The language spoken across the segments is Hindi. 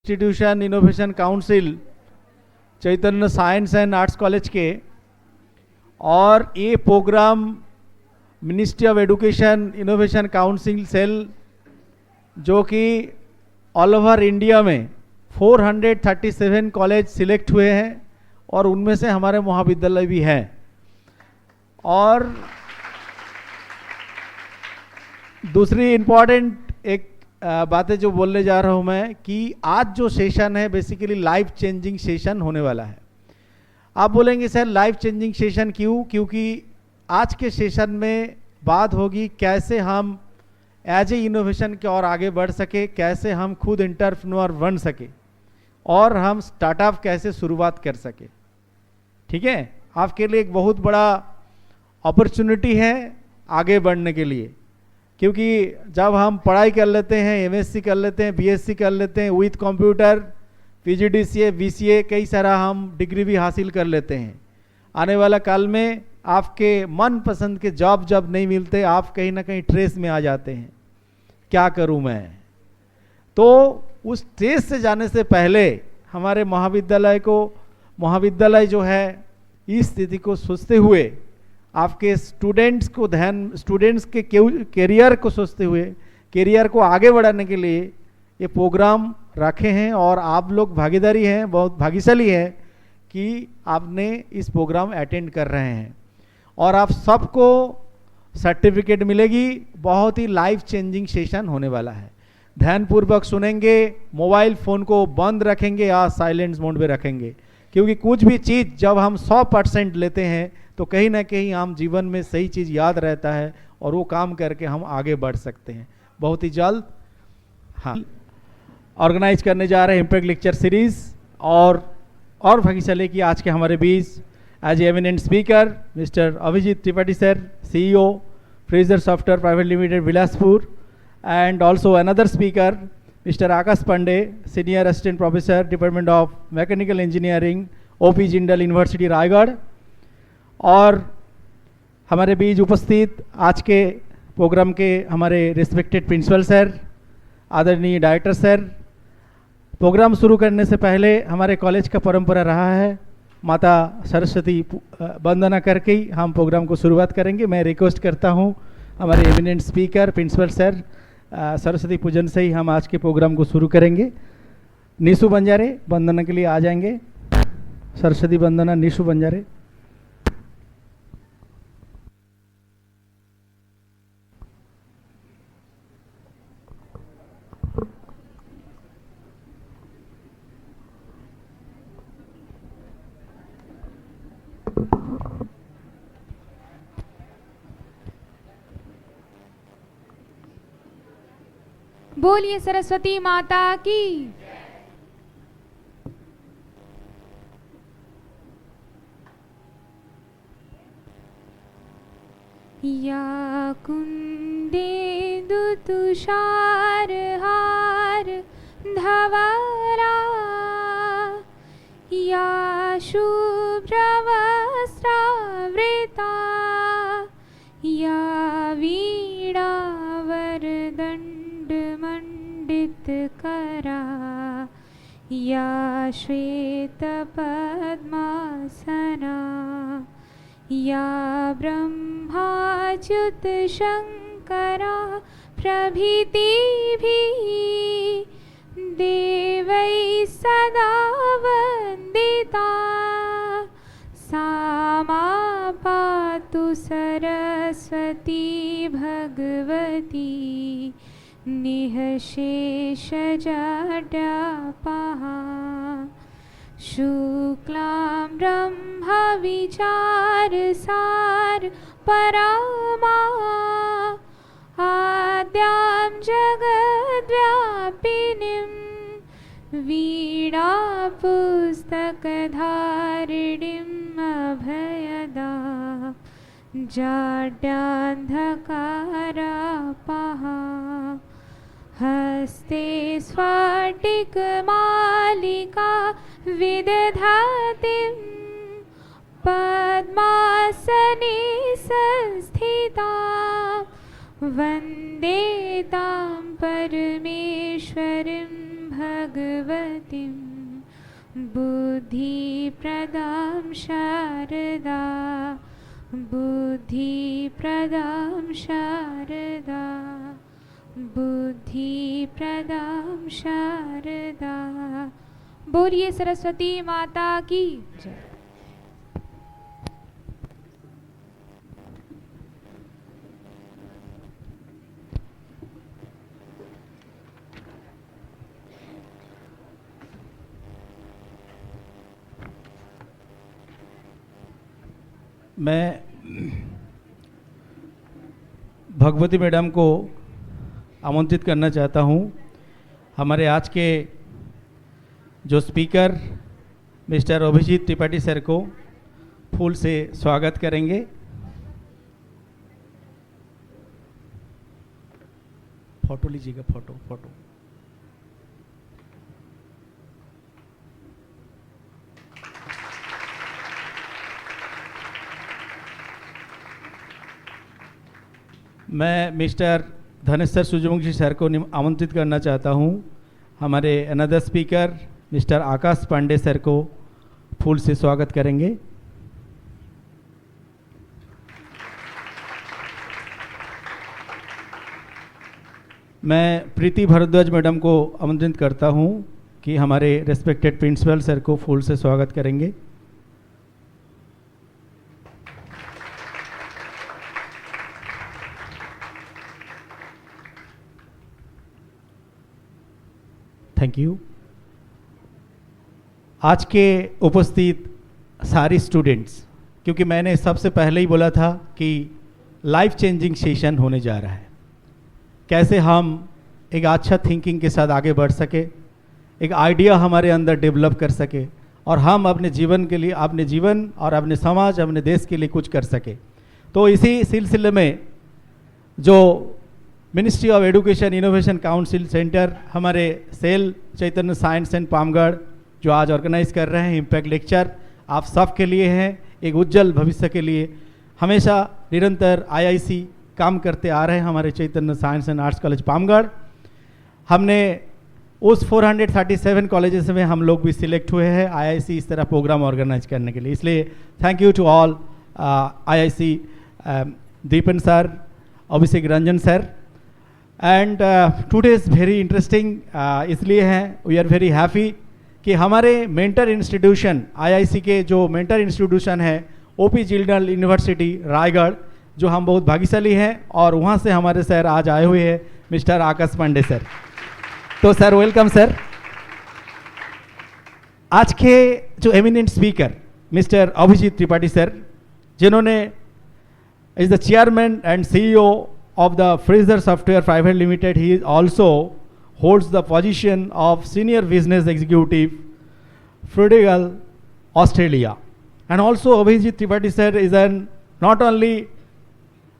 Institution innovation council Chaitanya science and arts college के, और ये program ministry of education innovation council cell जो कि ऑल ओवर इंडिया में 437 कॉलेज सिलेक्ट हुए हैं और उनमें से हमारे महाविद्यालय भी हैं। और दूसरी इम्पॉर्टेंट एक बातें जो बोलने जा रहा हूं मैं कि आज जो सेशन है बेसिकली लाइफ चेंजिंग सेशन होने वाला है। आप बोलेंगे सर लाइफ चेंजिंग सेशन क्यों? क्योंकि आज के सेशन में बात होगी कैसे हम एज ए इनोवेशन की ओर आगे बढ़ सके, कैसे हम खुद एंटरप्रेन्योर बन सके और हम स्टार्टअप कैसे शुरुआत कर सके। ठीक है, आपके लिए एक बहुत बड़ा अपॉर्चुनिटी है आगे बढ़ने के लिए, क्योंकि जब हम पढ़ाई कर लेते हैं, एमएससी कर लेते हैं, बीएससी कर लेते हैं, विथ कंप्यूटर पीजीडीसीए बीसीए कई सारा हम डिग्री भी हासिल कर लेते हैं। आने वाला काल में आपके मन पसंद के जॉब जब नहीं मिलते, आप कहीं ना कहीं ट्रेस में आ जाते हैं, क्या करूं मैं। तो उस ट्रेस से जाने से पहले हमारे महाविद्यालय जो है इस स्थिति को सोचते हुए, आपके स्टूडेंट्स के कैरियर को सोचते हुए, कैरियर को आगे बढ़ाने के लिए ये प्रोग्राम रखे हैं। और आप लोग भागीदारी हैं, बहुत भाग्यशाली हैं कि आपने इस प्रोग्राम अटेंड कर रहे हैं और आप सबको सर्टिफिकेट मिलेगी। बहुत ही लाइफ चेंजिंग सेशन होने वाला है। ध्यानपूर्वक सुनेंगे, मोबाइल फ़ोन को बंद रखेंगे या साइलेंस मोड में रखेंगे, क्योंकि कुछ भी चीज़ जब हम 100% लेते हैं तो कहीं ना कहीं हम जीवन में सही चीज़ याद रहता है और वो काम करके हम आगे बढ़ सकते हैं। बहुत ही जल्द हाँ ऑर्गेनाइज करने जा रहे हैं इम्पैक्ट लेक्चर सीरीज़। और भाग्यशाली कि आज के हमारे बीच as eminent speaker mister Abhijeet Tripathi sir, CEO Fraser software private limited Bilaspur, and also another speaker Mr. Akash Pandey, Senior Assistant Professor Department of Mechanical Engineering, OP Jindal university Raigarh. और हमारे बीच उपस्थित आज के प्रोग्राम के हमारे रिस्पेक्टेड प्रिंसिपल सर, आदरणीय डायरेक्टर सर। प्रोग्राम शुरू करने से पहले हमारे कॉलेज का परंपरा रहा है माता सरस्वती वंदना करके ही हम प्रोग्राम को शुरुआत करेंगे। मैं रिक्वेस्ट करता हूँ हमारे eminent speaker principal sir Saraswati पूजन से ही हम आज के प्रोग्राम को शुरू करेंगे। निशु बंजारे वंदना के लिए आ जाएंगे। सरस्वती वंदना निशु बंजारे। बोलिए सरस्वती माता की। या कुंदेन्दु तुषार हार धवला, या शुभ्रवस्त्रावृता, या वीणा वरदंड मंडित करा, या श्वेत पद्मासना, या ब्रह्माच्युत शंकरा प्रभृति भी देवै सदा वंदिता, सा मा पातु सरस्वती भगवती निःशेष जड्यापहा। शुक्लां ब्रह्म विचार सार परमा, आद्यां जगद्व्यापिनीं वीणा पुस्तकधारिणीम् अभयदा, जाड्यान्धकारापहा। हस्ते स्फटिकमालिका विदधातिं, पद्मासने संस्थिता, वन्दे तां परमेश्वरीं भगवतीं बुद्धिप्रदां शारदा बुद्धिप्रदां शारदा बुद्धिप्रदां शारदा। बोलिए सरस्वती माता की जय। मैं भगवती मैडम को आमंत्रित करना चाहता हूँ। हमारे आज के जो speaker mister Abhijeet Tripathi sir को फूल से स्वागत करेंगे। फोटो लीजिएगा, फोटो। मैं मिस्टर धनेश्वर सूर्यवंशी सर को आमंत्रित करना चाहता हूं। हमारे another speaker mister Akash Pandey sir को फूल से स्वागत करेंगे। मैं प्रीति भारद्वाज मैडम को आमंत्रित करता हूं कि हमारे रेस्पेक्टेड प्रिंसिपल सर को फूल से स्वागत करेंगे। Thank you. आज के उपस्थित सारी स्टूडेंट्स, क्योंकि मैंने सबसे पहले ही बोला था कि लाइफ चेंजिंग सेशन होने जा रहा है, कैसे हम एक अच्छा थिंकिंग के साथ आगे बढ़ सके, एक आइडिया हमारे अंदर डेवलप कर सके और हम अपने जीवन के लिए, अपने जीवन और अपने समाज, अपने देश के लिए कुछ कर सके। तो इसी सिलसिले में जो ministry of education innovation council centre, हमारे cell Chaitanya science and Pamgarh जो आज ऑर्गेनाइज कर रहे हैं इम्पैक्ट लेक्चर, आप सब के लिए हैं, एक उज्जवल भविष्य के लिए। हमेशा निरंतर आईआईसी काम करते आ रहे हैं हमारे Chaitanya science and arts college Pamgarh. हमने उस 437 कॉलेजेस में हम लोग भी सिलेक्ट हुए हैं आईआईसी इस तरह प्रोग्राम ऑर्गेनाइज करने के लिए। इसलिए thank you to all IIC Dipan sir, Abhishek Ranjan sir. And today is very interesting इसलिए है, वी आर वेरी हैप्पी कि हमारे मेंटर इंस्टीट्यूशन आईआईसी के जो मेंटर इंस्टीट्यूशन है ओपी जिंदाल यूनिवर्सिटी रायगढ़, जो हम बहुत भाग्यशाली हैं, और वहाँ से हमारे सर आज आए हुए हैं मिस्टर आकाश पांडे सर। तो सर वेलकम सर। आज के जो eminent speaker mister Abhijeet Tripathi sir, जिन्होंने is the chairman and CEO of the Fraser Software Private Limited. He also holds the position of Senior Business Executive, Fruigal, Australia. And also Abhijit Tripathi sir is not only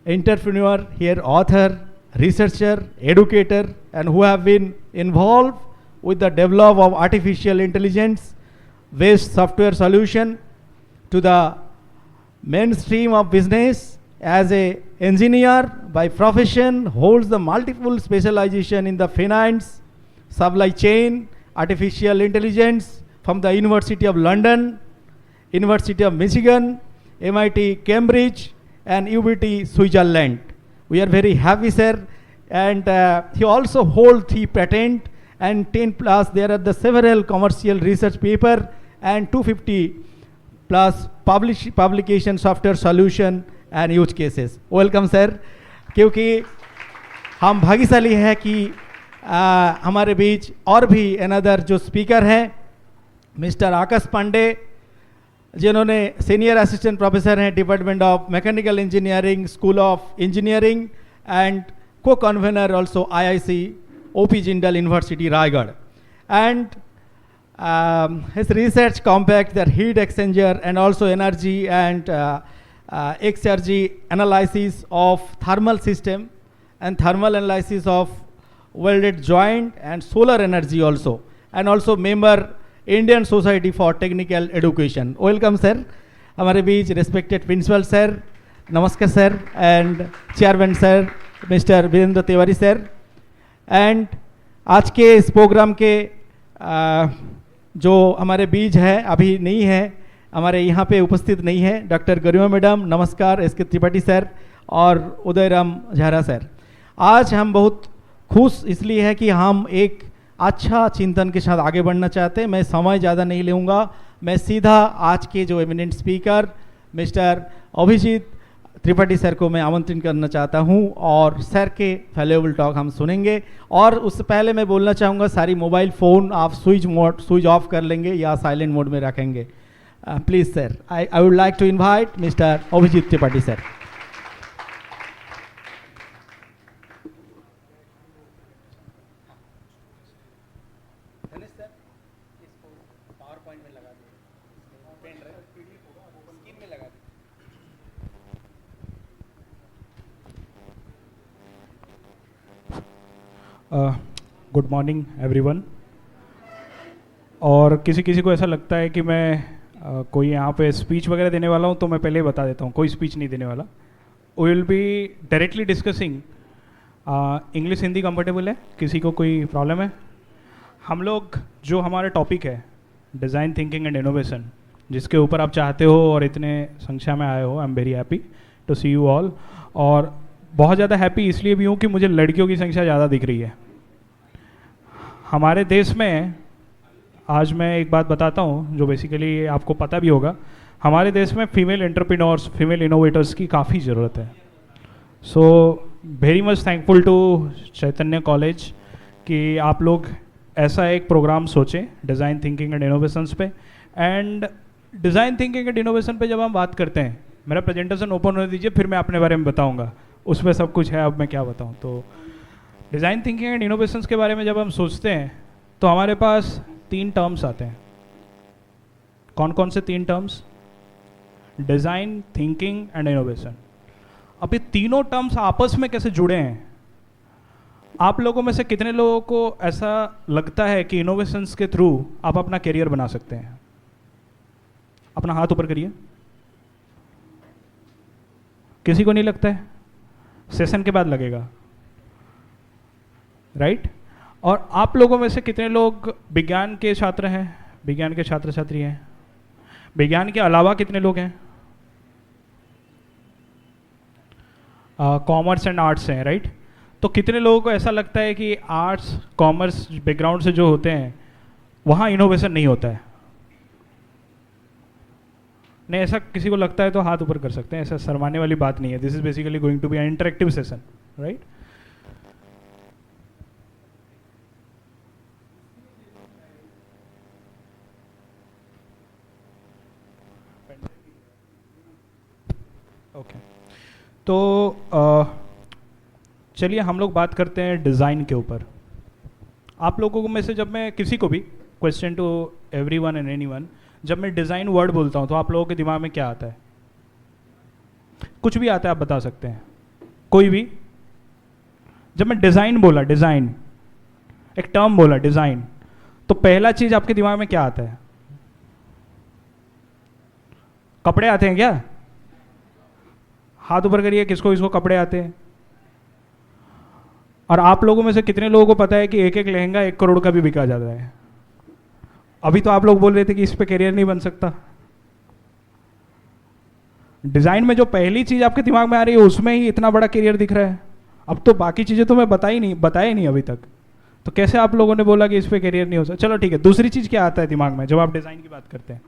entrepreneur, here author, researcher, educator, and who have been involved with the development of artificial intelligence based software solution to the mainstream of business. As a engineer by profession, holds the multiple specialization in the finance, supply chain, artificial intelligence from the University of London, University of Michigan, MIT Cambridge, and UBT Switzerland. We are very happy, sir. And he also holds 3 patents and 10 plus. There are the several commercial research paper and 250 plus publication software solution and use cases. Welcome sir. क्योंकि हम भाग्यशाली हैं कि हमारे बीच और भी अनदर जो स्पीकर हैं मिस्टर आकाश पांडे, जिन्होंने सीनियर असिस्टेंट प्रोफेसर हैं department of mechanical engineering, school of engineering, and co convener also IIC O P Jindal university Raigarh. And his research compact the heat exchanger and also energy and exergy analysis of thermal system and thermal analysis of welded joint and solar energy also, and also member Indian Society for Technical Education. Welcome sir. हमारे बीच respected principal sir, नमस्कार sir, and chairman sir mister Virendra Tiwari sir, and आज के इस प्रोग्राम के जो हमारे बीच है अभी नहीं है, हमारे यहाँ पे उपस्थित नहीं है, डॉक्टर गरिमा मैडम, नमस्कार, एस के त्रिपाठी सर और उदयराम झारा सर। आज हम बहुत खुश इसलिए है कि हम एक अच्छा चिंतन के साथ आगे बढ़ना चाहते हैं। मैं समय ज़्यादा नहीं लूँगा, मैं सीधा आज के जो eminent speaker mister Abhijeet Tripathi sir को मैं आमंत्रित करना चाहता हूं और सर के वैल्यूएबल टॉक हम सुनेंगे। और उससे पहले मैं बोलना चाहूँगा, सारी मोबाइल फ़ोन आप स्विच ऑफ कर लेंगे या साइलेंट मोड में रखेंगे। Please sir, I would like to invite mister Abhijeet Tripathi sir. Good morning everyone. और किसी किसी को ऐसा लगता है कि मैं कोई यहाँ पे स्पीच वगैरह देने वाला हूँ, तो मैं पहले ही बता देता हूँ, कोई स्पीच नहीं देने वाला। We will be directly discussing. English Hindi comfortable है? किसी को कोई प्रॉब्लम है? हम लोग जो हमारा टॉपिक है डिज़ाइन थिंकिंग एंड इनोवेशन, जिसके ऊपर आप चाहते हो और इतने संख्या में आए हो, I am very happy to see you all. और बहुत ज़्यादा हैप्पी इसलिए भी हूँ कि मुझे लड़कियों की संख्या ज़्यादा दिख रही है हमारे देश में। आज मैं एक बात बताता हूँ जो बेसिकली आपको पता भी होगा, हमारे देश में फीमेल एंटरप्रेन्योर्स, फीमेल इनोवेटर्स की काफ़ी ज़रूरत है। So very much thankful to Chaitanya college कि आप लोग ऐसा एक प्रोग्राम सोचें डिज़ाइन थिंकिंग एंड इनोवेशंस पे। And design thinking and innovation पे जब हम बात करते हैं, मेरा प्रेजेंटेशन ओपन होने दीजिए, फिर मैं अपने बारे में बताऊँगा, उसमें सब कुछ है, अब मैं क्या बताऊँ। तो डिज़ाइन थिंकिंग एंड इनोवेशंस के बारे में जब हम सोचते हैं तो हमारे पास 3 टर्म्स आते हैं। कौन कौन से 3 terms? Design, thinking and innovation. अब ये तीनों टर्म्स आपस में कैसे जुड़े हैं? आप लोगों में से कितने लोगों को ऐसा लगता है कि इनोवेशंस के थ्रू आप अपना करियर बना सकते हैं? अपना हाथ ऊपर करिए। किसी को नहीं लगता है? सेशन के बाद लगेगा, राइट? और आप लोगों में से कितने लोग विज्ञान के छात्र हैं, विज्ञान के छात्र छात्री हैं? विज्ञान के अलावा कितने लोग हैं? कॉमर्स एंड आर्ट्स हैं, राइट? तो कितने लोगों को ऐसा लगता है कि आर्ट्स कॉमर्स बैकग्राउंड से जो होते हैं वहाँ इनोवेशन नहीं होता है? नहीं, ऐसा किसी को लगता है तो हाथ ऊपर कर सकते हैं। ऐसा शर्माने वाली बात नहीं है। This is basically going to be an interactive session, right? Okay, तो चलिए हम लोग बात करते हैं डिज़ाइन के ऊपर। आप लोगों में से जब मैं किसी को भी, question to everyone and anyone, जब मैं डिज़ाइन वर्ड बोलता हूँ तो आप लोगों के दिमाग में क्या आता है? कुछ भी आता है, आप बता सकते हैं, कोई भी। जब मैं डिज़ाइन बोला, डिज़ाइन एक टर्म बोला डिज़ाइन, तो पहला चीज़ आपके दिमाग में क्या आता है? कपड़े आते हैं क्या? हाथ ऊपर करिए, किसको किसको कपड़े आते हैं। और आप लोगों में से कितने लोगों को पता है कि एक एक लहंगा 1 करोड़ का भी बिका जाता है? अभी तो आप लोग बोल रहे थे कि इस पे करियर नहीं बन सकता। डिजाइन में जो पहली चीज आपके दिमाग में आ रही है उसमें ही इतना बड़ा करियर दिख रहा है। अब तो बाकी चीजें तो मैं बताई नहीं अभी तक, तो कैसे आप लोगों ने बोला कि इस पे करियर नहीं हो सकता? चलो ठीक है, दूसरी चीज क्या आता है दिमाग में जब आप डिजाइन की बात करते हैं?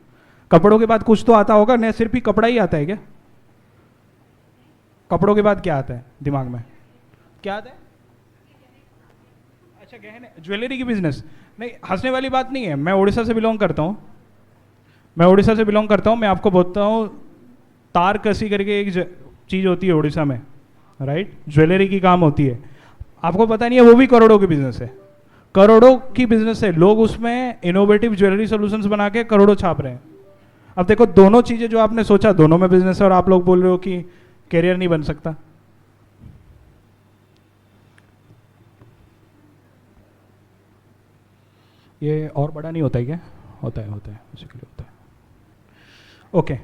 कपड़ों के बाद कुछ तो आता होगा, नहीं सिर्फ ही कपड़ा ही आता है क्या? कपड़ों के बाद क्या आता है दिमाग में? क्या आता है? अच्छा, गहने, ज्वेलरी की बिजनेस। नहीं, हंसने वाली बात नहीं है। मैं उड़ीसा से बिलोंग करता हूँ, मैं आपको बोलता हूँ, तार कसी करके एक चीज़ होती है उड़ीसा में, राइट? ज्वेलरी की काम होती है, आपको पता नहीं है, वो भी करोड़ों की बिजनेस है। करोड़ों की बिजनेस है, लोग उसमें इनोवेटिव ज्वेलरी सॉल्यूशंस बना के करोड़ों छाप रहे हैं। अब देखो, दोनों चीज़ें जो आपने सोचा, दोनों में बिजनेस है, और आप लोग बोल रहे हो कि करियर नहीं बन सकता। ये और बड़ा नहीं होता है क्या? होता है बेसिकली होता है। ओके,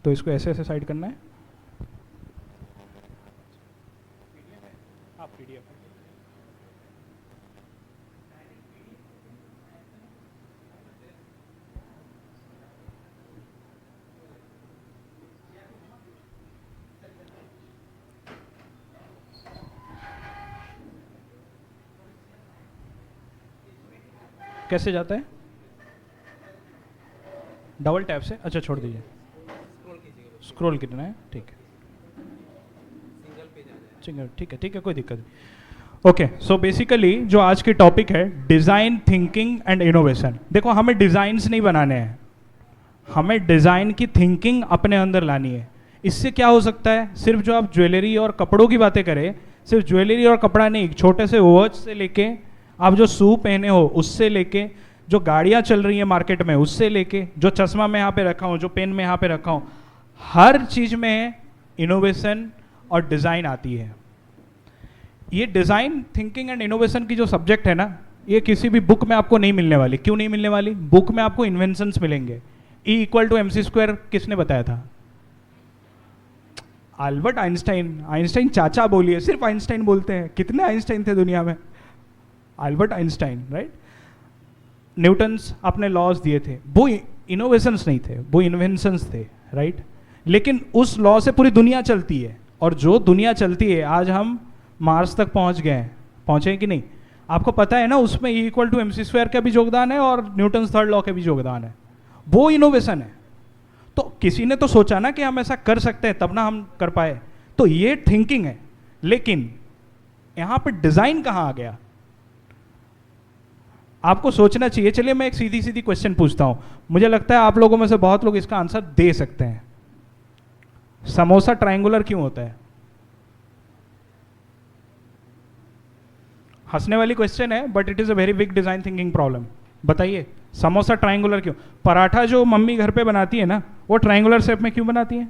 तो इसको ऐसे ऐसे साइड करना है। कैसे जाता है? डबल टैप से, अच्छा छोड़ दीजिए, स्क्रॉल कितना है, ठीक है, ठीक है, कोई दिक्कत नहीं। ओके, सो बेसिकली जो आज की टॉपिक है डिज़ाइन थिंकिंग एंड इनोवेशन। देखो, हमें डिज़ाइंस नहीं बनाने हैं, हमें डिज़ाइन की थिंकिंग अपने अंदर लानी है। इससे क्या हो सकता है? सिर्फ जो आप ज्वेलरी और कपड़ों की बातें करें, सिर्फ ज्वेलरी और कपड़ा नहीं, छोटे से वॉच से लेके आप जो शू पहने हो उससे लेके, जो गाड़ियाँ चल रही हैं मार्केट में उससे लेके, जो चश्मा मैं यहाँ पे रखा हूँ, जो पेन मैं यहाँ पे रखा हूँ, हर चीज़ में इनोवेशन और डिज़ाइन आती है। ये डिज़ाइन थिंकिंग एंड इनोवेशन की जो सब्जेक्ट है ना, ये किसी भी बुक में आपको नहीं मिलने वाली। क्यों नहीं मिलने वाली? बुक में आपको इन्वेंशंस मिलेंगे। E=mc² किसने बताया था? Albert Einstein. आइंस्टाइन चाचा बोलिए, सिर्फ आइंस्टाइन बोलते हैं। कितने आइंस्टाइन थे दुनिया में? Albert Einstein, right. न्यूटन्स अपने लॉज दिए थे, वो इनोवेशंस नहीं थे, वो इन्वेंशंस थे, राइट। लेकिन उस लॉ से पूरी दुनिया चलती है, और जो दुनिया चलती है, आज हम मार्स तक पहुंच गए हैं, पहुंचे कि नहीं? आपको पता है ना, उसमें E=mc² का भी योगदान है और न्यूटन्स थर्ड लॉ का भी योगदान है। वो इनोवेशन है। तो किसी ने तो सोचा ना कि हम ऐसा कर सकते हैं, तब ना हम कर पाए। तो ये थिंकिंग है। लेकिन यहां पर डिजाइन कहां आ गया? आपको सोचना चाहिए। चलिए मैं एक सीधी सीधी क्वेश्चन पूछता हूं, मुझे लगता है आप लोगों में से बहुत लोग इसका आंसर दे सकते हैं। समोसा ट्रायंगुलर क्यों होता है? हंसने वाली क्वेश्चन है, but it is a very big design thinking problem. बताइए, समोसा ट्रायंगुलर क्यों? पराठा जो मम्मी घर पे बनाती है ना, वो ट्रायंगुलर शेप में क्यों बनाती है?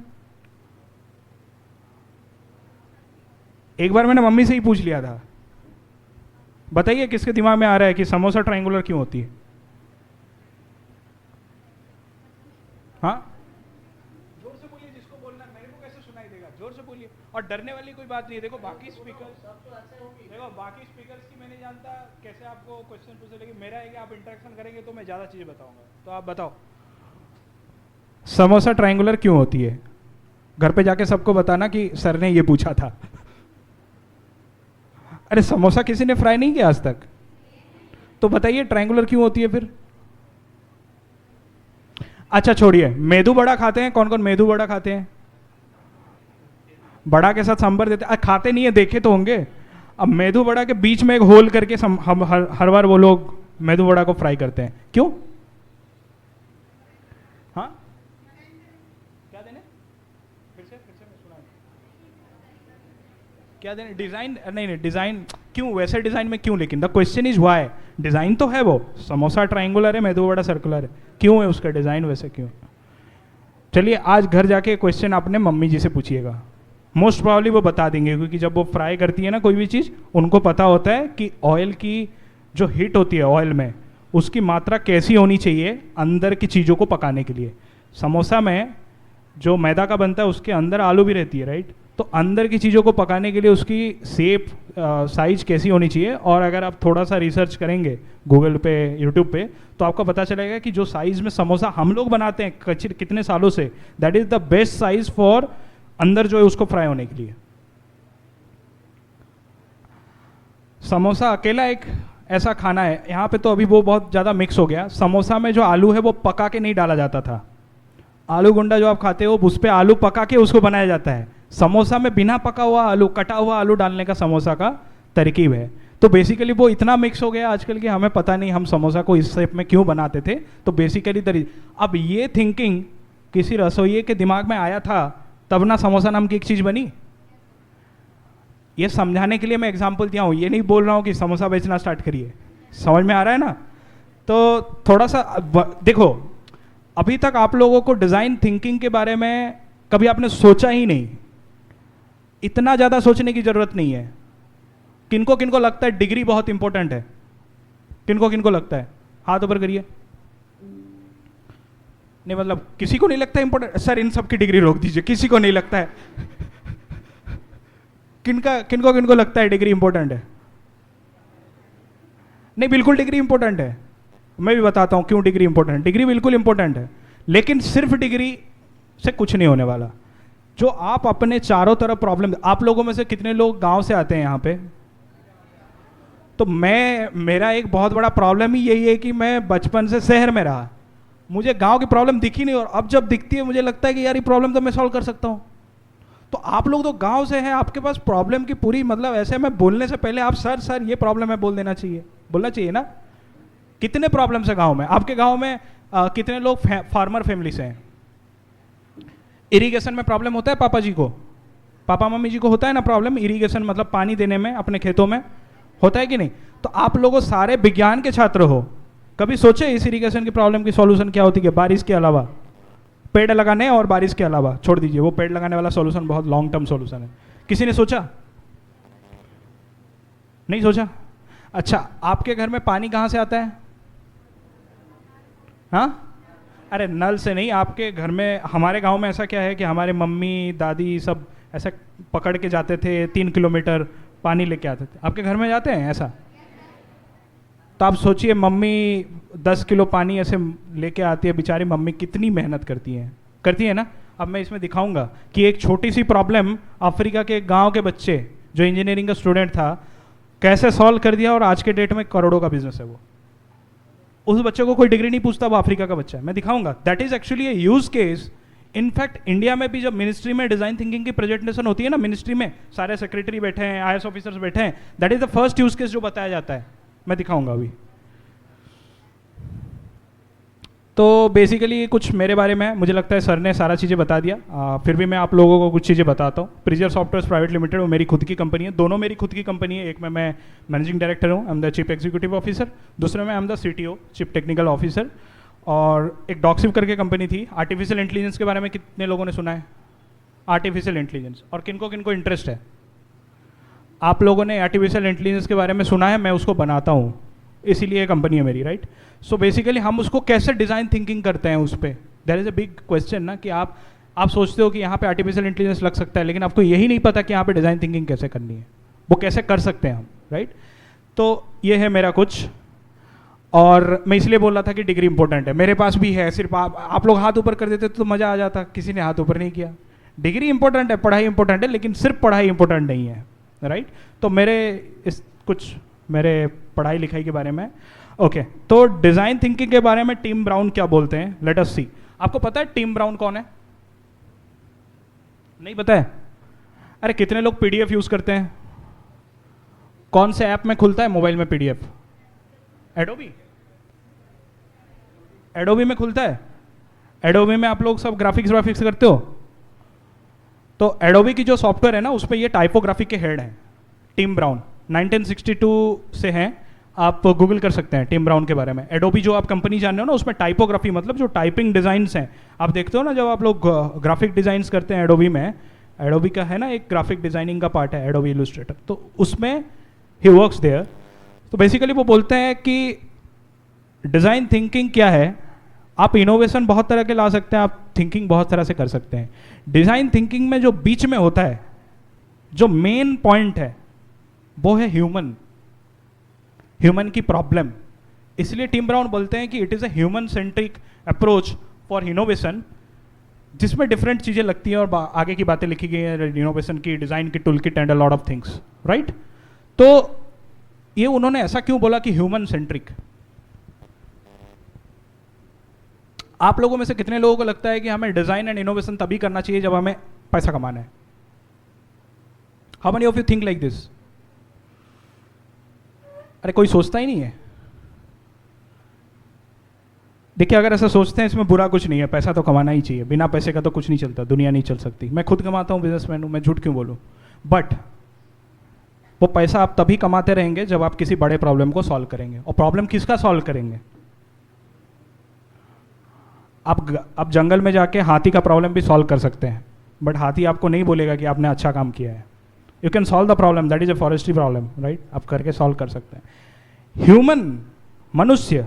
एक बार मैंने मम्मी से ही पूछ लिया था। बताइए किसके दिमाग में आ रहा है कि समोसा ट्रायंगुलर क्यों होती है? हाँ, जोर से बोलिए, जिसको बोलना है। मेरे को कैसे सुनाई देगा? जोर से बोलिए। और डरने वाली कोई बात नहीं है। देखो बाकी स्पीकर्स की मैं नहीं जानता कैसे आपको क्वेश्चन पूछे, लेकिन मेरा है कि आप इंटरेक्शन करेंगे तो मैं ज्यादा चीजें बताऊंगा। तो आप बताओ, समोसा ट्रायंगुलर क्यों होती है? घर पे जाके सबको बताना कि सर ने ये पूछा था। अरे समोसा किसी ने फ्राई नहीं किया आज तक, तो बताइए ट्रायंगुलर क्यों होती है फिर? अच्छा छोड़िए, मेदू बड़ा खाते हैं? कौन कौन मेदू बड़ा खाते हैं? बड़ा के साथ सांभर देते हैं? खाते नहीं है, देखे तो होंगे। अब मेदू बड़ा के बीच में एक होल करके हम हर बार वो लोग मेदू बड़ा को फ्राई करते हैं, क्यों? हाँ, क्या देने? फिर से मैं सुना। क्या देने? डिजाइन? नहीं, डिजाइन क्यों? वैसे डिजाइन में क्यों? लेकिन the question is why. Design तो है, वो समोसा ट्रायंगुलर है, मेदू बड़ा सर्कुलर है, क्यों है उसका डिजाइन वैसे क्यों? चलिए आज घर जाके क्वेश्चन आपने मम्मी जी से पूछिएगा, मोस्ट प्रॉब्ली वो बता देंगे, क्योंकि जब वो फ्राई करती है ना कोई भी चीज़, उनको पता होता है कि ऑयल की जो हीट होती है ऑयल में, उसकी मात्रा कैसी होनी चाहिए अंदर की चीज़ों को पकाने के लिए। समोसा में जो मैदा का बनता है उसके अंदर आलू भी रहती है, राइट। तो अंदर की चीज़ों को पकाने के लिए उसकी शेप साइज कैसी होनी चाहिए, और अगर आप थोड़ा सा रिसर्च करेंगे गूगल पे, यूट्यूब पे, तो आपको पता चलेगा कि जो साइज में समोसा हम लोग बनाते हैं कितने सालों से, that is the best size for अंदर जो है उसको फ्राई होने के लिए। समोसा अकेला एक ऐसा खाना है, यहाँ पे तो अभी वो बहुत ज़्यादा मिक्स हो गया। समोसा में जो आलू है वो पका के नहीं डाला जाता था। आलू गुंडा जो आप खाते हो उस पर आलू पका के उसको बनाया जाता है। समोसा में बिना पका हुआ आलू, कटा हुआ आलू डालने का समोसा का तरकीब है। तो बेसिकली वो इतना मिक्स हो गया आजकल कि हमें पता नहीं हम समोसा को इस शेप में क्यों बनाते थे। तो बेसिकली अब ये थिंकिंग किसी रसोइये के दिमाग में आया था, तब ना समोसा नाम की एक चीज़ बनी। ये समझाने के लिए मैं एग्जाम्पल दिया हूँ, ये नहीं बोल रहा हूँ कि समोसा बेचना स्टार्ट करिए। समझ में आ रहा है ना? तो थोड़ा सा देखो, अभी तक आप लोगों को डिज़ाइन थिंकिंग के बारे में कभी आपने सोचा ही नहीं। इतना ज़्यादा सोचने की ज़रूरत नहीं है। किनको किनको लगता है डिग्री बहुत इंपॉर्टेंट है? किनको किनको लगता है? हाथ ऊपर करिए। नहीं, मतलब किसी को नहीं लगता इंपॉर्टेंट? सर इन सब की डिग्री रोक दीजिए, किसी को नहीं लगता है। किनको किनको लगता है डिग्री इंपॉर्टेंट है? नहीं, बिल्कुल डिग्री इंपॉर्टेंट है। मैं भी बताता हूं क्यों डिग्री इंपॉर्टेंट है। डिग्री बिल्कुल इंपॉर्टेंट है, लेकिन सिर्फ डिग्री से कुछ नहीं होने वाला। जो आप अपने चारों तरफ प्रॉब्लम, आप लोगों में से कितने लोग गांव से आते हैं यहाँ पे? तो मेरा एक बहुत बड़ा प्रॉब्लम ही यही है कि मैं बचपन से शहर में रहा, मुझे गांव की प्रॉब्लम दिखी नहीं, और अब जब दिखती है मुझे लगता है कि यार ये प्रॉब्लम तो मैं सॉल्व कर सकता हूँ। तो आप लोग तो गांव से हैं, आपके पास प्रॉब्लम की पूरी, मतलब ऐसे मैं बोलने से पहले आप सर ये प्रॉब्लम है बोल देना चाहिए, बोलना चाहिए ना। कितने प्रॉब्लम्स है गांव में? आपके गांव में कितने लोग फार्मर फैमिली से हैं? इरिगेशन में प्रॉब्लम होता है पापा जी को, पापा मम्मी जी को होता है ना प्रॉब्लम, इरिगेशन मतलब पानी देने में अपने खेतों में, होता है कि नहीं? तो आप लोगों सारे विज्ञान के छात्र हो, कभी सोचे इस इरिगेशन की प्रॉब्लम की सॉल्यूशन क्या होती है? बारिश के अलावा, पेड़ लगाने और बारिश के अलावा, छोड़ दीजिए वो पेड़ लगाने वाला सॉल्यूशन बहुत लॉन्ग टर्म सॉल्यूशन है, किसी ने सोचा? नहीं सोचा? अच्छा, आपके घर में पानी कहां से आता है? हाँ, अरे नल से नहीं, आपके घर में, हमारे गांव में ऐसा क्या है कि हमारे मम्मी दादी सब ऐसा पकड़ के जाते थे, 3 किलोमीटर पानी लेके आते थे। आपके घर में जाते हैं ऐसा? तो आप सोचिए, मम्मी 10 किलो पानी ऐसे लेके आती है, बेचारी मम्मी कितनी मेहनत करती है ना। अब मैं इसमें दिखाऊंगा कि एक छोटी सी प्रॉब्लम अफ्रीका के गांव के बच्चे, जो इंजीनियरिंग का स्टूडेंट था, कैसे सॉल्व कर दिया, और आज के डेट में करोड़ों का बिजनेस है वो। उस बच्चे को कोई डिग्री नहीं पूछता, वो अफ्रीका का बच्चा है। मैं दिखाऊंगा, that is actually A use case. In fact India में भी जब मिनिस्ट्री में डिजाइन थिंकिंग की प्रेजेंटेशन होती है ना, मिनिस्ट्री में सारे सेक्रेटरी बैठे हैं, IAS ऑफिसर्स बैठे हैं, that is the first use case जो बताया जाता है। मैं दिखाऊंगा अभी। तो बेसिकली कुछ मेरे बारे में, मुझे लगता है सर ने सारा चीज़ें बता दिया, फिर भी मैं आप लोगों को कुछ चीज़ें बताता हूँ। प्रीजियर सॉफ्टवेयर प्राइवेट लिमिटेड, वो मेरी खुद की कंपनी है, दोनों मेरी खुद की कंपनी है। एक में मैं मैनेजिंग डायरेक्टर हूँ, I am the chief executive officer, दूसरे में I am the CTO, chief technical officer. और एक डॉक्सिव करके कंपनी थी। आर्टिफिशियल इंटेलिजेंस के बारे में कितने लोगों ने सुना है? आर्टिफिशियल इंटेलिजेंस, और किनको किनको इंटरेस्ट है? आप लोगों ने आर्टिफिशियल इंटेलिजेंस के बारे में सुना है, मैं उसको बनाता हूँ, इसीलिए कंपनी है मेरी, राइट। सो बेसिकली हम उसको कैसे डिज़ाइन थिंकिंग करते हैं, उस पर there is a big question ना, कि आप सोचते हो कि यहाँ पे आर्टिफिशियल इंटेलिजेंस लग सकता है, लेकिन आपको यही नहीं पता कि यहाँ पे डिज़ाइन थिंकिंग कैसे करनी है, वो कैसे कर सकते हैं हम, राइट। तो ये है मेरा कुछ, और मैं इसलिए बोल रहा था कि डिग्री इंपॉर्टेंट है, मेरे पास भी है। सिर्फ आप लोग हाथ ऊपर कर देते तो मज़ा आ जाता, किसी ने हाथ ऊपर नहीं किया। डिग्री इंपॉर्टेंट है, पढ़ाई इंपॉर्टेंट है, लेकिन सिर्फ पढ़ाई इंपॉर्टेंट नहीं है, राइट। तो मेरे पढ़ाई लिखाई के बारे में, ओके। तो डिज़ाइन थिंकिंग के बारे में टिम ब्राउन क्या बोलते हैं, लेट अस सी। आपको पता है टिम ब्राउन कौन है? नहीं पता है? अरे कितने लोग PDF यूज़ करते हैं? कौन से ऐप में खुलता है मोबाइल में PDF? एडोबी में खुलता है। एडोबी में आप लोग सब ग्राफिक्स करते हो, तो एडोबी की जो सॉफ्टवेयर है ना, उस पर ये टाइपोग्राफी के हेड हैं, टिम ब्राउन, 1962 से हैं। आप गूगल कर सकते हैं टिम ब्राउन के बारे में। एडोबी जो आप कंपनी जान रहे हो ना, उसमें टाइपोग्राफी मतलब जो टाइपिंग डिज़ाइंस हैं, आप देखते हो ना जब आप लोग ग्राफिक डिज़ाइंस करते हैं एडोबी में, एडोबी का है ना एक ग्राफिक डिज़ाइनिंग का पार्ट है एडोबी इलस्ट्रेटर, तो उसमें ही वर्क्स देयर। तो बेसिकली वो बोलते हैं कि डिज़ाइन थिंकिंग क्या है, आप इनोवेशन बहुत तरह के ला सकते हैं, आप थिंकिंग बहुत तरह से कर सकते हैं। डिज़ाइन थिंकिंग में जो बीच में होता है, जो मेन पॉइंट है, वो है ह्यूमन की प्रॉब्लम। इसलिए टिम ब्राउन बोलते हैं कि it is a human centric approach for innovation, जिसमें डिफरेंट चीज़ें लगती हैं और आगे की बातें लिखी गई हैं इनोवेशन की, डिज़ाइन की tool kit and a lot of things, right. तो ये उन्होंने ऐसा क्यों बोला कि ह्यूमन सेंट्रिक? आप लोगों में से कितने लोगों को लगता है कि हमें डिज़ाइन एंड इनोवेशन तभी करना चाहिए जब हमें पैसा कमाना है? How many of you think like this? अरे कोई सोचता ही नहीं है। देखिए, अगर ऐसा सोचते हैं इसमें बुरा कुछ नहीं है, पैसा तो कमाना ही चाहिए, बिना पैसे का तो कुछ नहीं चलता, दुनिया नहीं चल सकती। मैं खुद कमाता हूँ, बिजनेसमैन हूँ, मैं झूठ क्यों बोलूँ। बट वो पैसा आप तभी कमाते रहेंगे जब आप किसी बड़े प्रॉब्लम को सॉल्व करेंगे। और प्रॉब्लम किसका सॉल्व करेंगे? आप जंगल में जाके हाथी का प्रॉब्लम भी सॉल्व कर सकते हैं, बट हाथी आपको नहीं बोलेगा कि आपने अच्छा काम किया है। You can solve the problem, that is a forestry problem, right. आप करके सॉल्व कर सकते हैं। मनुष्य,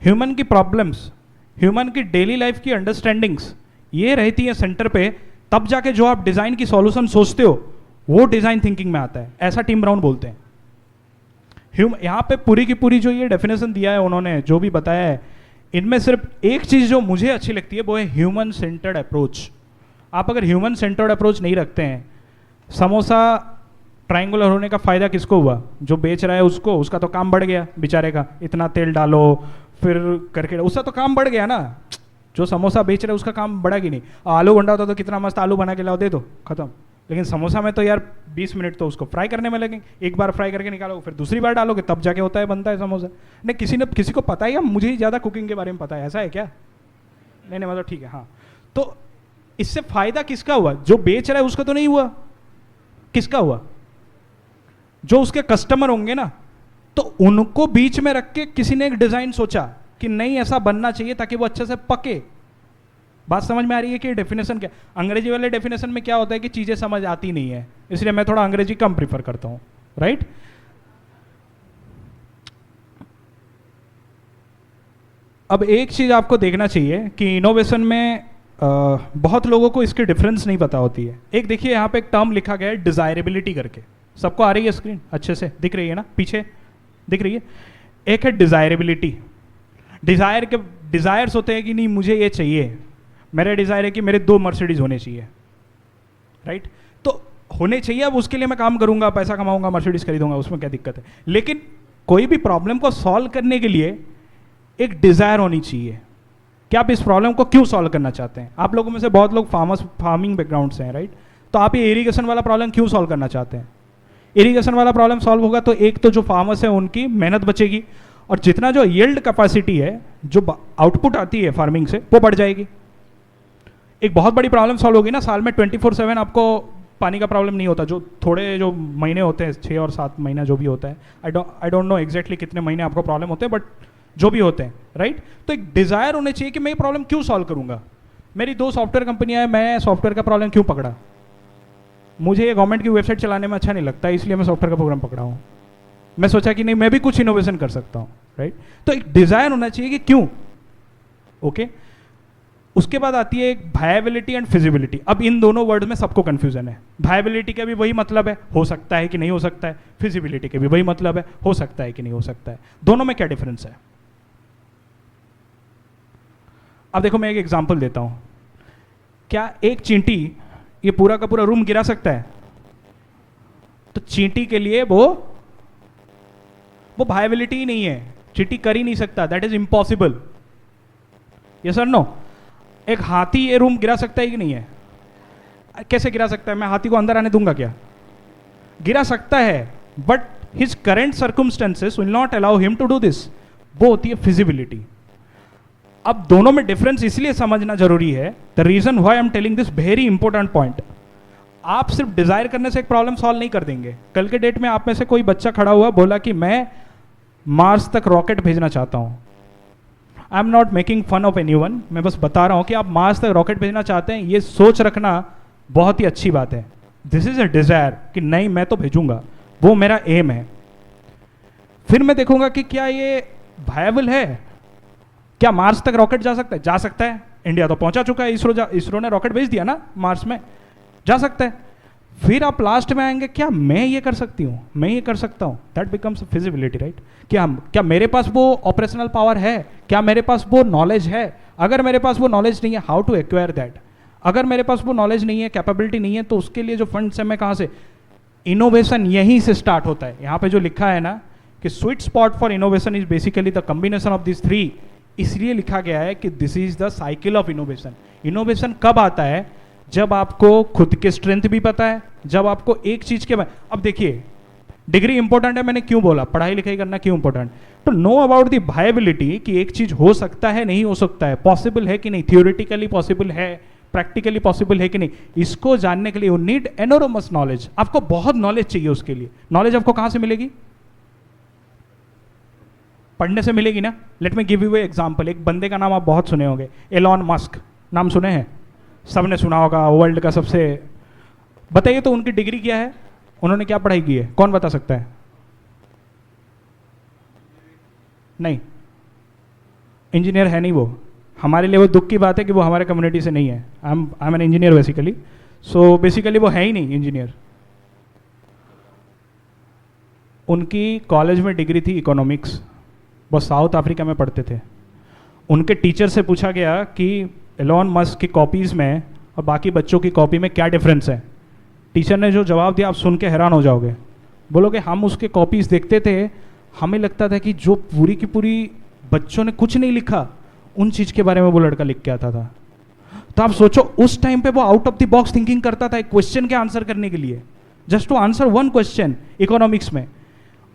ह्यूमन की प्रॉब्लम्स, ह्यूमन की डेली लाइफ की अंडरस्टैंडिंग्स, ये रहती है सेंटर पे, तब जाके जो आप डिज़ाइन की सॉल्यूशन सोचते हो वो डिज़ाइन थिंकिंग में आता है, ऐसा टिम ब्राउन बोलते हैं। यहाँ पे पूरी की पूरी जो ये डेफिनेशन दिया है उन्होंने, जो भी बताया है, इनमें सिर्फ एक चीज़ जो मुझे अच्छी लगती है वो है ह्यूमन सेंटर्ड अप्रोच। आप अगर ह्यूमन सेंटर्ड अप्रोच नहीं रखते हैं, समोसा ट्रायंगुलर होने का फ़ायदा किसको हुआ? जो बेच रहा है उसको, उसका तो काम बढ़ गया बेचारे का, इतना तेल डालो फिर करके, उसका तो काम बढ़ गया ना। जो समोसा बेच रहे उसका काम बढ़ा कि नहीं? आलू बंडा होता तो कितना मस्त आलू बना के लाओ दे दो, खत्म। लेकिन समोसा में तो यार 20 मिनट तो उसको फ्राई करने में लगेंगे, एक बार फ्राई करके निकालोगे फिर दूसरी बार डालोगे तब जाके होता है, बनता है समोसा। नहीं किसी को पता ही है, मुझे ही ज़्यादा कुकिंग के बारे में पता है, ऐसा है क्या? नहीं मतलब ठीक है। हाँ, तो इससे फायदा किसका हुआ? जो बेच रहा है उसका तो नहीं हुआ, किसका हुआ? जो उसके कस्टमर होंगे ना, तो उनको बीच में रख के किसी ने एक डिजाइन सोचा कि नहीं ऐसा बनना चाहिए ताकि वो अच्छे से पके। बात समझ में आ रही है कि डेफिनेशन क्या? अंग्रेजी वाले डेफिनेशन में क्या होता है कि चीजें समझ आती नहीं है, इसलिए मैं थोड़ा अंग्रेजी कम प्रीफर करता हूं, राइट? अब एक चीज आपको देखना चाहिए कि इनोवेशन में बहुत लोगों को इसकी डिफरेंस नहीं पता होती है। एक देखिए यहाँ पे एक टर्म लिखा गया है डिजायरेबिलिटी करके, सबको आ रही है स्क्रीन अच्छे से दिख रही है ना? पीछे दिख रही है? एक है डिजायरेबिलिटी। डिजायर्स होते हैं कि नहीं मुझे ये चाहिए, मेरा डिजायर है कि मेरे 2 मर्सिडीज होने चाहिए, राइट? तो होने चाहिए, अब उसके लिए मैं काम करूंगा, पैसा कमाऊंगा, मर्सिडीज खरीदूंगा, उसमें क्या दिक्कत है? लेकिन कोई भी प्रॉब्लम को सॉल्व करने के लिए एक डिजायर होनी चाहिए कि आप इस प्रॉब्लम को क्यों सॉल्व करना चाहते हैं। आप लोगों में से बहुत लोग फार्मिंग बैकग्राउंड से हैं, राइट? तो आप ये इरिगेशन वाला प्रॉब्लम क्यों सॉल्व करना चाहते हैं? इरिगेशन वाला प्रॉब्लम सॉल्व होगा तो एक तो जो फार्मर्स है उनकी मेहनत बचेगी, और जितना जो यील्ड कैपेसिटी है, जो आउटपुट आती है फार्मिंग से, वो बढ़ जाएगी। एक बहुत बड़ी प्रॉब्लम सॉल्व होगी ना, साल में 24/7 आपको पानी का प्रॉब्लम नहीं होता। जो थोड़े जो महीने होते हैं 6 और 7 महीना जो भी होता है, आई डोंट नो एग्जैक्टली कितने महीने आपको प्रॉब्लम होते हैं, बट जो भी होते हैं, राइट? तो एक डिजायर होने चाहिए कि मैं ये प्रॉब्लम क्यों सॉल्व करूंगा। मेरी 2 सॉफ्टवेयर कंपनियां हैं, मैं सॉफ्टवेयर का प्रॉब्लम क्यों पकड़ा? मुझे ये गवर्नमेंट की वेबसाइट चलाने में अच्छा नहीं लगता, इसलिए मैं सॉफ्टवेयर का प्रोग्राम पकड़ा हूँ। मैं सोचा कि नहीं मैं भी कुछ इनोवेशन कर सकता हूँ, राइट? तो एक डिजायर होना चाहिए कि क्यों, ओके? उसके बाद आती है एक वायबिलिटी एंड फिजिबिलिटी। अब इन दोनों वर्ड में सबको कंफ्यूजन है। वायबिलिटी का भी वही मतलब है, हो सकता है कि नहीं हो सकता है। फिजिबिलिटी का भी वही मतलब है, हो सकता है कि नहीं हो सकता है। दोनों में क्या डिफरेंस है? अब देखो मैं एक एग्जांपल देता हूं। क्या एक चींटी ये पूरा का पूरा रूम गिरा सकता है? तो चींटी के लिए वो वायबिलिटी ही नहीं है, चींटी कर ही नहीं सकता, दैट इज इम्पॉसिबल। यस और नो? एक हाथी ये रूम गिरा सकता है कि नहीं है? कैसे गिरा सकता है? मैं हाथी को अंदर आने दूंगा क्या? गिरा सकता है, but his current circumstances will not allow him to do this. वो होती है फिजिबिलिटी। अब दोनों में डिफरेंस इसलिए समझना जरूरी है, the reason why I am telling this very important point. आप सिर्फ डिजायर करने से एक प्रॉब्लम सॉल्व नहीं कर देंगे। कल के डेट में आप में से कोई बच्चा खड़ा हुआ बोला कि मैं मार्स तक रॉकेट भेजना चाहता हूं। I am not making fun of anyone, मैं बस बता रहा हूं कि आप मार्स तक रॉकेट भेजना चाहते हैं, ये सोच रखना बहुत ही अच्छी बात है। दिस इज अ डिजायर कि नहीं मैं तो भेजूंगा, वो मेरा एम है। फिर मैं देखूंगा कि क्या ये वायबल है, क्या मार्स तक रॉकेट जा सकता है? जा सकता है, इंडिया तो पहुंचा चुका है, इसरो ने रॉकेट भेज दिया ना मार्स में, जा सकता है। फिर आप लास्ट में आएंगे, क्या मैं ये कर सकती हूँ, मैं ये कर सकता हूँ? That becomes feasibility, right? क्या मेरे पास वो ऑपरेशनल पावर है? क्या मेरे पास वो नॉलेज है? अगर मेरे पास वो नॉलेज नहीं है, हाउ टू एक्वायर दैट? अगर मेरे पास वो नॉलेज नहीं है, कैपेबिलिटी नहीं है, तो उसके लिए जो फंड्स है मैं कहाँ से? इनोवेशन यहीं से स्टार्ट होता है। यहाँ पे जो लिखा है ना कि sweet spot for innovation is basically the combination of this 3, इसलिए लिखा गया है कि this is the cycle of innovation. Innovation कब आता है? जब आपको खुद के स्ट्रेंथ भी पता है, जब आपको एक चीज के अब देखिए डिग्री इंपॉर्टेंट है, मैंने क्यों बोला पढ़ाई लिखाई करना क्यों important? To know about the viability कि एक चीज हो सकता है नहीं हो सकता है, पॉसिबल है कि नहीं, थियोरेटिकली पॉसिबल है, प्रैक्टिकली पॉसिबल है कि नहीं, इसको जानने के लिए यू नीड एनोरमस नॉलेज। आपको बहुत नॉलेज चाहिए उसके लिए। नॉलेज आपको कहां से मिलेगी? पढ़ने से मिलेगी ना। Let me give U A example. एक बंदे का नाम आप बहुत सुने होंगे, एलॉन मस्क, नाम सुने हैं? सबने सुना होगा, वर्ल्ड का सबसे, बताइए तो उनकी डिग्री क्या है, उन्होंने क्या पढ़ाई की है, कौन बता सकता है? नहीं, इंजीनियर है नहीं वो। हमारे लिए वो दुख की बात है कि वो हमारे कम्युनिटी से नहीं है। I am an engineer basically, so basically वो है ही नहीं इंजीनियर। उनकी कॉलेज में डिग्री थी इकोनॉमिक्स, वो साउथ अफ्रीका में पढ़ते थे। उनके टीचर से पूछा गया कि एलॉन मस्क की कॉपीज़ में और बाकी बच्चों की कॉपी में क्या डिफरेंस है, टीचर ने जो जवाब दिया आप सुन के हैरान हो जाओगे। बोलोगे हम उसके कॉपीज देखते थे, हमें लगता था कि जो पूरी की पूरी बच्चों ने कुछ नहीं लिखा उन चीज़ के बारे में वो लड़का लिख के आता था। तो आप सोचो उस टाइम पे वो out of the box thinking करता था एक क्वेश्चन के आंसर करने के लिए, just to answer one question economics में।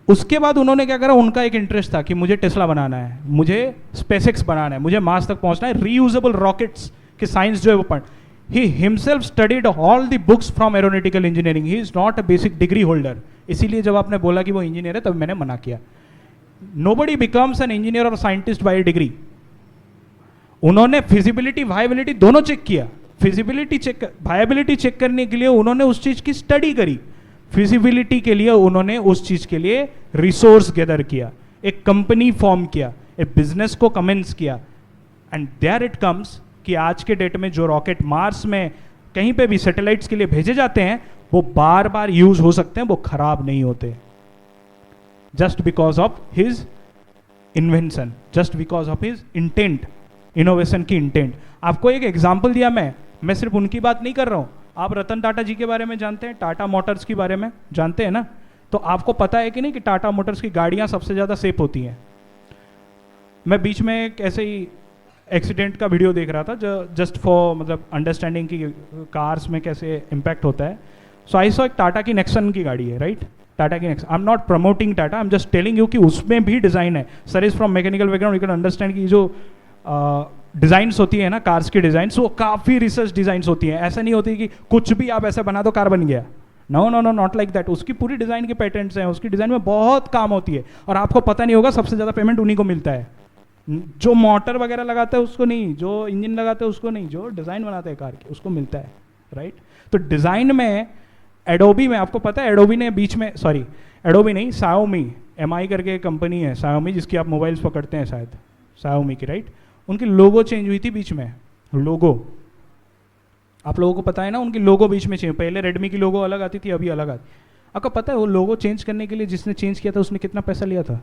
उसके बाद उन्होंने क्या करा, उनका एक इंटरेस्ट था कि मुझे टेस्ला बनाना है, मुझे स्पेसएक्स बनाना है, मुझे मार्स तक पहुंचना है, रीयूजेबल रॉकेट्स की साइंस जो है वो पढ़। He himself studied all the books from aeronautical engineering, he is not a basic degree holder. इसीलिए जब आपने बोला कि वो इंजीनियर है तब मैंने मना किया। नोबडी बिकम्स एन इंजीनियर और साइंटिस्ट बाय डिग्री। उन्होंने फिजिबिलिटी वायबिलिटी दोनों चेक किया। फिजिबिलिटी चेक, वायबिलिटी चेक करने के लिए उन्होंने उस चीज की स्टडी करी, फिजिबिलिटी के लिए उन्होंने उस चीज के लिए रिसोर्स गैदर किया, एक कंपनी फॉर्म किया, एक बिजनेस को कमेंस किया, एंड देयर इट कम्स कि आज के डेट में जो रॉकेट मार्स में कहीं पे भी सैटेलाइट्स के लिए भेजे जाते हैं वो बार बार यूज हो सकते हैं, वो खराब नहीं होते, just because of his invention, just because of his intent, innovation की इंटेंट। आपको एक एग्जाम्पल दिया मैं सिर्फ उनकी बात नहीं कर रहा हूं। आप रतन टाटा जी के बारे में जानते हैं, टाटा मोटर्स के बारे में जानते हैं ना? तो आपको पता है कि नहीं कि टाटा मोटर्स की गाड़ियां सबसे ज्यादा सेफ होती हैं। मैं बीच में एक ऐसे ही एक्सीडेंट का वीडियो देख रहा था जो जस्ट फॉर मतलब अंडरस्टैंडिंग की कार्स में कैसे इम्पैक्ट होता है। सो आई सॉ एक टाटा की नेक्सन की गाड़ी है, राइट? टाटा की Nexon. I am not promoting Tata, I am just telling you कि उसमें भी डिजाइन है। Sir is from mechanical background, you can understand कि जो डिजाइंस होती है ना कार्स की डिजाइंस, वो काफी रिसर्च डिजाइंस होती हैं। ऐसा नहीं होती कि कुछ भी आप ऐसा बना दो कार बन गया। No no no, not like that. उसकी पूरी डिजाइन के पैटर्न्स हैं, उसकी डिजाइन में बहुत काम होती है, और आपको पता नहीं होगा सबसे ज्यादा पेमेंट उन्हीं को मिलता है, जो मोटर वगैरह लगाता है उसको नहीं, जो इंजन लगाता है उसको नहीं, जो डिजाइन बनाता है कार की उसको मिलता है, राइट? तो डिजाइन में एडोबी में आपको पता है, एडोबी ने बीच में, सॉरी एडोबी नहीं, सायोमी, एमआई करके कंपनी है सायोमी, जिसकी आप मोबाइल्स पकड़ते हैं शायद, सायोमी की, राइट? उनकी लोगो चेंज हुई थी बीच में। लोगो आप लोगों को पता है ना, उनकी लोगो बीच में चेंज, पहले रेडमी की लोगो अलग आती थी, अभी अलग आती। आपको पता है वो लोगो चेंज करने के लिए जिसने चेंज किया था उसने कितना पैसा लिया था?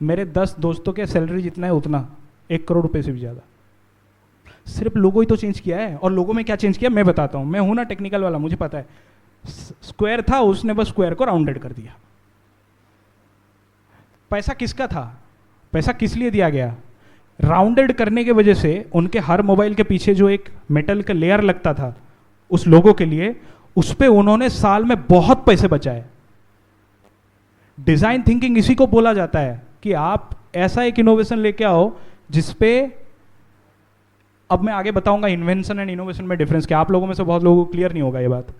मेरे 10 दोस्तों के सैलरी जितना है उतना, 1 करोड़ रुपए से भी ज़्यादा। सिर्फ लोगो ही तो चेंज किया है। और लोगो में क्या चेंज किया मैं बताता हूँ, मैं हूं ना टेक्निकल वाला, मुझे पता है। स्क्वायर था, उसने बस स्क्वायर को राउंडेड कर दिया। पैसा किसका था? पैसा किस लिए दिया गया? राउंडेड करने की वजह से उनके हर मोबाइल के पीछे जो एक मेटल का लेयर लगता था उस लोगो के लिए, उस पे उन्होंने साल में बहुत पैसे बचाए। डिजाइन थिंकिंग इसी को बोला जाता है कि आप ऐसा एक इनोवेशन लेके आओ जिसपे, अब मैं आगे बताऊंगा इन्वेंशन एंड इनोवेशन में डिफरेंस क्या, आप लोगों में से बहुत लोगों को क्लियर नहीं होगा ये बात।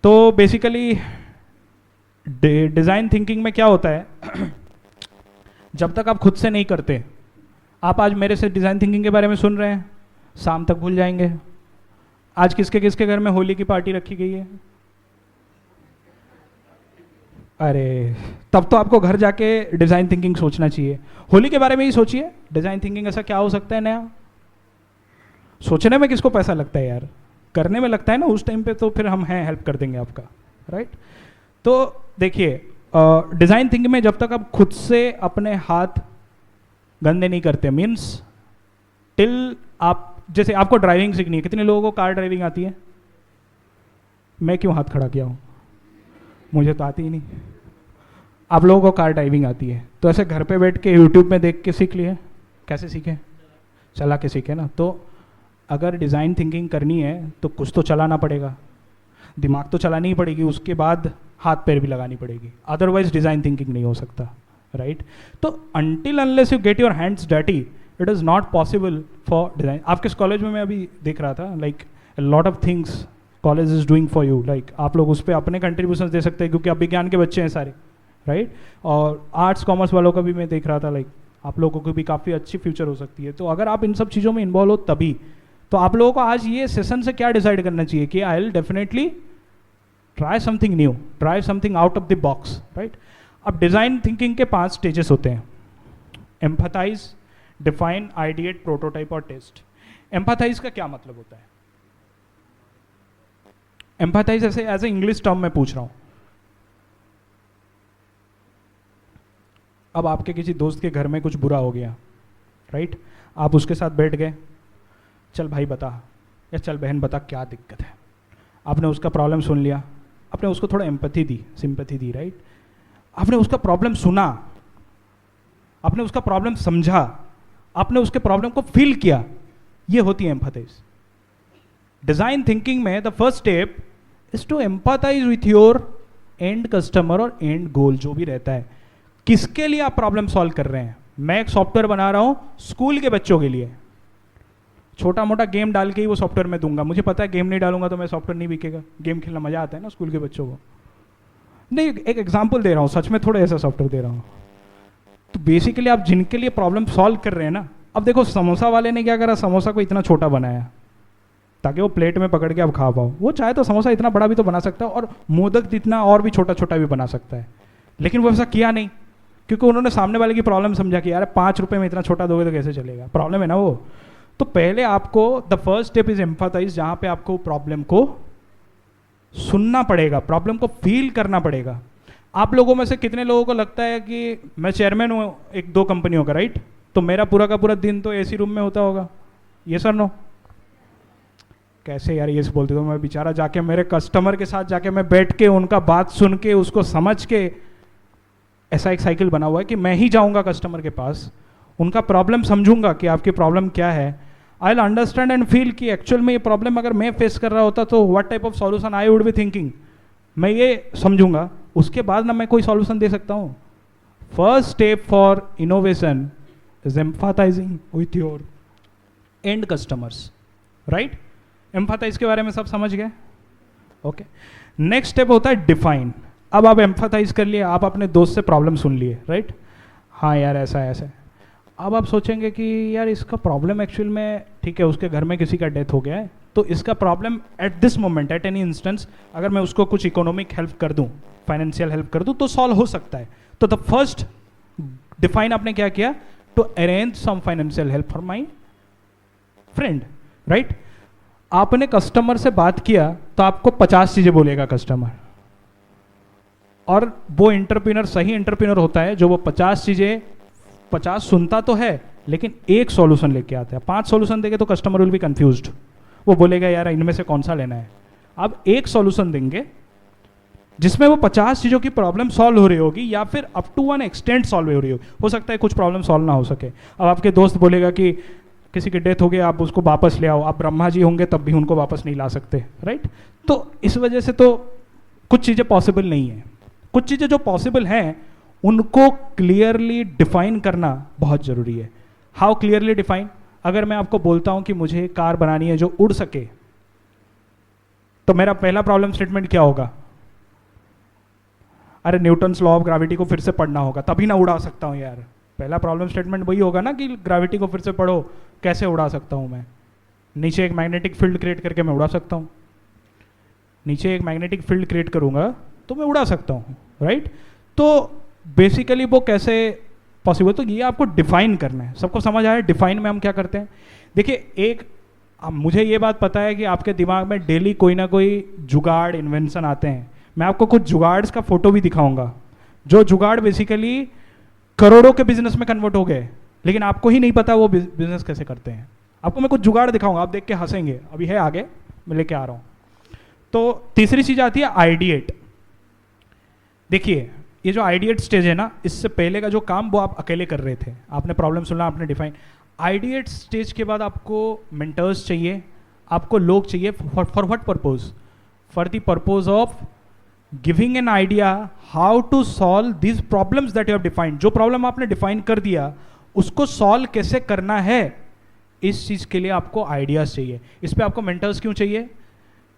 तो बेसिकली डिजाइन थिंकिंग में क्या होता है जब तक आप खुद से नहीं करते, आप आज मेरे से डिजाइन थिंकिंग के बारे में सुन रहे हैं, शाम तक भूल जाएंगे। आज किसके किसके घर में होली की पार्टी रखी गई है? अरे तब तो आपको घर जाके डिजाइन थिंकिंग सोचना चाहिए। होली के बारे में ही सोचिए, डिजाइन थिंकिंग ऐसा क्या हो सकता है नया। सोचने में किसको पैसा लगता है यार, करने में लगता है ना उस टाइम पे, तो फिर हम हैं, हेल्प कर देंगे आपका, राइट? तो देखिए डिजाइन थिंकिंग में जब तक आप खुद से अपने हाथ गंदे नहीं करते, मीन्स टिल आप, जैसे आपको ड्राइविंग सीखनी है, कितने लोगों को कार ड्राइविंग आती है? मैं क्यों हाथ खड़ा किया हूं, मुझे तो आती ही नहीं। आप लोगों को कार ड्राइविंग आती है तो ऐसे घर पे बैठ के यूट्यूब में देख के सीख लिए? कैसे सीखे? चला के सीखे ना। तो अगर डिज़ाइन थिंकिंग करनी है तो कुछ तो चलाना पड़ेगा, दिमाग तो चलानी ही पड़ेगी, उसके बाद हाथ पैर भी लगानी पड़ेगी, अदरवाइज डिज़ाइन थिंकिंग नहीं हो सकता, राइट? तो until unless you get your hands dirty it is not possible for design. आपके कॉलेज में मैं अभी देख रहा था, like lot of things college is doing for you, like आप लोग उस पर अपने कंट्रीब्यूशन दे सकते हैं क्योंकि आप विज्ञान के बच्चे हैं सारे, राइट? और आर्ट्स कॉमर्स वालों का भी मैं देख रहा था, लाइक आप लोगों को भी काफ़ी अच्छी फ्यूचर हो सकती है। तो अगर आप इन सब चीज़ों में इन्वॉल्व हो तभी, तो आप लोगों को आज ये सेशन से क्या डिसाइड करना चाहिए कि I will definitely try something new, try something out of the box, right? अब डिज़ाइन थिंकिंग के 5 स्टेजेस होते हैं: एम्पैथाइज, डिफाइन, आइडिएट, प्रोटोटाइप और टेस्ट। एम्पैथाइज का क्या मतलब होता है? एम्पैथाइज ऐसे एज ए इंग्लिश टर्म में पूछ रहा हूं। अब आपके किसी दोस्त के घर में कुछ बुरा हो गया, राइट? आप उसके साथ बैठ गए, चल भाई बता, या चल बहन बता क्या दिक्कत है, आपने उसका प्रॉब्लम सुन लिया, आपने उसको थोड़ा एम्पैथी दी, सिंपैथी दी, राइट? आपने उसका प्रॉब्लम सुना, आपने उसका प्रॉब्लम समझा, आपने उसके प्रॉब्लम को फील किया, ये होती है एम्पैथाइज। डिजाइन थिंकिंग में the first step is to empathize with your end customer और एंड गोल जो भी रहता है। किसके लिए आप प्रॉब्लम सॉल्व कर रहे हैं? मैं एक सॉफ्टवेयर बना रहा हूं स्कूल के बच्चों के लिए, छोटा मोटा गेम डाल के ही वो सॉफ्टवेयर मैं दूंगा, मुझे पता है गेम नहीं डालूंगा तो मैं सॉफ्टवेयर नहीं बिकेगा। गेम खेलना मजा आता है ना स्कूल के बच्चों को। नहीं, एक एग्जांपल दे रहा हूं, सच में थोड़ा ऐसा सॉफ्टवेयर दे रहा हूं। तो बेसिकली आप जिनके लिए प्रॉब्लम सॉल्व कर रहे हैं ना, अब देखो समोसा वाले ने क्या करा, समोसा को इतना छोटा बनाया ताकि वो प्लेट में पकड़ के आप खा पाओ। वो चाहे तो समोसा इतना बड़ा भी तो बना सकता है और मोदक जितना और भी छोटा छोटा भी बना सकता है, लेकिन वो ऐसा किया नहीं, क्योंकि उन्होंने सामने वाले की प्रॉब्लम समझा कि यार 5 रुपए में इतना छोटा दोगे तो कैसे चलेगा, प्रॉब्लम है ना वो। तो पहले आपको the first step is empathise, जहां पे आपको प्रॉब्लम को सुनना पड़ेगा, प्रॉब्लम को फील करना पड़ेगा। आप लोगों में से कितने लोगों को लगता है कि मैं चेयरमैन हूं 1-2 कंपनियों का, राइट? तो मेरा पूरा का पूरा दिन तो एसी रूम में होता होगा, ये सर नो? कैसे यार ये बोलते हो? मैं बेचारा जाके मेरे कस्टमर के साथ जाके मैं बैठ के उनका बात सुन के उसको समझ के, ऐसा एक साइकिल बना हुआ है कि मैं ही जाऊंगा कस्टमर के पास, उनका प्रॉब्लम समझूंगा कि आपकी प्रॉब्लम क्या है, I will understand and feel कि एक्चुअल में ये प्रॉब्लम अगर मैं फेस कर रहा होता तो what type of solution I would be thinking, मैं ये समझूंगा, उसके बाद ना मैं कोई सॉल्यूशन दे सकता हूँ। First step for innovation is empathising with your end customers, right? Empathise के बारे में सब समझ गए? ओके। नेक्स्ट स्टेप होता है डिफाइन। अब आप एम्पैथाइज कर लिए, आप अपने दोस्त से प्रॉब्लम सुन लिए, राइट? हाँ यार ऐसा है, ऐसा है। अब आप सोचेंगे कि यार इसका प्रॉब्लम एक्चुअल में, ठीक है, उसके घर में किसी का डेथ हो गया है, तो इसका problem at this moment, at any instance, अगर मैं उसको कुछ इकोनॉमिक हेल्प कर दूं, फाइनेंशियल हेल्प कर दूं, तो सॉल्व हो सकता है। तो द फर्स्ट डिफाइन आपने क्या किया? To arrange some financial help for my friend, right? आपने कस्टमर से बात किया तो आपको 50 चीजें बोलेगा कस्टमर, और वो एंटरप्रेन्योर सही एंटरप्रेन्योर होता है जो वो 50 चीजें 50 सुनता तो है लेकिन एक सॉल्यूशन लेके आता है। 5 सॉल्यूशन देंगे तो कस्टमर विल बी कंफ्यूज्ड, वो बोलेगा यार इनमें से कौन सा लेना है। अब एक सॉल्यूशन देंगे जिसमें वो 50 चीजों की प्रॉब्लम सॉल्व हो रही होगी, या फिर up to one extent solve हो रही होगी। हो सकता है कुछ प्रॉब्लम सॉल्व ना हो सके। अब आपके दोस्त बोलेगा कि किसी की डेथ हो गई, आप उसको वापस ले आओ, आप ब्रह्मा जी होंगे तब भी उनको वापस नहीं ला सकते, राइट? तो इस वजह से तो कुछ चीजें पॉसिबल नहीं है। कुछ चीजें जो पॉसिबल हैं उनको क्लियरली डिफाइन करना बहुत जरूरी है। How clearly define? अगर मैं आपको बोलता हूं कि मुझे कार बनानी है जो उड़ सके, तो मेरा पहला प्रॉब्लम स्टेटमेंट क्या होगा? अरे न्यूटन्स लॉ ऑफ ग्रेविटी को फिर से पढ़ना होगा तभी ना उड़ा सकता हूं यार। पहला प्रॉब्लम स्टेटमेंट वही होगा ना कि ग्रेविटी को फिर से पढ़ो, कैसे उड़ा सकता हूं मैं? नीचे एक मैग्नेटिक फील्ड क्रिएट करके मैं उड़ा सकता हूं। नीचे एक मैग्नेटिक फील्ड क्रिएट करूंगा तो मैं उड़ा सकता हूं, राइट? तो बेसिकली वो कैसे पॉसिबल? तो ये आपको डिफाइन करना है। सबको समझ आया डिफाइन में हम क्या करते हैं? देखिए, मुझे ये बात पता है कि आपके दिमाग में डेली कोई ना कोई जुगाड़ इन्वेंशन आते हैं। मैं आपको कुछ जुगाड़ का फोटो भी दिखाऊंगा, जो जुगाड़ बेसिकली करोड़ों के बिजनेस में कन्वर्ट हो गए, लेकिन आपको ही नहीं पता वो बिजनेस कैसे करते हैं। आपको मैं कुछ जुगाड़ दिखाऊंगा, आप देख के हंसेंगे। अभी है आगे, मैं लेके आ रहा हूं। तो तीसरी चीज आती है आइडिएट। देखिए, ये जो आइडिएट स्टेज है ना, इससे पहले का जो काम वो आप अकेले कर रहे थे। आपने प्रॉब्लम सुना, आपने डिफाइन। आइडिएट स्टेज के बाद आपको मेंटर्स चाहिए, आपको लोग चाहिए। For what purpose? For the purpose of giving an idea how to solve this problems that you have defined. जो प्रॉब्लम आपने डिफाइन कर दिया उसको सॉल्व कैसे करना है, इस चीज के लिए आपको आइडियाज चाहिए। इस पे आपको मेंटर्स क्यों चाहिए?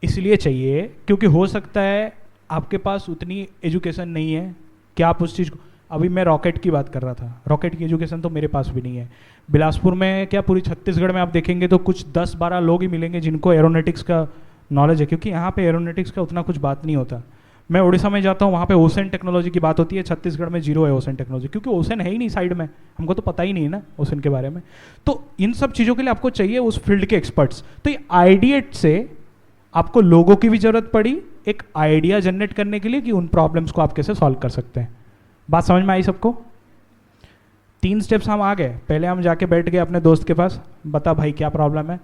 इसलिए चाहिए क्योंकि हो सकता है आपके पास उतनी एजुकेशन नहीं है कि आप उस चीज़ को, अभी मैं रॉकेट की बात कर रहा था, रॉकेट की एजुकेशन तो मेरे पास भी नहीं है। बिलासपुर में क्या पूरी छत्तीसगढ़ में आप देखेंगे तो कुछ 10-12 लोग ही मिलेंगे जिनको एरोनॉटिक्स का नॉलेज है, क्योंकि यहाँ पे एरोनॉटिक्स का उतना कुछ बात नहीं होता। मैं उड़ीसा में जाता हूँ, वहाँ पे ओशन टेक्नोलॉजी की बात होती है। छत्तीसगढ़ में जीरो है ओशन टेक्नोलॉजी, क्योंकि ओशन है ही नहीं साइड में, हमको तो पता ही नहीं है ना ओशन के बारे में। तो इन सब चीज़ों के लिए आपको चाहिए उस फील्ड के एक्सपर्ट्स। तो ये आइडिएट से आपको लोगों की भी जरूरत पड़ी एक आइडिया जनरेट करने के लिए कि उन प्रॉब्लम्स को आप कैसे सॉल्व कर सकते हैं। बात समझ में आई सबको? 3 स्टेप्स हम आ गए। पहले हम जाके बैठ गए अपने दोस्त के पास, बता भाई क्या प्रॉब्लम है।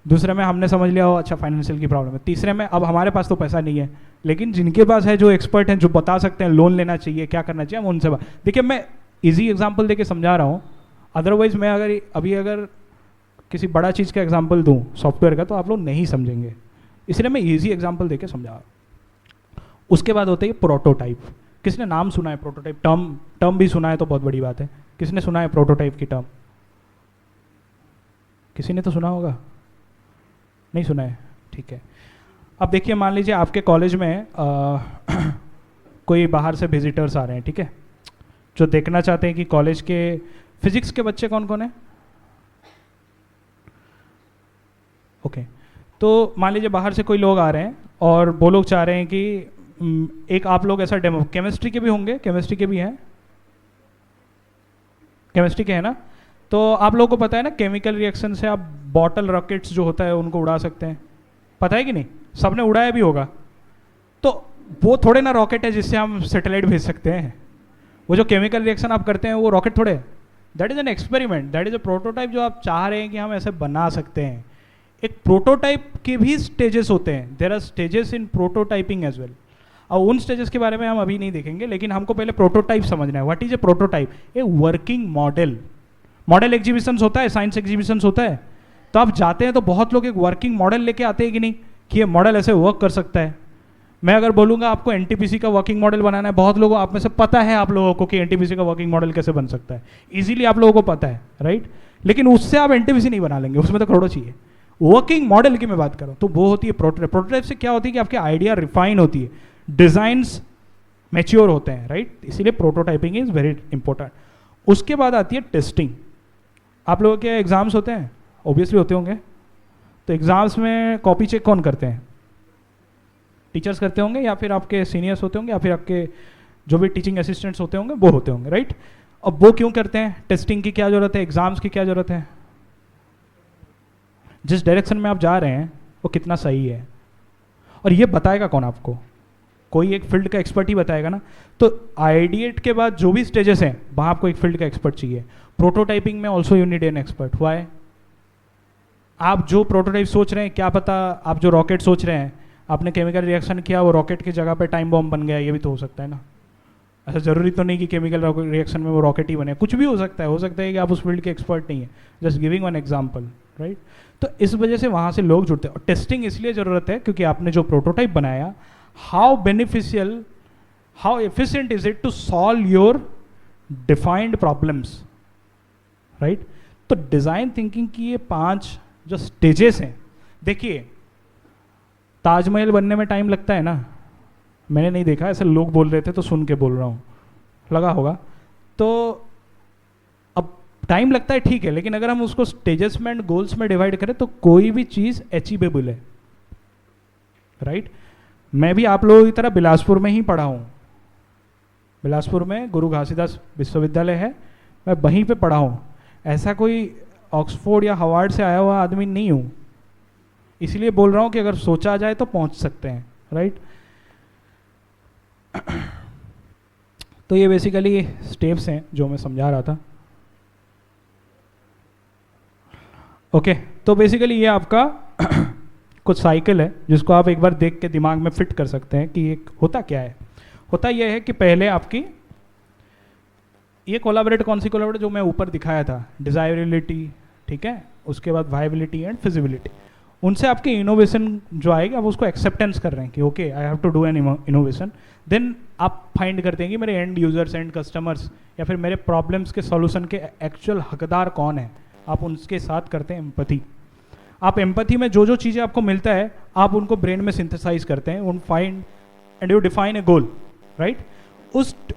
दूसरे में हमने समझ लिया हो अच्छा फाइनेंशियल की प्रॉब्लम है, तीसरे में अब हमारे पास तो पैसा नहीं है, लेकिन जिनके पास है, जो एक्सपर्ट हैं, जो बता सकते हैं लोन लेना चाहिए, क्या करना चाहिए, हम उनसे बात। देखिए मैं इजी एग्जांपल देके समझा रहा हूँ, अदरवाइज मैं अगर किसी बड़ा चीज़ का एग्जांपल दूँ सॉफ्टवेयर का तो आप लोग नहीं समझेंगे, इसलिए मैं इजी एग्जांपल देके समझा रहा हूँ। उसके बाद होता है प्रोटोटाइप। किसने नाम सुना है प्रोटोटाइप? टर्म भी सुना है तो बहुत बड़ी बात है। किसने सुना है प्रोटोटाइप की टर्म? किसी ने तो सुना होगा, नहीं सुना है, ठीक है। अब देखिए मान लीजिए आपके कॉलेज में कोई बाहर से विजिटर्स आ रहे हैं, ठीक है, जो देखना चाहते हैं कि कॉलेज के फिजिक्स के बच्चे कौन कौन है, ओके। तो मान लीजिए बाहर से कोई लोग आ रहे हैं और वो लोग चाह रहे हैं कि एक आप लोग ऐसा डेमो, केमिस्ट्री के भी होंगे, केमिस्ट्री के भी हैं, केमिस्ट्री के हैं ना, तो आप लोगों को पता है ना केमिकल रिएक्शन से आप बॉटल रॉकेट्स जो होता है उनको उड़ा सकते हैं, पता है कि नहीं? सबने उड़ाया भी होगा। तो वो थोड़े ना रॉकेट है जिससे हम सैटेलाइट भेज सकते हैं, वो जो केमिकल रिएक्शन आप करते हैं वो रॉकेट थोड़े, that is an experiment, that is a prototype जो आप चाह रहे हैं कि हम ऐसे बना सकते हैं। एक प्रोटोटाइप के भी स्टेजेस होते हैं, there are stages in prototyping as well. और उन स्टेजेस के बारे में हम अभी नहीं देखेंगे, लेकिन हमको पहले प्रोटोटाइप समझना है। What is a prototype? A working model. Model exhibitions होता है, साइंस एग्जीबिशंस होता है, तो आप जाते हैं तो बहुत लोग एक वर्किंग मॉडल लेके आते हैं कि नहीं, कि ये मॉडल ऐसे वर्क कर सकता है। मैं अगर बोलूँगा आपको एनटीपीसी का वर्किंग मॉडल बनाना है, बहुत लोगों आप में से पता है आप लोगों को कि एनटीपीसी का वर्किंग मॉडल कैसे बन सकता है, इजीली आप लोगों को पता है, राइट? लेकिन उससे आप एनटीपीसी नहीं बना लेंगे, उसमें तो करोड़ों चाहिए। वर्किंग मॉडल की मैं बात करूँ तो वो होती है प्रोटोटाइप। प्रोटोटाइप से क्या होती है कि आपके आइडिया रिफाइन होती है, डिजाइंस मैच्योर होते हैं, राइट? इसीलिए प्रोटोटाइपिंग इज वेरी इंपॉर्टेंट। उसके बाद आती है टेस्टिंग। आप लोगों के एग्जाम्स होते हैं, ऑब्वियसली होते होंगे, तो एग्जाम्स में कॉपी चेक कौन करते हैं? टीचर्स करते होंगे, या फिर आपके सीनियर्स होते होंगे, या फिर आपके जो भी टीचिंग असिस्टेंट्स होते होंगे वो होते होंगे, राइट? अब वो क्यों करते हैं? टेस्टिंग की क्या जरूरत है, एग्जाम्स की क्या जरूरत है? जिस डायरेक्शन में आप जा रहे हैं वो कितना सही है, और ये बताएगा कौन आपको? कोई एक फील्ड का एक्सपर्ट ही बताएगा ना। तो आइडिएट के बाद जो भी स्टेजेस हैं वहाँ आपको एक फील्ड का एक्सपर्ट चाहिए। प्रोटोटाइपिंग में also you need an expert. Why? आप जो प्रोटोटाइप सोच रहे हैं, क्या पता आप जो रॉकेट सोच रहे हैं, आपने केमिकल रिएक्शन किया, वो रॉकेट की जगह पे टाइम बॉम्ब बन गया, ये भी तो हो सकता है ना। ऐसा जरूरी तो नहीं कि केमिकल रिएक्शन में वो रॉकेट ही बने, कुछ भी हो सकता है कि आप उस फील्ड के एक्सपर्ट नहीं है। Just giving one example, right? तो इस वजह से वहाँ से लोग जुड़ते हैं। और टेस्टिंग इसलिए ज़रूरत है क्योंकि आपने जो प्रोटोटाइप बनाया, how beneficial, how efficient is it to solve your defined problems, right? तो डिज़ाइन थिंकिंग की ये 5 जो स्टेजेस हैं, देखिए ताजमहल बनने में टाइम लगता है ना, मैंने नहीं देखा, ऐसे लोग बोल रहे थे तो सुन के बोल रहा हूँ, लगा होगा। तो अब टाइम लगता है, ठीक है, लेकिन अगर हम उसको स्टेजेस में एंड गोल्स में डिवाइड करें तो कोई भी चीज़ अचीवेबल है, राइट? मैं भी आप लोगों की तरह बिलासपुर में ही पढ़ा हूँ, बिलासपुर में गुरु घासीदास विश्वविद्यालय है, मैं वहीं पे पढ़ा हूँ। ऐसा कोई ऑक्सफोर्ड या हार्वर्ड से आया हुआ आदमी नहीं हूँ, इसलिए बोल रहा हूँ कि अगर सोचा जाए तो पहुँच सकते हैं, राइट? तो ये बेसिकली स्टेप्स हैं जो मैं समझा रहा था। ओके, तो बेसिकली ये आपका कुछ साइकिल है जिसको आप एक बार देख के दिमाग में फिट कर सकते हैं कि एक होता क्या है। होता यह है कि पहले आपकी ये कोलैबोरेट, कौन सी कोलैबोरेट जो मैं ऊपर दिखाया था, डिजायरेबिलिटी, ठीक है, उसके बाद वायबिलिटी एंड फिजिबिलिटी, उनसे आपकी इनोवेशन जो आएगी आप उसको एक्सेप्टेंस कर रहे हैं कि okay I have to do an innovation. Then आप फाइंड करते हैं कि मेरे एंड यूजर्स, एंड कस्टमर्स, या फिर मेरे प्रॉब्लम्स के सॉल्यूशन के एक्चुअल हकदार कौन है, आप उनके साथ करते हैं एम्पैथी। आप एम्पैथी में जो जो चीज़ें आपको मिलता है आप उनको ब्रेन में सिंथेसाइज करते हैं, उन find and you define a goal, right?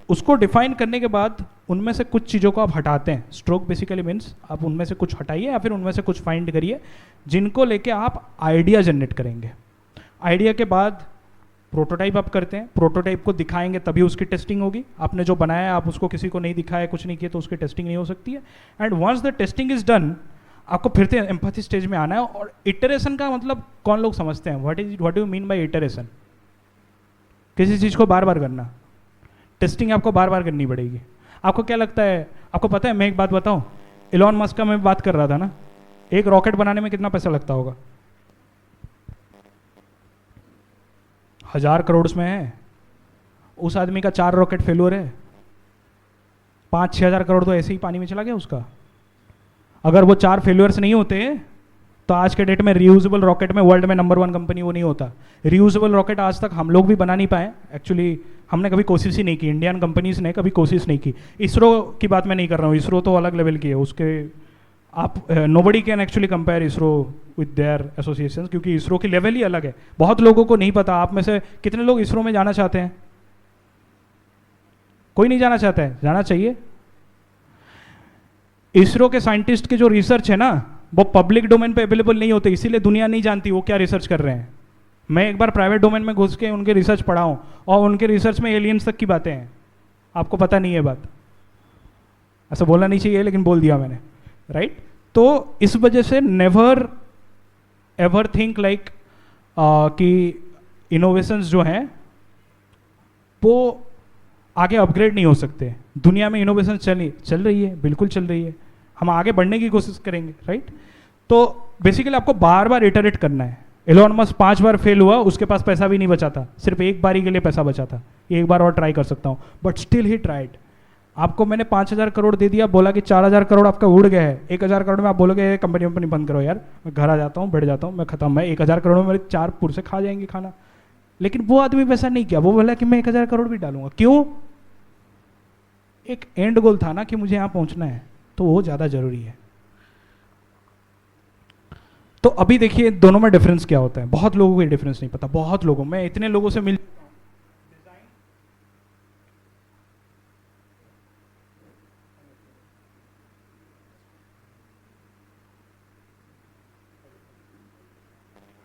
उसको डिफाइन करने के बाद उनमें से कुछ चीज़ों को आप हटाते हैं। स्ट्रोक बेसिकली मीन्स आप उनमें से कुछ हटाइए या फिर उनमें से कुछ फाइंड करिए जिनको लेके आप आइडिया जनरेट करेंगे। आइडिया के बाद प्रोटोटाइप आप करते हैं, प्रोटोटाइप को दिखाएंगे तभी उसकी टेस्टिंग होगी। आपने जो बनाया है आप उसको किसी को नहीं दिखाया, कुछ नहीं किया, तो उसकी टेस्टिंग नहीं हो सकती है। And once the testing is done, आपको फिर से एम्पैथी स्टेज में आना है। और इटरेशन का मतलब कौन लोग समझते हैं, what do mean by iteration? किसी चीज़ को बार बार करना, टेस्टिंग आपको बार बार करनी पड़ेगी। आपको क्या लगता है, आपको पता है, मैं एक बात बताऊं, इलॉन मस्क का मैं बात कर रहा था ना, एक रॉकेट बनाने में कितना पैसा लगता होगा? 1000 करोड़ में है, उस आदमी का 4 रॉकेट फेल्योर है, 5-6 हज़ार करोड़ तो ऐसे ही पानी में चला गया उसका। अगर वो 4 फेल्यूर्स नहीं होते तो आज के डेट में रियूजेबल रॉकेट में वर्ल्ड में नंबर 1 कंपनी वो नहीं होता। रियूजेबल रॉकेट आज तक हम लोग भी बना नहीं पाए, एक्चुअली हमने कभी कोशिश ही नहीं की, इंडियन कंपनीज ने कभी कोशिश नहीं की। इसरो की बात मैं नहीं कर रहा हूँ, इसरो तो अलग लेवल की है, उसके आप nobody can actually compare ISRO with their associations, क्योंकि इसरो की लेवल ही अलग है। बहुत लोगों को नहीं पता, आप में से कितने लोग इसरो में जाना चाहते हैं? कोई नहीं जाना चाहता है, जाना चाहिए। इसरो के साइंटिस्ट के जो रिसर्च है ना वो पब्लिक डोमेन पे अवेलेबल नहीं होते, इसीलिए दुनिया नहीं जानती वो क्या रिसर्च कर रहे हैं। मैं एक बार प्राइवेट डोमेन में घुस के उनके रिसर्च पढ़ा हूं और उनके रिसर्च में एलियंस तक की बातें हैं, आपको पता नहीं है बात, ऐसा बोलना नहीं चाहिए लेकिन बोल दिया मैंने, राइट। तो इस वजह से नेवर एवर थिंक लाइक कि इनोवेशंस जो हैं वो आगे अपग्रेड नहीं हो सकते। दुनिया में इनोवेशन चल रही है, बिल्कुल चल रही है, हम आगे बढ़ने की कोशिश करेंगे, राइट। तो बेसिकली आपको बार बार इटरेट करना है। एलोन मस्क 5 बार फेल हुआ, उसके पास पैसा भी नहीं बचा था, सिर्फ एक बारी के लिए पैसा बचा था, एक बार और ट्राई कर सकता हूँ, बट स्टिल ही ट्राइड। आपको मैंने 5000 करोड़ दे दिया, बोला कि 4000 करोड़ आपका उड़ गया है, 1000 करोड़ में आप बोलोगे कंपनी वंपनी बंद करो यार, मैं घर आ जाता हूँ, बैठ जाता हूँ, मैं खत्म, मैं 1000 करोड़ में मेरे 4 पुरसे खा जाएंगे खाना। लेकिन वो आदमी वैसा नहीं किया, वो बोला कि मैं 1000 करोड़ भी डालूंगा। क्यों? एक एंड गोल था ना कि मुझे यहाँ पहुंचना है, तो वो ज़्यादा जरूरी है। तो अभी देखिए दोनों में डिफरेंस क्या होता है। बहुत लोगों को ये डिफरेंस नहीं पता, बहुत लोगों, मैं इतने लोगों से मिल,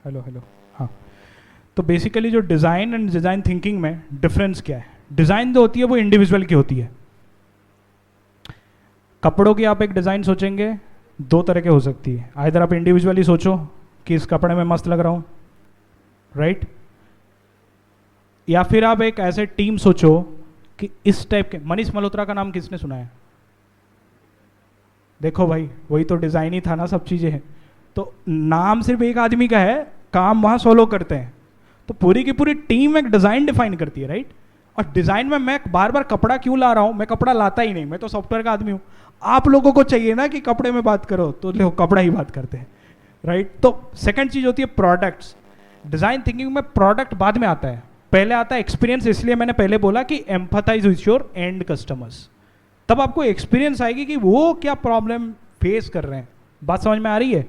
हेलो हेलो, हाँ। तो बेसिकली जो डिज़ाइन एंड डिज़ाइन थिंकिंग में डिफरेंस क्या है? डिज़ाइन जो होती है वो इंडिविजुअल की होती है। कपड़ों की आप एक डिज़ाइन सोचेंगे, 2 तरह के हो सकती है, आइदर आप इंडिविजुअली सोचो कि इस कपड़े में मस्त लग रहा हूँ, राइट, या फिर आप एक ऐसे टीम सोचो कि इस टाइप के। मनीष मल्होत्रा का नाम किसने सुना है? देखो भाई, वही तो डिज़ाइन ही था ना, सब चीज़ें हैं। तो नाम सिर्फ एक आदमी का है, काम वहाँ सोलो करते हैं। तो पूरी की पूरी टीम एक डिज़ाइन डिफाइन करती है, राइट। और डिज़ाइन में मैं बार बार कपड़ा क्यों ला रहा हूँ? मैं कपड़ा लाता ही नहीं, मैं तो सॉफ्टवेयर का आदमी हूँ। आप लोगों को चाहिए ना कि कपड़े में बात करो, तो देखो कपड़ा ही बात करते हैं, राइट। तो सेकंड चीज़ होती है प्रोडक्ट्स। डिज़ाइन थिंकिंग में प्रोडक्ट बाद में आता है, पहले आता है एक्सपीरियंस। इसलिए मैंने पहले बोला कि empathise with your end customers, तब आपको एक्सपीरियंस आएगी कि वो क्या प्रॉब्लम फेस कर रहे हैं। बात समझ में आ रही है?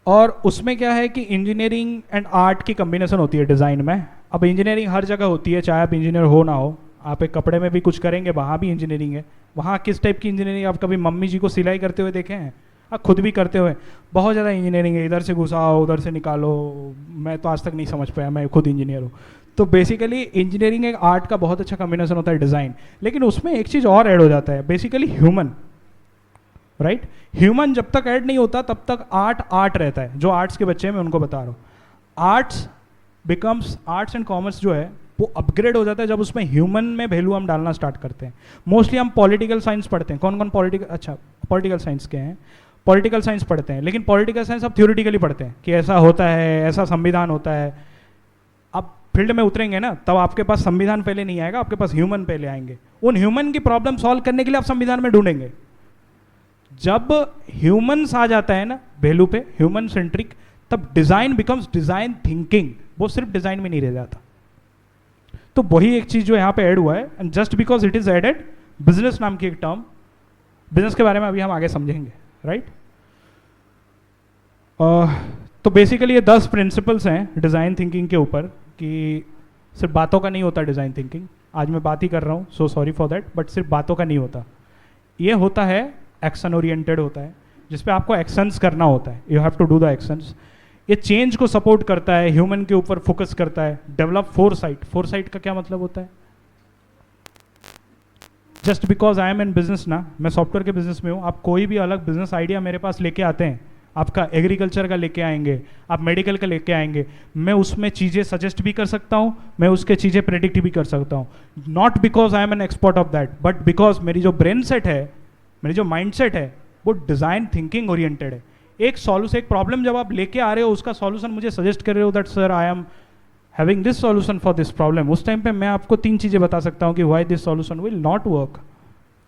और उसमें क्या है कि इंजीनियरिंग एंड आर्ट की कॉम्बिनेशन होती है डिज़ाइन में। अब इंजीनियरिंग हर जगह होती है, चाहे आप इंजीनियर हो ना हो। आप एक कपड़े में भी कुछ करेंगे, वहाँ भी इंजीनियरिंग है। वहाँ किस टाइप की इंजीनियरिंग? आप कभी मम्मी जी को सिलाई करते हुए देखे हैं? आप खुद भी करते हुए, बहुत ज़्यादा इंजीनियरिंग है, इधर से घुसाओ उधर से निकालो। मैं तो आज तक नहीं समझ पाया, मैं खुद इंजीनियर हूँ। तो बेसिकली इंजीनियरिंग एक आर्ट का बहुत अच्छा कॉम्बिनेशन होता है, डिज़ाइन। लेकिन उसमें एक चीज़ और ऐड हो जाता है, बेसिकली ह्यूमन, राइट। ह्यूमन जब तक ऐड नहीं होता तब तक आर्ट रहता है। जो आर्ट्स के बच्चे हैं मैं उनको बता रहा हूँ, arts becomes, arts and commerce जो है वो अपग्रेड हो जाता है जब उसमें ह्यूमन में वैल्यू हम डालना स्टार्ट करते हैं। मोस्टली हम पॉलिटिकल साइंस पढ़ते हैं। कौन कौन पॉलिटिकल साइंस के हैं? पॉलिटिकल साइंस पढ़ते हैं, लेकिन पॉलिटिकल साइंस अब थ्योरेटिकली पढ़ते हैं कि ऐसा होता है, ऐसा संविधान होता है। अब फील्ड में उतरेंगे ना, तब आपके पास संविधान पहले नहीं आएगा, आपके पास ह्यूमन पहले आएंगे। उन ह्यूमन की प्रॉब्लम सॉल्व करने के लिए आप संविधान में ढूंढेंगे। जब ह्यूमन्स आ जाता है ना वैल्यू पे, ह्यूमन सेंट्रिक, तब डिजाइन बिकम्स डिजाइन थिंकिंग। वो सिर्फ डिजाइन में नहीं रह जाता। तो वही एक चीज जो यहाँ पे ऐड हुआ है, and just because it is added, business नाम की एक टर्म, बिजनेस के बारे में अभी हम आगे समझेंगे, राइट। तो बेसिकली ये 10 प्रिंसिपल्स हैं डिजाइन थिंकिंग के ऊपर, कि सिर्फ बातों का नहीं होता डिजाइन थिंकिंग। आज मैं बात ही कर रहा हूँ, so sorry for that, but सिर्फ बातों का नहीं होता। ये होता है एक्शन ओरिएंटेड होता है, जिसपे आपको एक्शंस करना होता है, you have to do the actions. ये चेंज को सपोर्ट करता है, ह्यूमन के ऊपर फोकस करता है। Develop foresight. फोरसाइट का क्या मतलब होता है? Just because I M in business ना, मैं सॉफ्टवेयर के बिजनेस में हूँ, आप कोई भी अलग बिजनेस आइडिया मेरे पास लेके आते हैं, आपका एग्रीकल्चर का लेके आएंगे, आप मेडिकल का लेके आएंगे, मैं उसमें चीज़ें सजेस्ट भी कर सकता हूँ, मैं उसके चीज़ें प्रेडिक्ट भी कर सकता हूँ। Not because I M an expert of that, but because मेरी जो ब्रेन सेट है, मेरी जो माइंड सेट है, वो डिज़ाइन थिंकिंग ओरिएंटेड है। एक सॉल्यूशन, एक प्रॉब्लम जब आप लेके आ रहे हो, उसका सॉल्यूशन मुझे सजेस्ट कर रहे हो that sir I am having this solution for this problem, उस टाइम पे मैं आपको 3 चीज़ें बता सकता हूँ कि why this solution will not work,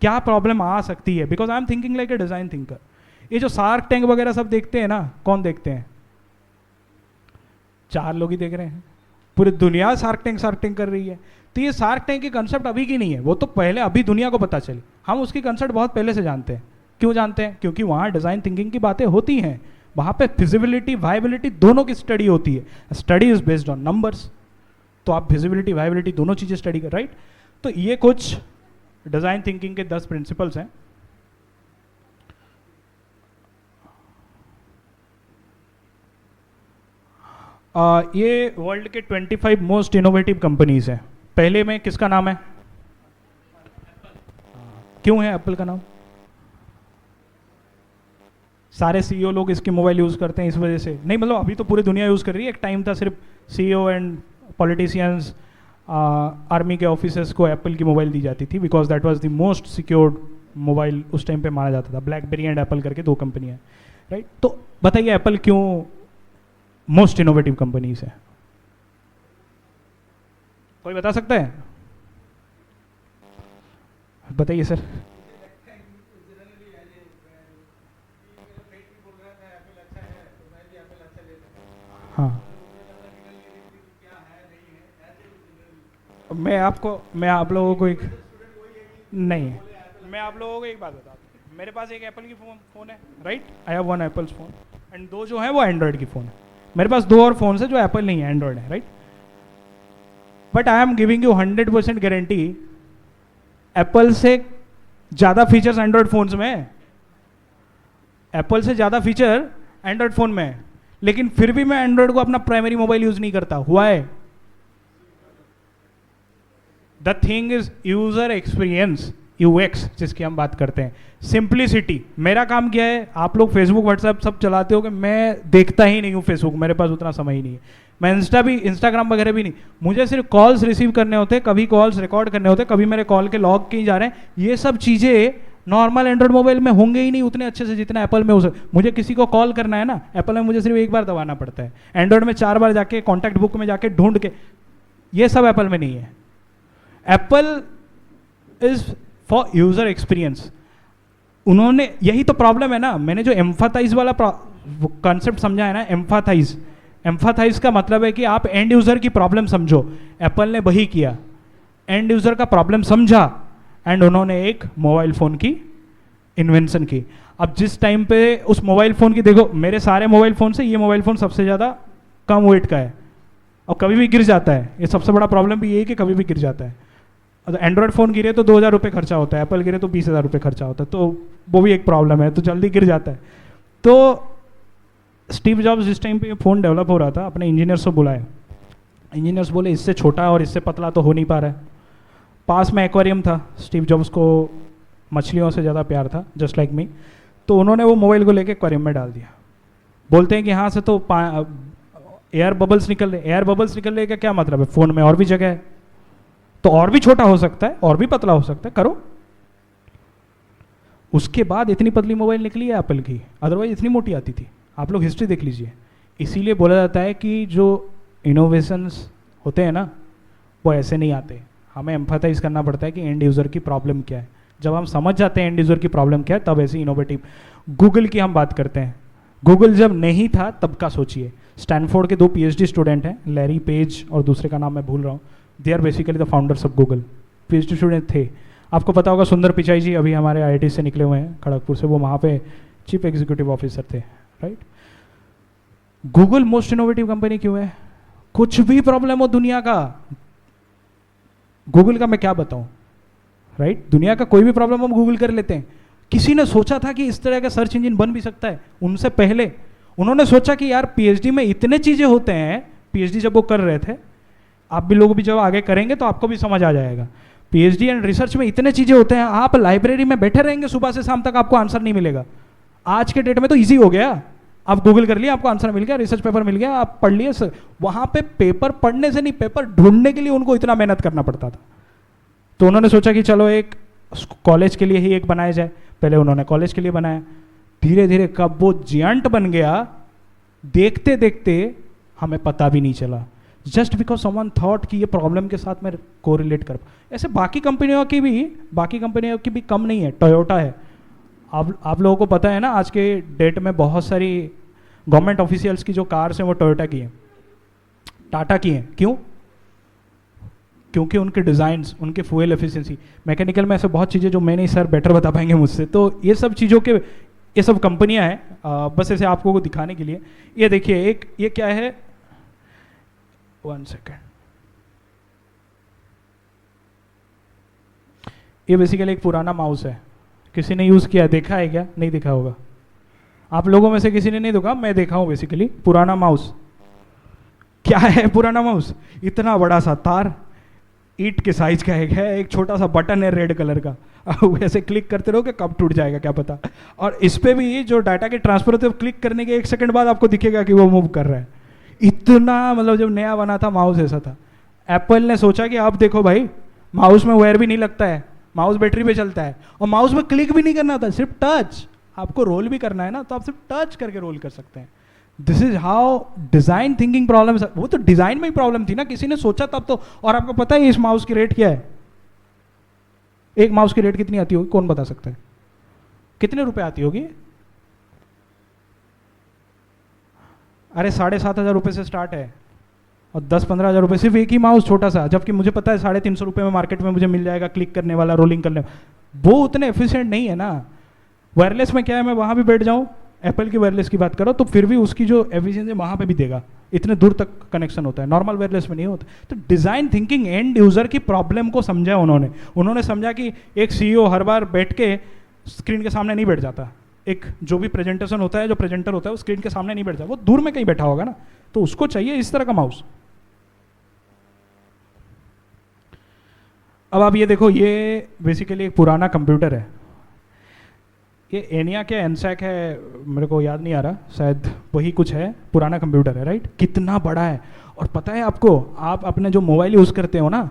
क्या प्रॉब्लम आ सकती है, because I am thinking like a design thinker. ये जो शार्क टैंक वगैरह सब देखते हैं ना, कौन देखते हैं? 4 लोग ही देख रहे हैं, पूरी दुनिया शार्क टैंक कर रही है। तो ये शार्क टैंक की कंसेप्ट अभी की नहीं है, वो तो पहले अभी दुनिया को पता चली, हम उसकी कंसेप्ट बहुत पहले से जानते हैं। क्यों जानते हैं? क्योंकि वहाँ डिज़ाइन थिंकिंग की बातें होती हैं, वहाँ पे फिजिबिलिटी वायबिलिटी दोनों की स्टडी होती है। Study is based on numbers, तो आप फिजिबिलिटी वायबिलिटी दोनों चीज़ें स्टडी कर, राइट। तो ये कुछ डिज़ाइन थिंकिंग के 10 प्रिंसिपल्स हैं। ये वर्ल्ड के 25 मोस्ट इनोवेटिव कंपनीज हैं। पहले में किसका नाम है? क्यों है एप्पल का नाम? सारे सीईओ लोग इसके मोबाइल यूज करते हैं इस वजह से? नहीं, मतलब अभी तो पूरी दुनिया यूज कर रही है, एक टाइम था सिर्फ सीईओ एंड पॉलिटिशियंस, आर्मी के ऑफिसर्स को एप्पल की मोबाइल दी जाती थी, because that was the most secured mobile उस टाइम पे माना जाता था। ब्लैकबेरी एंड एप्पल करके 2 कंपनियां, राइट। तो बताइए एप्पल क्यों मोस्ट इनोवेटिव कंपनीज है? कोई बता सकता है? बताइए सर। हाँ, मैं आप लोगों को एक नहीं, मैं आप लोगों को एक बात बताता हूँ। मेरे पास एक एप्पल की फोन है, right, I have 1 apples phone and 2 जो है वो एंड्रॉयड की फोन है। मेरे पास 2 और फोन है जो एप्पल नहीं है, एंड्रॉयड है, right. But I am giving you 100% guarantee, Apple से ज़्यादा फीचर्स एंड्रॉयड फोन्स में है, एप्पल से ज़्यादा फीचर एंड्रॉयड फोन में है, लेकिन फिर भी मैं एंड्रॉयड को अपना प्राइमरी मोबाइल यूज नहीं करता। हुआ है? The thing is user experience, UX जिसकी हम बात करते हैं, सिंप्लिसिटी। मेरा काम क्या है? आप लोग फेसबुक व्हाट्सएप सब चलाते हो कि मैं देखता ही नहीं हूँ फेसबुक, मेरे पास उतना समय ही नहीं है। मैं इंस्टाग्राम वगैरह भी नहीं, मुझे सिर्फ कॉल्स रिसीव करने होते हैं, कभी कॉल्स रिकॉर्ड करने होते हैं, कभी मेरे कॉल के लॉग कहीं जा रहे हैं। ये सब चीज़ें नॉर्मल एंड्रॉइड मोबाइल में होंगे ही नहीं उतने अच्छे से जितना एप्पल में हो सकता। मुझे किसी को कॉल करना है ना, एप्पल में मुझे सिर्फ एक बार दबाना पड़ता है, एंड्रॉइड में 4 बार जाके कॉन्टैक्ट बुक में जाके ढूंढ के, ये सब एप्पल में नहीं है। Apple is for user experience. उन्होंने, यही तो प्रॉब्लम है ना, मैंने जो एम्फाथाइज वाला कॉन्सेप्ट समझा है ना, एम्फाथाइज का मतलब है कि आप एंड यूजर की प्रॉब्लम समझो। एप्पल ने वही किया, एंड यूजर का प्रॉब्लम समझा एंड उन्होंने एक मोबाइल फ़ोन की इन्वेंशन की। अब जिस टाइम पे उस मोबाइल फ़ोन की, देखो मेरे सारे मोबाइल फ़ोन से ये मोबाइल फ़ोन सबसे ज़्यादा कम वेट का है और कभी भी गिर जाता है। ये सबसे बड़ा प्रॉब्लम भी ये है कि कभी भी गिर जाता है। अगर एंड्रॉयड फ़ोन गिरे तो 2000 रुपये खर्चा होता है, एप्पल गिरे तो 20,000 रुपये खर्चा होता है, तो वो भी एक प्रॉब्लम है, तो जल्दी गिर जाता है। तो स्टीव जॉब्स जिस टाइम पे ये फ़ोन डेवलप हो रहा था, अपने इंजीनियर्स को बुलाए, इंजीनियर्स बोले इससे छोटा और इससे पतला तो हो नहीं पा रहा है। पास में एक्वेरियम था, स्टीव जॉब्स को मछलियों से ज़्यादा प्यार था, जस्ट लाइक मी, तो उन्होंने वो मोबाइल को लेके एक्वेरियम में डाल दिया। बोलते हैं कि यहाँ से तो एयर बबल्स निकल रहे। एयर बबल्स निकल रहे का क्या मतलब है? फ़ोन में और भी जगह है, तो और भी छोटा हो सकता है, और भी पतला हो सकता है, करो। उसके बाद इतनी पतली मोबाइल निकली है एप्पल की, अदरवाइज इतनी मोटी आती थी। आप लोग हिस्ट्री देख लीजिए। इसीलिए बोला जाता है कि जो इनोवेशंस होते हैं ना, वो ऐसे नहीं आते, हमें एम्फाथाइज करना पड़ता है कि एंड यूज़र की प्रॉब्लम क्या है। जब हम समझ जाते हैं एंड यूज़र की प्रॉब्लम क्या है, तब ऐसी इनोवेटिव। गूगल की हम बात करते हैं, गूगल जब नहीं था तब का सोचिए। स्टैनफोर्ड के 2 PhD स्टूडेंट हैं, लैरी पेज और दूसरे का नाम मैं भूल रहा हूँ, they are basically the founders of Google. PhD student थे। आपको पता होगा सुंदर पिचाई जी अभी हमारे IIT से निकले हुए हैं, खड़गपुर से, वो वहाँ पे चीफ एग्जीक्यूटिव ऑफिसर थे, right. Google most innovative company क्यों है? कुछ भी प्रॉब्लम हो दुनिया का, गूगल का मैं क्या बताऊं, राइट। दुनिया का कोई भी प्रॉब्लम हम गूगल कर लेते हैं। किसी ने सोचा था कि इस तरह का सर्च इंजन बन भी सकता है? उनसे पहले उन्होंने सोचा कि यार PhD में इतने चीजें होते हैं। PhD जब वो कर रहे थे, आप भी लोग भी जब आगे करेंगे तो आपको भी समझ आ जाएगा। PhD एंड रिसर्च में इतने चीजें होते हैं, आप लाइब्रेरी में बैठे रहेंगे सुबह से शाम तक, आपको आंसर नहीं मिलेगा। आज के डेट में तो ईजी हो गया, आप गूगल कर लिया, आपको आंसर मिल गया, रिसर्च पेपर मिल गया, आप पढ़ लिए। वहां पे पेपर पढ़ने से नहीं, पेपर ढूंढने के लिए उनको इतना मेहनत करना पड़ता था। तो उन्होंने सोचा कि चलो एक कॉलेज के लिए ही एक बनाया जाए। पहले उन्होंने कॉलेज के लिए बनाया, धीरे धीरे कब वो जियंट बन गया, देखते देखते हमें पता भी नहीं चला, जस्ट बिकॉज समवन थॉट कि ये प्रॉब्लम के साथ मैं कोरिलेट कर। ऐसे बाकी कंपनियों की भी कम नहीं है, टोयोटा है। आप लोगों को पता है ना, आज के डेट में बहुत सारी गवर्नमेंट ऑफिशियल्स की जो कार्स हैं वो टोयोटा की हैं, टाटा की हैं। क्यों? क्योंकि उनके डिज़ाइंस, उनके फ्यूल एफिशिएंसी, मैकेनिकल में ऐसे बहुत चीज़ें जो मैं नहीं, सर बेटर बता पाएंगे मुझसे। तो ये सब चीज़ों के, ये सब कंपनियां हैं, बस ऐसे आपको को दिखाने के लिए। ये देखिए, एक ये क्या है, 1 सेकेंड, ये बेसिकली एक पुराना माउस है। किसी ने यूज़ किया, देखा है क्या? नहीं देखा होगा आप लोगों में से किसी ने, नहीं देखा, मैं देखा हूँ। बेसिकली पुराना माउस क्या है? पुराना माउस इतना बड़ा सा तार, ईंट के साइज का एक छोटा सा बटन है रेड कलर का, ऐसे क्लिक करते रहोगे कब टूट जाएगा क्या पता। और इस पे भी जो डाटा के ट्रांसफर होते हैं, क्लिक करने के 1 सेकंड बाद आपको दिखेगा कि वो मूव कर रहा है। इतना, मतलब जब नया बना था माउस ऐसा था। एप्पल ने सोचा कि आप देखो भाई, माउस में वायर भी नहीं लगता है, माउस बैटरी पे चलता है, और माउस में क्लिक भी नहीं करना होता, सिर्फ टच। आपको रोल भी करना है ना, तो आप सिर्फ टच करके रोल कर सकते हैं। This is how design thinking problem. वो तो डिजाइन में ही प्रॉब्लम थी ना, किसी ने सोचा तब तो। और आपको पता है इस माउस की रेट क्या है? एक माउस की रेट कितनी आती होगी, कौन बता सकता है? कितने रुपए आती होगी? अरे 7,500 रुपए से स्टार्ट है, और 10-15 हज़ार रुपए सिर्फ एक ही माउस छोटा सा। जबकि मुझे पता है 350 रुपए में मार्केट में मुझे मिल जाएगा क्लिक करने वाला, रोलिंग करने वाला। वो उतने एफिशिएंट नहीं है ना। वायरलेस में क्या है, मैं वहां भी बैठ जाऊं, एप्पल की वायरलेस की बात करो तो फिर भी उसकी जो एफिशिएंसी वहां पे भी देगा, इतने दूर तक कनेक्शन होता है, नॉर्मल वायरलेस में नहीं होता। तो डिजाइन थिंकिंग एंड यूजर की प्रॉब्लम को समझा उन्होंने समझा कि एक सीईओ हर बार बैठ के स्क्रीन के सामने नहीं बैठ जाता। एक जो भी प्रेजेंटेशन होता है, जो प्रेजेंटर होता है, वो स्क्रीन के सामने नहीं बैठ जाता, वो दूर में कहीं बैठा होगा ना, तो उसको चाहिए इस तरह का माउस। अब आप ये देखो, ये बेसिकली एक पुराना कंप्यूटर है। ये एनियाक या एनसैक है, मेरे को याद नहीं आ रहा, शायद वही कुछ है, पुराना कंप्यूटर है, राइट। कितना बड़ा है। और पता है आपको, आप अपने जो मोबाइल यूज़ करते हो ना,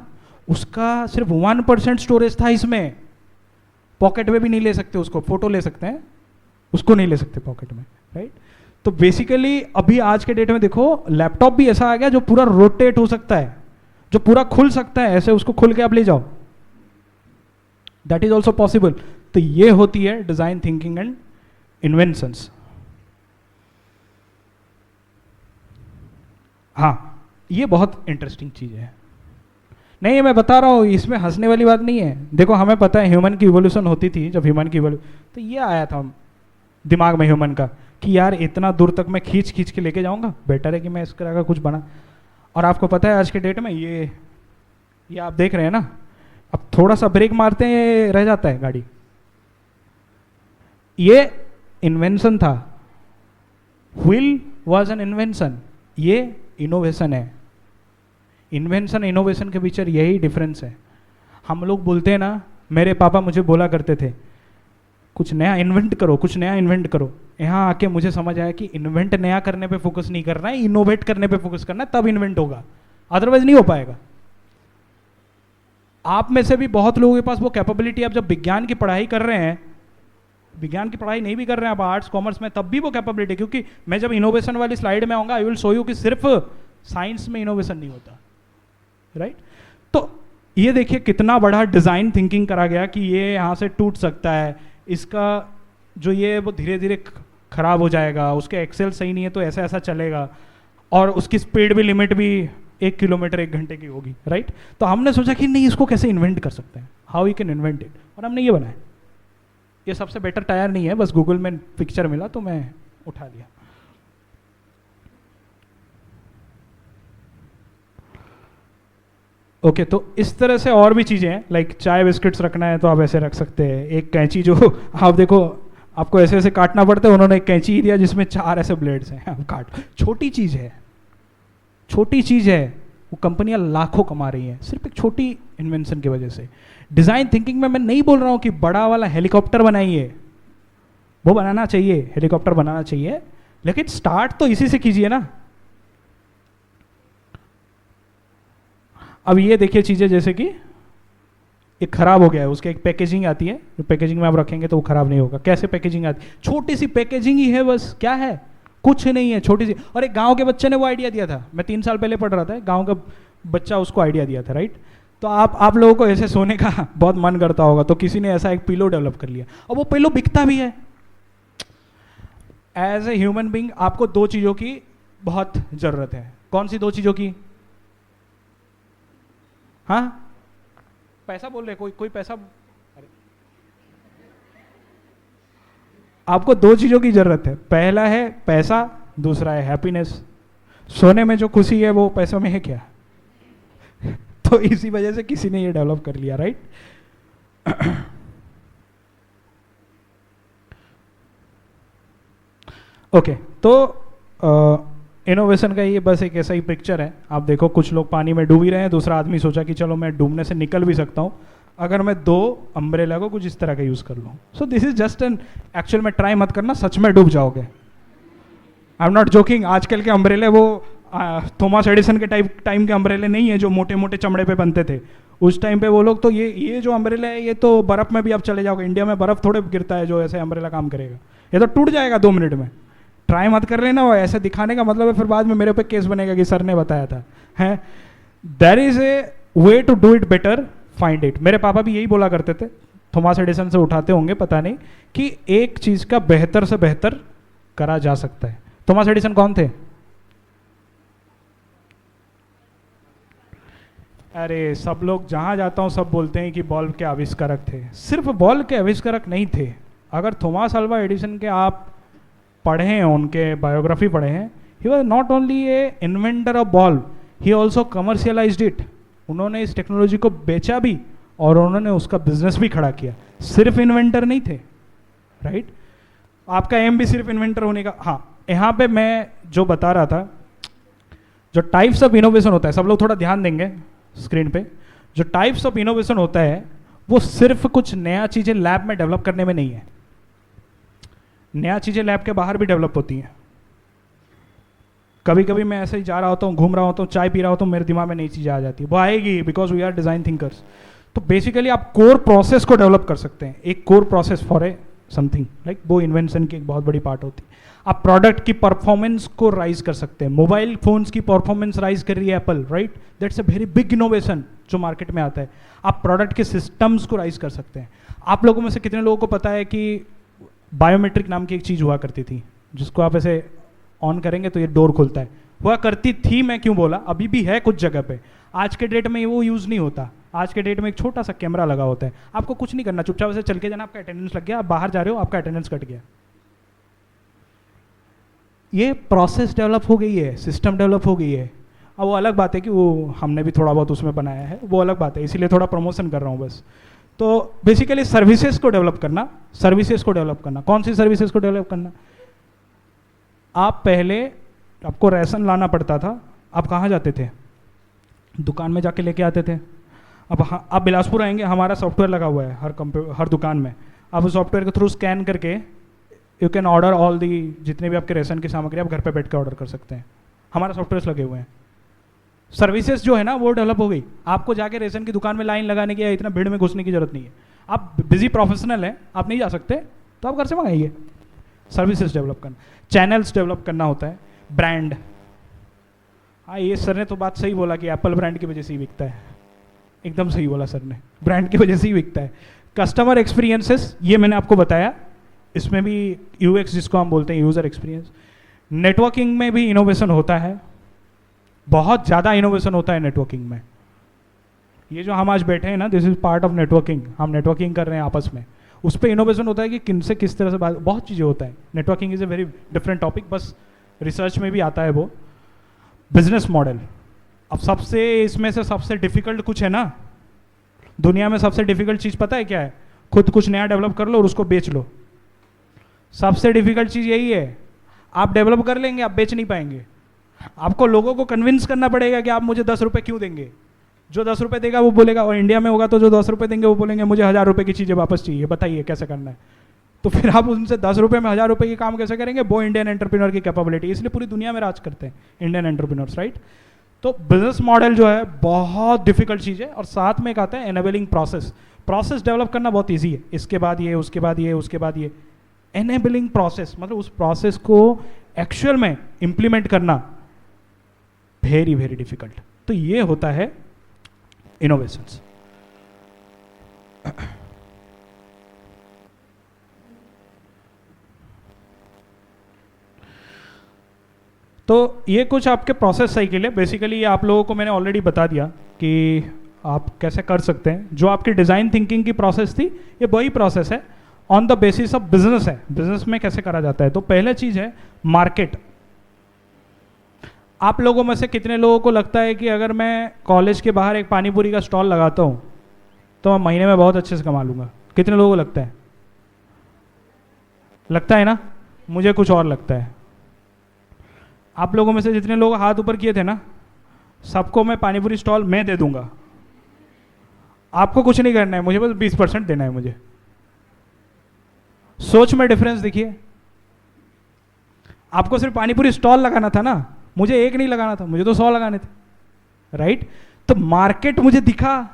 उसका सिर्फ 1% स्टोरेज था इसमें। पॉकेट में भी नहीं ले सकते उसको, फोटो ले सकते हैं, उसको नहीं ले सकते पॉकेट में, राइट। तो बेसिकली अभी आज के डेट में देखो, लैपटॉप भी ऐसा आ गया जो पूरा रोटेट हो सकता है, जो पूरा खुल सकता है, ऐसे उसको खुल के आप ले जाओ, दैट इज ऑल्सो पॉसिबल। तो ये होती है डिजाइन थिंकिंग एंड इन्वेंशंस। हाँ, ये बहुत इंटरेस्टिंग चीज है। नहीं, मैं बता रहा हूं, इसमें हंसने वाली बात नहीं है। देखो, हमें पता है ह्यूमन की इवोल्यूशन होती थी, जब ह्यूमन की तो ये आया था दिमाग में ह्यूमन का कि यार इतना दूर तक मैं खींच खींच के लेके जाऊंगा, बेटर है कि मैं इस तरह का कुछ बना। और आपको पता है आज के डेट में ये आप देख रहे हैं ना, अब थोड़ा सा ब्रेक मारते हैं रह जाता है गाड़ी। ये इन्वेंशन था, व्हील वाज एन इन्वेंशन, ये इनोवेशन है। इन्वेंशन इनोवेशन के बीच यही डिफरेंस है। हम लोग बोलते हैं ना, मेरे पापा मुझे बोला करते थे कुछ नया इन्वेंट करो, कुछ नया इन्वेंट करो। यहाँ आके मुझे समझ आया कि इन्वेंट नया करने पे फोकस नहीं करना है, इनोवेट करने पे फोकस करना है, तब इन्वेंट होगा, अदरवाइज नहीं हो पाएगा। आप में से भी बहुत लोगों के पास वो कैपेबिलिटी, आप जब विज्ञान की पढ़ाई कर रहे हैं, विज्ञान की पढ़ाई नहीं भी कर रहे हैं आप आर्ट्स कॉमर्स में, तब भी वो कैपेबिलिटी, क्योंकि मैं जब इनोवेशन वाली स्लाइड में आऊंगा, आई विल शो यू कि सिर्फ साइंस में इनोवेशन नहीं होता, राइट। तो ये देखिए कितना बड़ा डिजाइन थिंकिंग करा गया कि ये यहाँ से टूट सकता है, इसका जो ये वो धीरे धीरे खराब हो जाएगा, उसके एक्सेल सही नहीं है तो ऐसा ऐसा चलेगा, और उसकी स्पीड भी लिमिट भी 1 किलोमीटर 1 घंटे की होगी, राइट। तो हमने सोचा कि नहीं, इसको कैसे इन्वेंट कर सकते हैं, how you can invent it, और हमने ये बनाया। ये सबसे बेटर टायर नहीं है, बस गूगल में पिक्चर मिला तो मैं उठा लिया। ओके, तो इस तरह से और भी चीजें हैं, लाइक चाय बिस्किट्स रखना है तो आप ऐसे रख सकते हैं। एक कैंची जो आप देखो, आपको ऐसे ऐसे काटना पड़ता है, उन्होंने एक कैंची ही दिया जिसमें 4 ऐसे ब्लेड्स हैं, आप काट। छोटी चीज है, छोटी चीज है, वो कंपनियां लाखों कमा रही हैं सिर्फ एक छोटी इन्वेंशन की वजह से। डिजाइन थिंकिंग में मैं नहीं बोल रहा हूं कि बड़ा वाला हेलीकॉप्टर बनाइए, वो बनाना चाहिए, हेलीकॉप्टर बनाना चाहिए, लेकिन स्टार्ट तो इसी से कीजिए ना। अब ये देखिए चीजें जैसे कि ये खराब हो गया है, उसकी एक पैकेजिंग आती है, जो पैकेजिंग में आप रखेंगे तो वो खराब नहीं होगा। कैसे पैकेजिंग आती है? छोटी सी पैकेजिंग ही है बस, क्या है, कुछ नहीं है, छोटी सी। और एक गांव के बच्चे ने वो आइडिया दिया था, मैं 3 साल पहले पढ़ रहा था, गांव का बच्चा उसको आइडिया दिया था, राइट। तो आप लोगों को ऐसे सोने का बहुत मन करता होगा, तो किसी ने ऐसा एक पिलो डेवलप कर लिया, और वो पिलो बिकता भी है। एज ए ह्यूमन बीइंग आपको 2 चीजों की बहुत जरूरत है। कौन सी 2 चीजों की? हाँ, पैसा बोल रहे, कोई पैसा? अरे, आपको 2 चीजों की जरूरत है, पहला है पैसा, दूसरा है हैप्पीनेस। सोने में जो खुशी है वो पैसों में है क्या? तो इसी वजह से किसी ने ये डेवलप कर लिया, राइट। ओके, तो इनोवेशन का ये बस एक ऐसा ही पिक्चर है। आप देखो, कुछ लोग पानी में डूब ही रहे हैं, दूसरा आदमी सोचा कि चलो मैं डूबने से निकल भी सकता हूँ अगर मैं 2 अम्ब्रेला को कुछ इस तरह का यूज कर लूँ। सो this is just an, actual में ट्राई मत करना, सच में डूब जाओगे। आई एम नॉट जोकिंग। आजकल के अम्ब्रेले वो थॉमस एडिसन के टाइम के अम्ब्रेले नहीं है जो मोटे मोटे चमड़े पे बनते थे। उस टाइम पे वो लोग तो ये जो अम्ब्रेला है, ये तो बर्फ में भी आप चले जाओगे। इंडिया में बर्फ थोड़े गिरता है जो ऐसे अम्ब्रेला काम करेगा, ये तो टूट जाएगा 2 मिनट में। ट्राई मत कर लेना, वो ऐसे दिखाने का मतलब है फिर बाद में मेरे पे केस बनेगा कि सर ने बताया था, है। There is a way to do it better, find it. मेरे पापा भी यही बोला करते थे, थॉमस एडिसन से उठाते होंगे पता नहीं, कि एक चीज का बेहतर से बेहतर करा जा सकता है। थॉमस एडिसन कौन थे? अरे सब लोग जहां जाता हूं सब बोलते हैं कि बल्ब के आविष्कारक थे। सिर्फ बल्ब के आविष्कारक नहीं थे। अगर थॉमस अल्वा एडिसन के आप पढ़े हैं, उनके बायोग्राफी पढ़े हैं, he was not only A inventor of bulb, he also commercialised it. उन्होंने इस टेक्नोलॉजी को बेचा भी और उन्होंने उसका बिजनेस भी खड़ा किया। सिर्फ इन्वेंटर नहीं थे, राइट। आपका एम भी सिर्फ इन्वेंटर होने का। हाँ, यहाँ पे मैं जो बता रहा था, जो टाइप्स ऑफ इनोवेशन होता है, सब लोग थोड़ा ध्यान देंगे स्क्रीन पे। जो टाइप्स ऑफ इनोवेशन होता है वो सिर्फ कुछ नया चीजें लैब में डेवलप करने में नहीं है। नया चीजें लैब के बाहर भी डेवलप होती हैं। कभी कभी मैं ऐसे ही जा रहा होता हूँ, घूम रहा होता हूँ, चाय पी रहा होता हूँ, मेरे दिमाग में नई चीजें आ जाती है। वो आएगी because we are design thinkers. तो बेसिकली आप कोर प्रोसेस को डेवलप कर सकते हैं, एक core process for a something, like वो इन्वेंशन की एक बहुत बड़ी पार्ट होती है। आप प्रोडक्ट की परफॉर्मेंस को राइज कर सकते हैं। मोबाइल फोन्स की परफॉर्मेंस राइज कर रही है Apple, right. That's a very big innovation जो मार्केट में आता है। आप प्रोडक्ट के सिस्टम्स को राइज कर सकते हैं। आप लोगों में से कितने लोगों को पता है कि बायोमेट्रिक नाम की एक चीज हुआ करती थी, जिसको आप ऐसे ऑन करेंगे तो ये डोर खुलता है। हुआ करती थी, मैं क्यों बोला, अभी भी है कुछ जगह पे। आज के डेट में वो यूज नहीं होता। आज के डेट में एक छोटा सा कैमरा लगा होता है, आपको कुछ नहीं करना, चुपचाप से चल के जाना, आपका अटेंडेंस लग गया, आप बाहर जा रहे हो, आपका अटेंडेंस कट गया। ये प्रोसेस डेवलप हो गई है, सिस्टम डेवलप हो गई है। अब वो अलग बात है कि वो हमने भी थोड़ा बहुत उसमें बनाया है, वो अलग बात है, इसीलिए थोड़ा प्रमोशन कर रहा हूँ बस। तो बेसिकली सर्विसेज को डेवलप करना, सर्विसेज को डेवलप करना। कौन सी सर्विसेज को डेवलप करना? आप पहले आपको राशन लाना पड़ता था, आप कहाँ जाते थे? दुकान में जाके लेके आते थे। अब आप बिलासपुर आएंगे, हमारा सॉफ्टवेयर लगा हुआ है हर दुकान में। आप उस सॉफ्टवेयर के थ्रू स्कैन करके you can order all the, जितने भी आपके राशन की सामग्री आप घर पे बैठ के ऑर्डर कर सकते हैं। हमारा सॉफ्टवेयर लगे हुए हैं। सर्विसेज जो है ना वो डेवलप हो गई। आपको जाके रेशन की दुकान में लाइन लगाने की या इतना भीड़ में घुसने की जरूरत नहीं है। आप बिजी प्रोफेशनल हैं, आप नहीं जा सकते तो आप घर से मंगाइए। सर्विसेज डेवलप करना, चैनल्स डेवलप करना होता है, ब्रांड। हाँ, ये सर ने तो बात सही बोला कि एप्पल ब्रांड की वजह से ही बिकता है। एकदम सही बोला सर ने, ब्रांड की वजह से ही बिकता है। कस्टमर एक्सपीरियंसेस, ये मैंने आपको बताया, इसमें भी यूएक्स जिसको हम बोलते हैं, यूजर एक्सपीरियंस। नेटवर्किंग में भी इनोवेशन होता है, बहुत ज़्यादा इनोवेशन होता है नेटवर्किंग में। ये जो हम आज बैठे हैं ना, this is part of networking. हम नेटवर्किंग कर रहे हैं आपस में, उस पर इनोवेशन होता है कि किन से किस तरह से बात, बहुत चीज़ें होता है। Networking is a very different topic, बस रिसर्च में भी आता है वो। बिजनेस मॉडल, अब सबसे इसमें से सबसे डिफिकल्ट कुछ है ना दुनिया में, सबसे डिफिकल्ट चीज़ पता है क्या है? खुद कुछ नया डेवलप कर लो और उसको बेच लो। सबसे डिफिकल्ट चीज़ यही है। आप डेवलप कर लेंगे, आप बेच नहीं पाएंगे। आपको लोगों को कन्विंस करना पड़ेगा कि आप मुझे 10 रुपये क्यों देंगे। जो 10 रुपये देगा वो बोलेगा, और इंडिया में होगा तो जो 10 रुपये देंगे वो बोलेंगे मुझे 1000 रुपये की चीज़ें वापस चाहिए, बताइए कैसे करना है। तो फिर आप उनसे 10 रुपये में 1000 रुपये की काम कैसे करेंगे? वो इंडियन एंटरप्रेन्योर की कैपेबिलिटी, इसलिए पूरी दुनिया में राज करते हैं इंडियन एंटरप्रेन्योर्स, राइट। तो बिजनेस मॉडल जो है बहुत डिफिकल्ट चीज़ है, और साथ में एक आता है एनेबलिंग प्रोसेस। प्रोसेस डेवलप करना बहुत ईजी है, इसके बाद ये, उसके बाद ये, उसके बाद ये। एनेबलिंग प्रोसेस मतलब उस प्रोसेस को एक्चुअल में इंप्लीमेंट करना वेरी वेरी डिफिकल्ट। तो ये होता है इनोवेशंस। तो ये कुछ आपके प्रोसेस साइकिल है। बेसिकली ये आप लोगों को मैंने ऑलरेडी बता दिया कि आप कैसे कर सकते हैं। जो आपकी डिज़ाइन थिंकिंग की प्रोसेस थी, ये वही प्रोसेस है, on the basis of business है। बिजनेस में कैसे करा जाता है, तो पहले चीज़ है मार्केट। आप लोगों में से कितने लोगों को लगता है कि अगर मैं कॉलेज के बाहर एक पानी पूरी का स्टॉल लगाता हूँ तो मैं महीने में बहुत अच्छे से कमा लूँगा? कितने लोगों को लगता है? लगता है ना? मुझे कुछ और लगता है। आप लोगों में से जितने लोग हाथ ऊपर किए थे ना, सबको मैं पानी पूरी स्टॉल मैं दे दूंगा। आपको कुछ नहीं करना है, मुझे बस 20% देना है मुझे। सोच में डिफरेंस देखिए। आपको सिर्फ पानी पूरी स्टॉल लगाना था ना, मुझे एक नहीं लगाना था, मुझे तो 100 लगाने थे, राइट? तो मार्केट मुझे दिखा,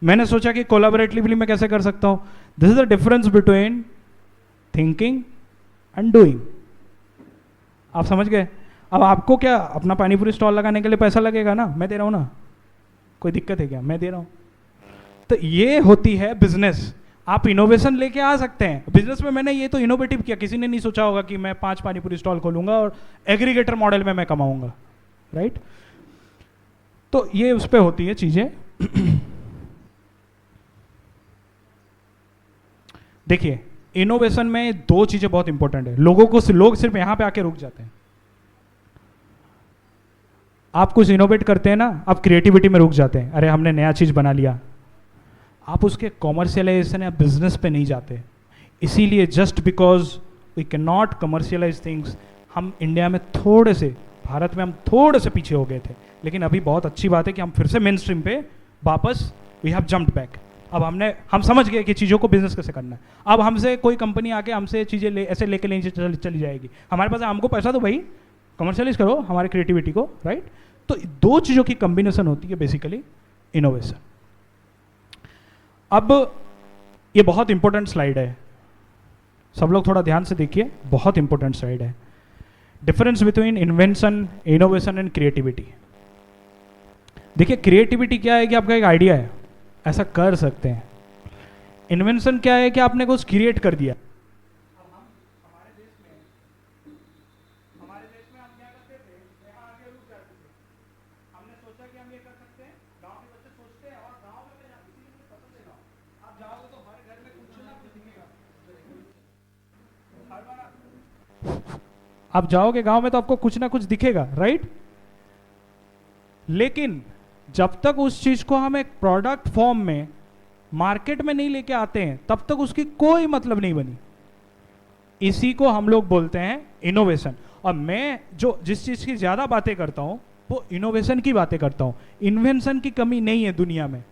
मैंने सोचा कि कोलैबोरेटिवली मैं कैसे कर सकता हूं। This is the difference between thinking and doing. आप समझ गए? अब आपको क्या अपना पानी पूरी स्टॉल लगाने के लिए पैसा लगेगा ना, मैं दे रहा हूं ना, कोई दिक्कत है क्या? मैं दे रहा हूं। तो ये होती है बिजनेस। आप इनोवेशन लेके आ सकते हैं बिजनेस में। मैंने ये तो इनोवेटिव किया, किसी ने नहीं सोचा होगा कि मैं 5 पानी पूरी स्टॉल खोलूंगा और एग्रीगेटर मॉडल में मैं कमाऊंगा, राइट? तो ये उस पर होती है चीजें। देखिए, इनोवेशन में 2 चीजें बहुत इंपॉर्टेंट है। लोग सिर्फ यहां पे आके रुक जाते हैं। आप कुछ इनोवेट करते हैं ना, आप क्रिएटिविटी में रुक जाते हैं, अरे हमने नया चीज बना लिया। आप उसके कॉमर्शियलाइजेशन या बिजनेस पे नहीं जाते। इसीलिए just because we can not commercialise things, हम इंडिया में थोड़े से, भारत में हम थोड़े से पीछे हो गए थे। लेकिन अभी बहुत अच्छी बात है कि हम फिर से मेन स्ट्रीम पे वापस वी हैव जम्प्ड बैक। अब हम समझ गए कि चीज़ों को बिजनेस कैसे करना है। अब हमसे कोई कंपनी आके हमसे चीज़ें ऐसे लेके नहीं चली जाएगी। हमारे पास हमको पैसा, तो भाई कमर्शियलाइज करो हमारी क्रिएटिविटी को, राइट? तो 2 चीज़ों की कॉम्बिनेशन होती है बेसिकली इनोवेशन। अब ये बहुत इंपॉर्टेंट स्लाइड है, सब लोग थोड़ा ध्यान से देखिए, बहुत इंपॉर्टेंट स्लाइड है। Difference between invention, innovation and creativity. देखिए, क्रिएटिविटी क्या है कि आपका एक आइडिया है, ऐसा कर सकते हैं। इन्वेंशन क्या है कि आपने कुछ क्रिएट कर दिया। आप जाओगे गांव में तो आपको कुछ ना कुछ दिखेगा, राइट? लेकिन जब तक उस चीज को हम एक प्रोडक्ट फॉर्म में मार्केट में नहीं लेके आते हैं, तब तक उसकी कोई मतलब नहीं बनी। इसी को हम लोग बोलते हैं इनोवेशन। और मैं जिस चीज की ज्यादा बातें करता हूं वो इनोवेशन की बातें करता हूं। इन्वेंशन की कमी नहीं है दुनिया में,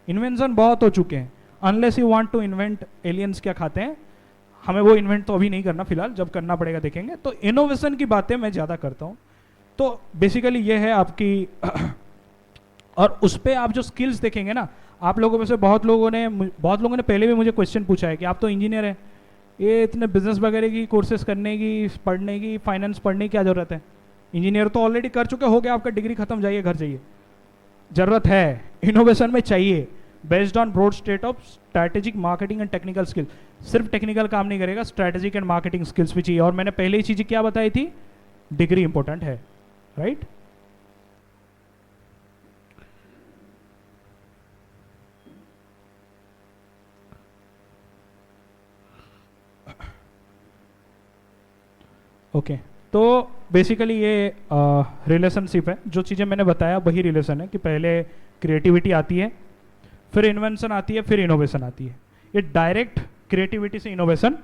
इन्वेंशन बहुत हो चुके हैं। Unless you want to invent aliens क्या खाते हैं, हमें वो इन्वेंट तो अभी नहीं करना, फिलहाल जब करना पड़ेगा देखेंगे। तो इनोवेशन की बातें मैं ज़्यादा करता हूँ। तो बेसिकली ये है आपकी और उस पर आप जो स्किल्स देखेंगे ना, आप लोगों में से बहुत लोगों ने पहले भी मुझे क्वेश्चन पूछा है कि आप तो इंजीनियर हैं, ये इतने बिजनेस वगैरह की कोर्सेज करने की, पढ़ने की, फाइनेंस पढ़ने की क्या ज़रूरत है? इंजीनियर तो ऑलरेडी कर चुके, हो गया आपका डिग्री खत्म, जाइए घर जाइए। ज़रूरत है, इनोवेशन में चाहिए। Based on broad state of strategic marketing and technical skill. सिर्फ टेक्निकल काम नहीं करेगा, स्ट्रैटेजिक एंड मार्केटिंग स्किल्स भी चाहिए। और मैंने पहले ही चीज़ें क्या बताई थी, डिग्री इंपॉर्टेंट है, राइट? ओके, तो बेसिकली ये रिलेशनशिप है। जो चीज़ें मैंने बताया वही रिलेशन है कि पहले क्रिएटिविटी आती है, फिर इन्वेंशन आती है, फिर इनोवेशन आती है। ये डायरेक्ट क्रिएटिविटी से इनोवेशन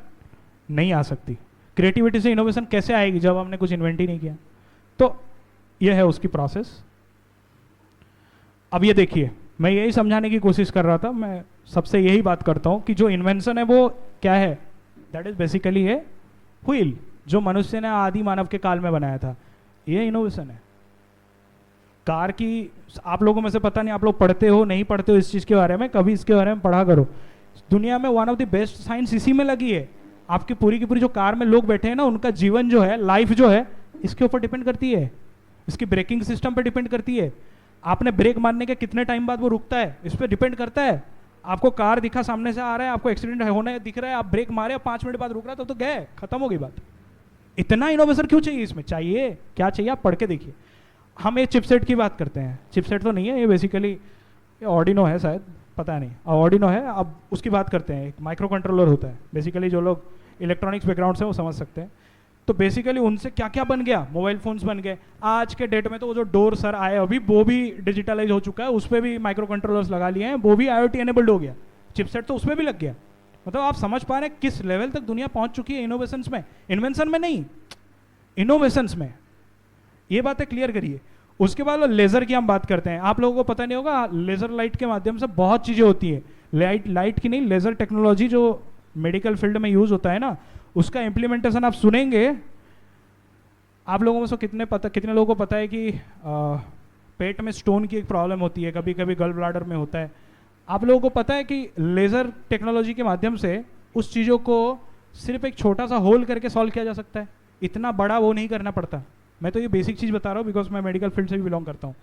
नहीं आ सकती। क्रिएटिविटी से इनोवेशन कैसे आएगी जब हमने कुछ इन्वेंट ही नहीं किया? तो ये है उसकी प्रोसेस। अब ये देखिए, मैं यही समझाने की कोशिश कर रहा था, मैं सबसे यही बात करता हूँ कि जो इन्वेंशन है वो क्या है? That is basically a wheel, जो मनुष्य ने आदि मानव के काल में बनाया था, ये इनोवेशन है। कार की, आप लोगों में से पता नहीं आप लोग पढ़ते हो नहीं पढ़ते हो इस चीज़ के बारे में, कभी इसके बारे में पढ़ा करो। दुनिया में one of the best science इसी में लगी है। आपकी पूरी की पूरी जो कार में लोग बैठे हैं ना, उनका जीवन जो है, लाइफ जो है, इसके ऊपर डिपेंड करती है, इसकी ब्रेकिंग सिस्टम पर डिपेंड करती है। आपने ब्रेक मारने के कितने टाइम बाद वो रुकता है, इस पर डिपेंड करता है। आपको कार दिखा सामने से आ रहा है, आपको एक्सीडेंट होने दिख रहा है, आप ब्रेक मारे, 5 मिनट बाद रुक रहा है, तो गए, खत्म हो गई बात। इतना इनोवेशन क्यों चाहिए इसमें? चाहिए, क्या चाहिए आप पढ़ के देखिए। हम ये चिपसेट की बात करते हैं, चिपसेट तो नहीं है ये, बेसिकली ऑर्डिनो है शायद, पता नहीं, ऑर्डिनो है। अब उसकी बात करते हैं, एक माइक्रो कंट्रोलर होता है, बेसिकली जो लोग इलेक्ट्रॉनिक्स बैकग्राउंड से वो समझ सकते हैं। तो बेसिकली उनसे क्या क्या बन गया, मोबाइल फोन्स बन गए। आज के डेट में तो वो जो डोर सर आए अभी, वो भी डिजिटलाइज हो चुका है, उस पर भी माइक्रो कंट्रोलर्स लगा लिए हैं, वो भी IoT एनेबल्ड हो गया, चिपसेट तो उसमें भी लग गया। मतलब आप समझ पा रहे हैं किस लेवल तक दुनिया पहुंच चुकी है इनोवेशंस में, इन्वेंशन में नहीं, इनोवेशंस में। ये बातें क्लियर करिए। उसके बाद लेजर की हम बात करते हैं। आप लोगों को पता नहीं होगा, लेजर लाइट के माध्यम से बहुत चीजें होती है। लाइट की नहीं, लेजर टेक्नोलॉजी जो मेडिकल फील्ड में यूज होता है ना, उसका इंप्लीमेंटेशन आप सुनेंगे। आप लोगों में से कितने लोगों को पता है कि पेट में स्टोन की एक प्रॉब्लम होती है, कभी कभी गल ब्लाडर में होता है। आप लोगों को पता है कि लेजर टेक्नोलॉजी के माध्यम से उस चीज़ों को सिर्फ एक छोटा सा होल करके सॉल्व किया जा सकता है, इतना बड़ा वो नहीं करना पड़ता। मैं तो ये बेसिक चीज़ बता रहा हूँ बिकॉज मैं मेडिकल फील्ड से भी बिलोंग करता हूँ।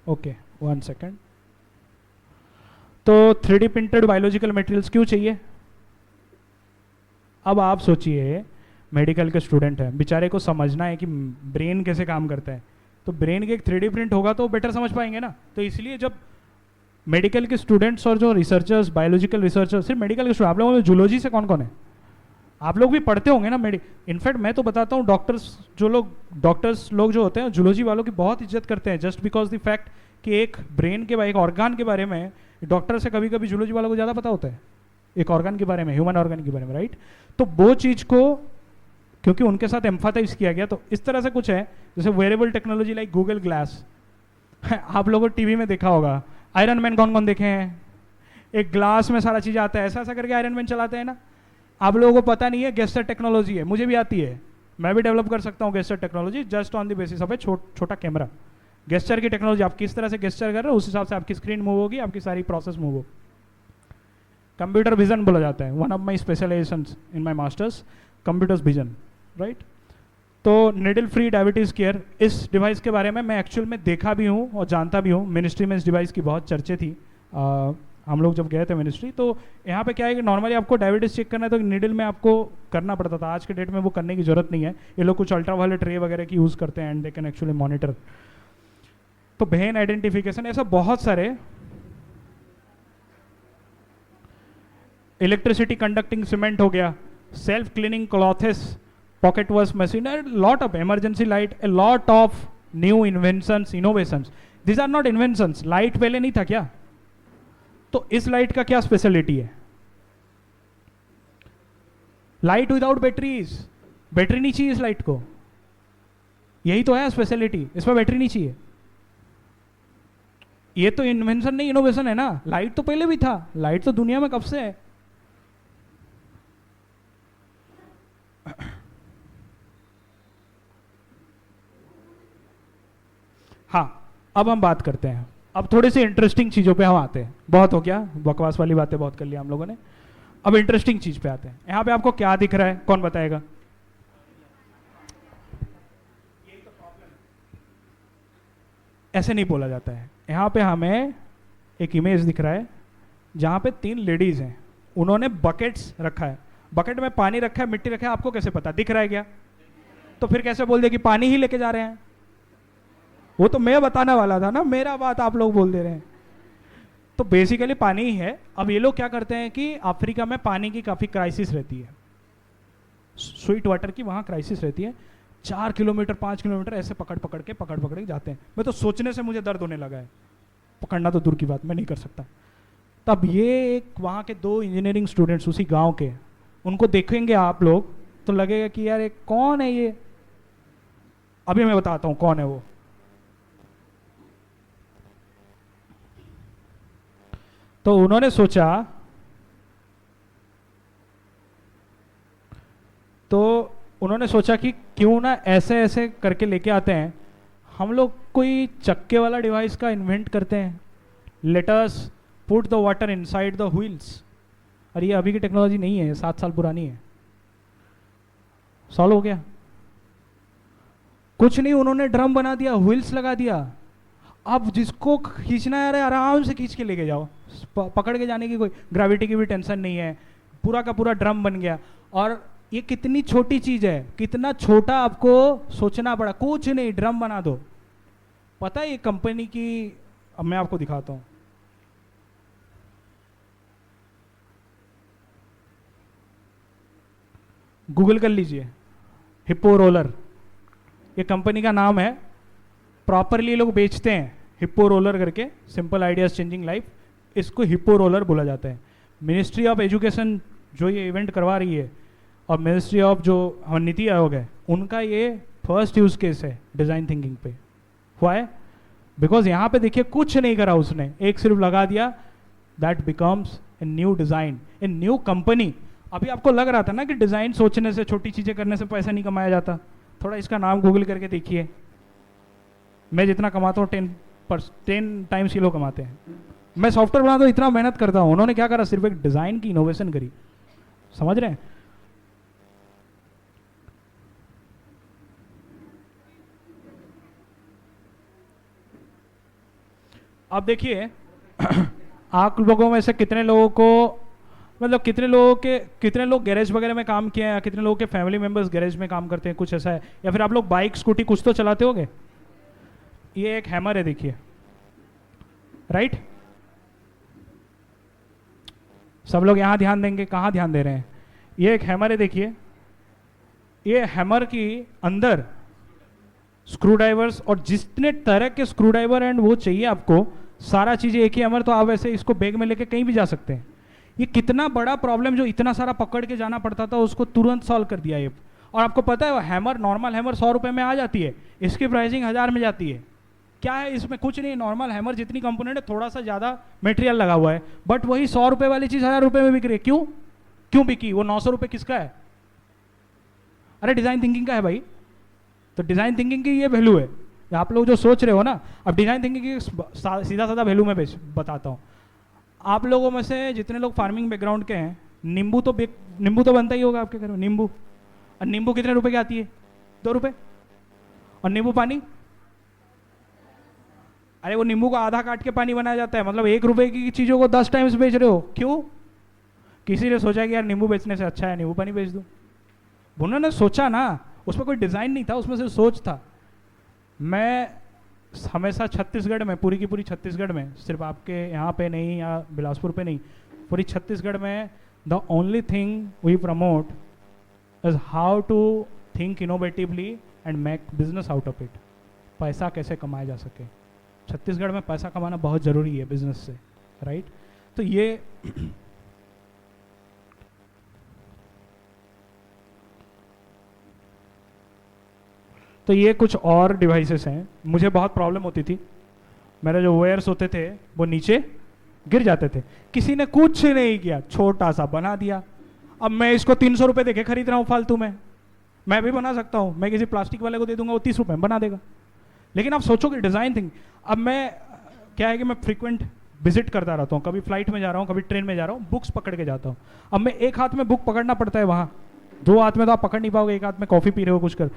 Okay, 1 second. तो 3D प्रिंटेड बायोलॉजिकल मटेरियल्स क्यों चाहिए? अब आप सोचिए, मेडिकल के स्टूडेंट हैं, बेचारे को समझना है कि ब्रेन कैसे काम करता है, तो ब्रेन के एक 3D प्रिंट होगा तो बेटर समझ पाएंगे ना। तो इसलिए जब मेडिकल के स्टूडेंट्स और जो रिसर्चर्स, बायोलॉजिकल रिसर्चर्स, सिर्फ मेडिकल के स्टूडेंट, आप लोगों में जूलॉजी से कौन कौन है? आप लोग भी पढ़ते होंगे ना इनफैक्ट मैं तो बताता हूँ, डॉक्टर्स लोग जो होते हैं जूलॉजी वालों की बहुत इज्जत करते हैं, जस्ट बिकॉज द फैक्ट कि एक ब्रेन के एक ऑर्गन के बारे में डॉक्टर से कभी कभी जूलॉजी वालों को ज़्यादा पता होता है, एक ऑर्गन के बारे में, ह्यूमन ऑर्गन के बारे में, राइट। तो वो चीज़ को क्योंकि उनके साथ एम्फासाइज किया गया, तो इस तरह से कुछ है जैसे wearable technology like Google glass. आप लोगों टीवी में देखा होगा, आयरन मैन कौन कौन देखे हैं? एक ग्लास में सारा चीज़ आता है, ऐसा ऐसा करके आयरन मैन चलाते हैं ना। आप लोगों को पता नहीं है गेस्टर टेक्नोलॉजी है, मुझे भी आती है, मैं भी डेवलप कर सकता हूँ gesture technology, just on the basis of a छोटा कैमरा। गेस्टर की टेक्नोलॉजी, आप किस तरह से गेस्टर कर रहे हो उस हिसाब से आपकी स्क्रीन मूव होगी, आपकी सारी प्रोसेस मूव होगी। कंप्यूटर विजन बोला जाता है, one of my specialisations in my masters, computers vision, right. तो निडल फ्री डायबिटीज़ केयर, इस डिवाइस के बारे में मैं एक्चुअल में देखा भी हूँ और जानता भी हूँ। मिनिस्ट्री में इस डिवाइस की बहुत चर्चे थी, हम लोग जब गए थे मिनिस्ट्री, तो यहाँ पे क्या है कि नॉर्मली आपको डायबिटीज चेक करना है तो निडल में आपको करना पड़ता था। आज के डेट में वो करने की जरूरत नहीं है, ये लोग कुछ अल्ट्रावायलेट रे वगैरह की यूज़ करते हैं and they can actually monitor. तो वेन आइडेंटिफिकेशन, ऐसा बहुत सारे, इलेक्ट्रिसिटी कंडक्टिंग सीमेंट हो गया, self cleaning clothes, pocket wash machine, lot of emergency light, a lot of new inventions, innovations. This are not inventions. Light पहले नहीं था क्या? तो इस लाइट का क्या स्पेशलिटी है? लाइट विदाउट बैटरीज, बैटरी नहीं चाहिए इस लाइट को, यही तो है स्पेशलिटी, इसमें बैटरी नहीं चाहिए। ये तो इन्वेंशन नहीं, इनोवेशन है ना। लाइट तो पहले भी था, लाइट तो दुनिया में कब से है। हाँ, अब हम बात करते हैं, अब थोड़ी सी इंटरेस्टिंग चीज़ों पे हम आते हैं। बहुत हो गया, बकवास वाली बातें बहुत कर लिया हम लोगों ने, अब इंटरेस्टिंग चीज़ पे आते हैं। यहाँ पे आपको क्या दिख रहा है, कौन बताएगा? ऐसे नहीं बोला जाता है। यहाँ पे हमें एक इमेज दिख रहा है जहाँ पे 3 लेडीज़ हैं, उन्होंने बकेट्स रखा है, बकेट में पानी रखा है, मिट्टी रखा है। आपको कैसे पता? दिख रहा है क्या? तो फिर कैसे बोल दे कि पानी ही लेके जा रहे हैं? वो तो मैं बताने वाला था ना, मेरा बात आप लोग बोल दे रहे हैं। तो बेसिकली पानी ही है। अब ये लोग क्या करते हैं कि अफ्रीका में पानी की काफ़ी क्राइसिस रहती है, स्वीट वाटर की वहाँ क्राइसिस रहती है। 4 किलोमीटर 5 किलोमीटर ऐसे पकड़ पकड़ के जाते हैं। मैं तो सोचने से मुझे दर्द होने लगा है, पकड़ना तो दूर की बात, मैं नहीं कर सकता। तब ये एक वहाँ के 2 इंजीनियरिंग स्टूडेंट्स उसी गांव के, उनको देखेंगे आप लोग तो लगेगा कि यार एक कौन है ये। अभी मैं बताता हूँ कौन है वो। तो उन्होंने सोचा, तो उन्होंने सोचा कि क्यों ना ऐसे ऐसे करके लेके आते हैं, हम लोग कोई चक्के वाला डिवाइस का इन्वेंट करते हैं, let us put the water inside the wheels. अरे ये अभी की टेक्नोलॉजी नहीं है, 7 साल पुरानी है। सॉल्व हो गया। कुछ नहीं, उन्होंने ड्रम बना दिया, व्हील्स लगा दिया। अब जिसको खींचना है, आराम से खींच के लेके जाओ, पकड़ के जाने की कोई ग्रेविटी की भी टेंशन नहीं है। पूरा का पूरा ड्रम बन गया। और ये कितनी छोटी चीज है, कितना छोटा आपको सोचना पड़ा। कुछ नहीं, ड्रम बना दो। पता है ये कंपनी की, अब मैं आपको दिखाता हूं। गूगल कर लीजिए, हिप्पो रोलर, ये कंपनी का नाम है। प्रॉपरली लोग बेचते हैं हिप्पो रोलर करके, सिंपल आइडियाज चेंजिंग लाइफ, इसको हिप्पो रोलर बोला जाता है। मिनिस्ट्री ऑफ एजुकेशन जो ये इवेंट करवा रही है, और मिनिस्ट्री ऑफ जो नीति आयोग है, उनका ये फर्स्ट यूज केस है डिजाइन थिंकिंग पे। हुआ है बिकॉज यहाँ पे देखिए कुछ नहीं करा उसने, एक सिर्फ लगा दिया, that becomes a new design, a new company. अभी आपको लग रहा था ना कि डिजाइन सोचने से, छोटी चीजें करने से पैसा नहीं कमाया जाता। थोड़ा इसका नाम गूगल करके देखिए। मैं जितना कमाता हूँ 10 टाइम्स ये लोग कमाते हैं। मैं सॉफ्टवेयर बनाता हूँ, इतना मेहनत करता हूँ, उन्होंने क्या करा, सिर्फ एक डिजाइन की इनोवेशन करी। समझ रहे हैं? अब देखिए आप लोगों में से कितने लोगों को, मतलब कितने लोग गैरेज वगैरह में काम किए हैं, या कितने लोगों के फैमिली मेंबर्स गैरेज में काम करते हैं, कुछ ऐसा है? या फिर आप लोग बाइक स्कूटी कुछ तो चलाते होगे। ये एक हैमर है, देखिए, राइट? सब लोग यहां ध्यान देंगे, कहां ध्यान दे रहे हैं? ये एक हैमर है, देखिए। ये हैमर की अंदर स्क्रू ड्राइवर्स, और जितने तरह के स्क्रू ड्राइवर एंड वो चाहिए आपको, सारा चीजें एक ही हैमर, तो आप ऐसे इसको बैग में लेके कहीं भी जा सकते हैं। ये कितना बड़ा प्रॉब्लम जो इतना सारा पकड़ के जाना पड़ता था, उसको तुरंत सॉल्व कर दिया ये। और आपको पता है वो हैमर, नॉर्मल हैमर 100 रुपए में आ जाती है, इसकी प्राइसिंग 1000 में जाती है। क्या है इसमें? कुछ नहीं, नॉर्मल हैमर जितनी कंपोनेंट है, थोड़ा सा ज्यादा मटेरियल लगा हुआ है, बट वही 100 रुपए वाली चीज 1000 रुपए में बिक रही है। क्यों बिकी? वो 900 रुपए किसका है? अरे डिजाइन थिंकिंग का है भाई। तो डिजाइन थिंकिंग की ये वैल्यू है। आप लोग जो सोच रहे हो ना, अब डिजाइन थिंकिंग की सीधा साधा वैल्यू मैं बताता हूँ। आप लोगों में से जितने लोग फार्मिंग बैकग्राउंड के हैं, नींबू तो बनता ही होगा आपके घर में, नींबू। और नींबू कितने रुपए की आती है? 2 रुपए। और नींबू पानी, अरे वो नींबू को आधा काट के पानी बनाया जाता है, मतलब 1 रुपए की चीजों को 10 टाइम्स बेच रहे हो। क्यों? किसी ने सोचा कि यार नींबू बेचने से अच्छा है नींबू पानी बेच दूं। उन्होंने सोचा ना, उसमें कोई डिजाइन नहीं था, उसमें सिर्फ सोच था। मैं हमेशा छत्तीसगढ़ में, पूरी की पूरी छत्तीसगढ़ में, सिर्फ आपके यहाँ पे नहीं या बिलासपुर पे नहीं, पूरी छत्तीसगढ़ में the only thing we promote is how to think innovatively and make business out of it. पैसा कैसे कमाया जा सके। छत्तीसगढ़ में पैसा कमाना बहुत ज़रूरी है बिजनेस से, राइट? तो ये कुछ और डिवाइसेस हैं। मुझे बहुत प्रॉब्लम होती थी, मेरे जो वायर्स होते थे वो नीचे गिर जाते थे। किसी ने कुछ नहीं किया, छोटा सा बना दिया। अब मैं इसको 300 रुपये देके खरीद रहा हूँ फालतू में। मैं भी बना सकता हूँ, मैं किसी प्लास्टिक वाले को दे दूंगा, वो 30 रुपये में बना देगा। लेकिन आप सोचोगे डिज़ाइन थिंग। अब मैं क्या है कि मैं फ्रीक्वेंट विजिट करता रहता हूँ, कभी फ्लाइट में जा रहा हूँ, कभी ट्रेन में जा रहा हूँ, बुक्स पकड़ के जाता हूँ। अब मैं एक हाथ में बुक पकड़ना पड़ता है, वहाँ 2 हाथ में तो आप पकड़ नहीं पाओगे, एक हाथ में कॉफ़ी पी रहे हो कुछ कर,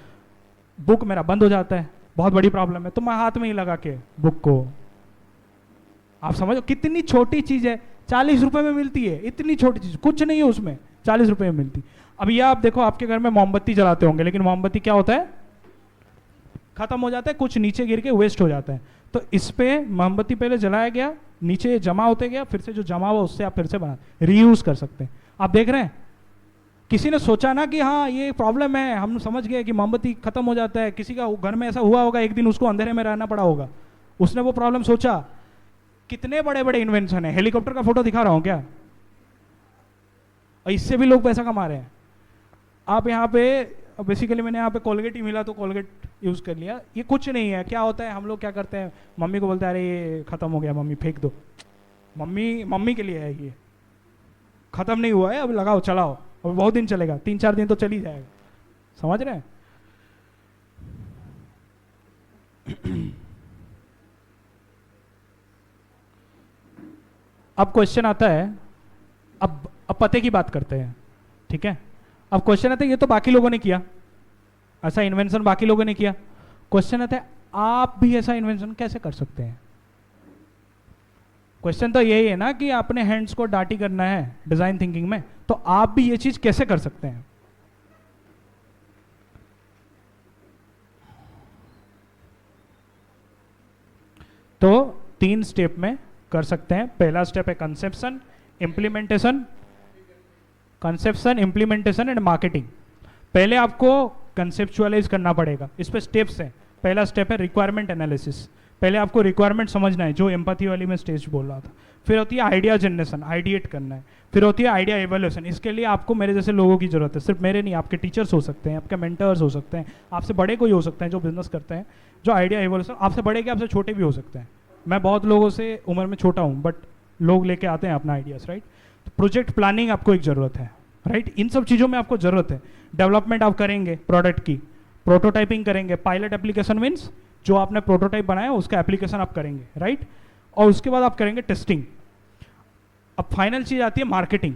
बुक मेरा बंद हो जाता है, बहुत बड़ी प्रॉब्लम है। तो मैं हाथ में ही लगा के बुक को, आप समझो कितनी छोटी चीज है, 40 रुपए में मिलती है। इतनी छोटी चीज, कुछ नहीं है उसमें, 40 रुपए में मिलती। अब ये आप देखो, आपके घर में मोमबत्ती जलाते होंगे, लेकिन मोमबत्ती क्या होता है? खत्म हो जाता है, कुछ नीचे गिर के वेस्ट हो जाता है। तो इस पे मोमबत्ती पहले जलाया गया, नीचे जमा होते गया, फिर से जो जमा हुआ उससे आप फिर से बना रीयूज कर सकते हैं। आप देख रहे हैं, किसी ने सोचा ना कि हाँ ये प्रॉब्लम है, हम समझ गए कि मोमबत्ती खत्म हो जाता है, किसी का घर में ऐसा हुआ होगा, एक दिन उसको अंधेरे में रहना पड़ा होगा, उसने वो प्रॉब्लम सोचा। कितने बड़े बड़े इन्वेंशन है। हेलीकॉप्टर का फोटो दिखा रहा हूं क्या? इससे भी लोग पैसा कमा रहे हैं। आप यहाँ पे बेसिकली, मैंने यहाँ पे कोलगेट ही मिला तो कोलगेट यूज कर लिया। ये कुछ नहीं है। क्या होता है, हम लोग क्या करते हैं, मम्मी को बोलते हैं अरे ये खत्म हो गया मम्मी फेंक दो। मम्मी के लिए है, ये खत्म नहीं हुआ है, अब लगाओ चलाओ, अब बहुत दिन चलेगा, 3-4 दिन तो चल ही जाएगा। समझ रहे हैं? अब क्वेश्चन आता है, अब पते की बात करते हैं, ठीक है? अब क्वेश्चन आता है, ये तो बाकी लोगों ने किया, ऐसा इन्वेंशन बाकी लोगों ने किया। क्वेश्चन आता है, आप भी ऐसा इन्वेंशन कैसे कर सकते हैं? क्वेश्चन तो यही है ना कि अपने हैंड्स को डाटी करना है डिजाइन थिंकिंग में, तो आप भी ये चीज कैसे कर सकते हैं? तो 3 स्टेप में कर सकते हैं। पहला स्टेप है conception, implementation, conception, implementation and marketing. पहले आपको कंसेप्चुअलाइज करना पड़ेगा, इस पे स्टेप्स हैं। पहला स्टेप है रिक्वायरमेंट एनालिसिस, पहले आपको रिक्वायरमेंट समझना है, जो एम्पैथी वाली में स्टेज बोल रहा था। फिर होती है आइडिया जनरेशन, आइडिएट करना है। फिर होती है आइडिया एवोल्यूशन, इसके लिए आपको मेरे जैसे लोगों की जरूरत है, सिर्फ मेरे नहीं, आपके टीचर्स हो सकते हैं, आपके मेंटर्स हो सकते हैं, आपसे बड़े कोई हो सकते हैं जो बिजनेस करते हैं, जो आइडिया एवोल्यूशन, आपसे बड़े के आपसे छोटे भी हो सकते हैं। मैं बहुत लोगों से उम्र में छोटा हूँ, बट लोग लेके आते हैं अपना आइडियाज, राइट? तो प्रोजेक्ट प्लानिंग आपको एक ज़रूरत है, राइट? इन सब चीज़ों में आपको ज़रूरत है। डेवलपमेंट आप करेंगे प्रोडक्ट की, प्रोटोटाइपिंग करेंगे, पायलट एप्लीकेशन मीन्स जो आपने प्रोटोटाइप बनाया उसका एप्लीकेशन आप करेंगे, राइट? और उसके बाद आप करेंगे टेस्टिंग। अब फाइनल चीज़ आती है मार्केटिंग।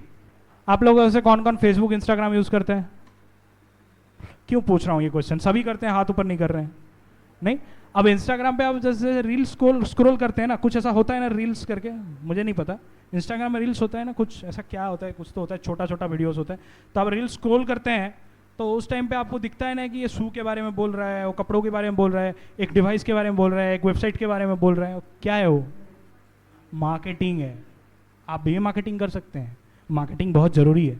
आप लोगों से कौन कौन फेसबुक इंस्टाग्राम यूज़ करते हैं? क्यों पूछ रहा हूँ ये क्वेश्चन? सभी करते हैं, हाथ ऊपर नहीं कर रहे हैं, नहीं? अब इंस्टाग्राम पे आप जैसे रील्स स्क्रॉल करते हैं ना, कुछ ऐसा होता है ना रील्स करके, मुझे नहीं पता, इंस्टाग्राम में रील्स होता है ना, कुछ ऐसा क्या होता है, कुछ तो होता है, छोटा छोटा वीडियोस होता है। तो आप रील्स स्क्रॉल करते हैं तो उस टाइम पे आपको दिखता है ना कि ये शू के बारे में बोल रहा है, वो कपड़ों के बारे में बोल रहा है, एक डिवाइस के बारे में बोल रहा है, एक वेबसाइट के बारे में बोल रहा है। क्या है वो? मार्केटिंग है। आप भी मार्केटिंग कर सकते हैं, मार्केटिंग बहुत ज़रूरी है।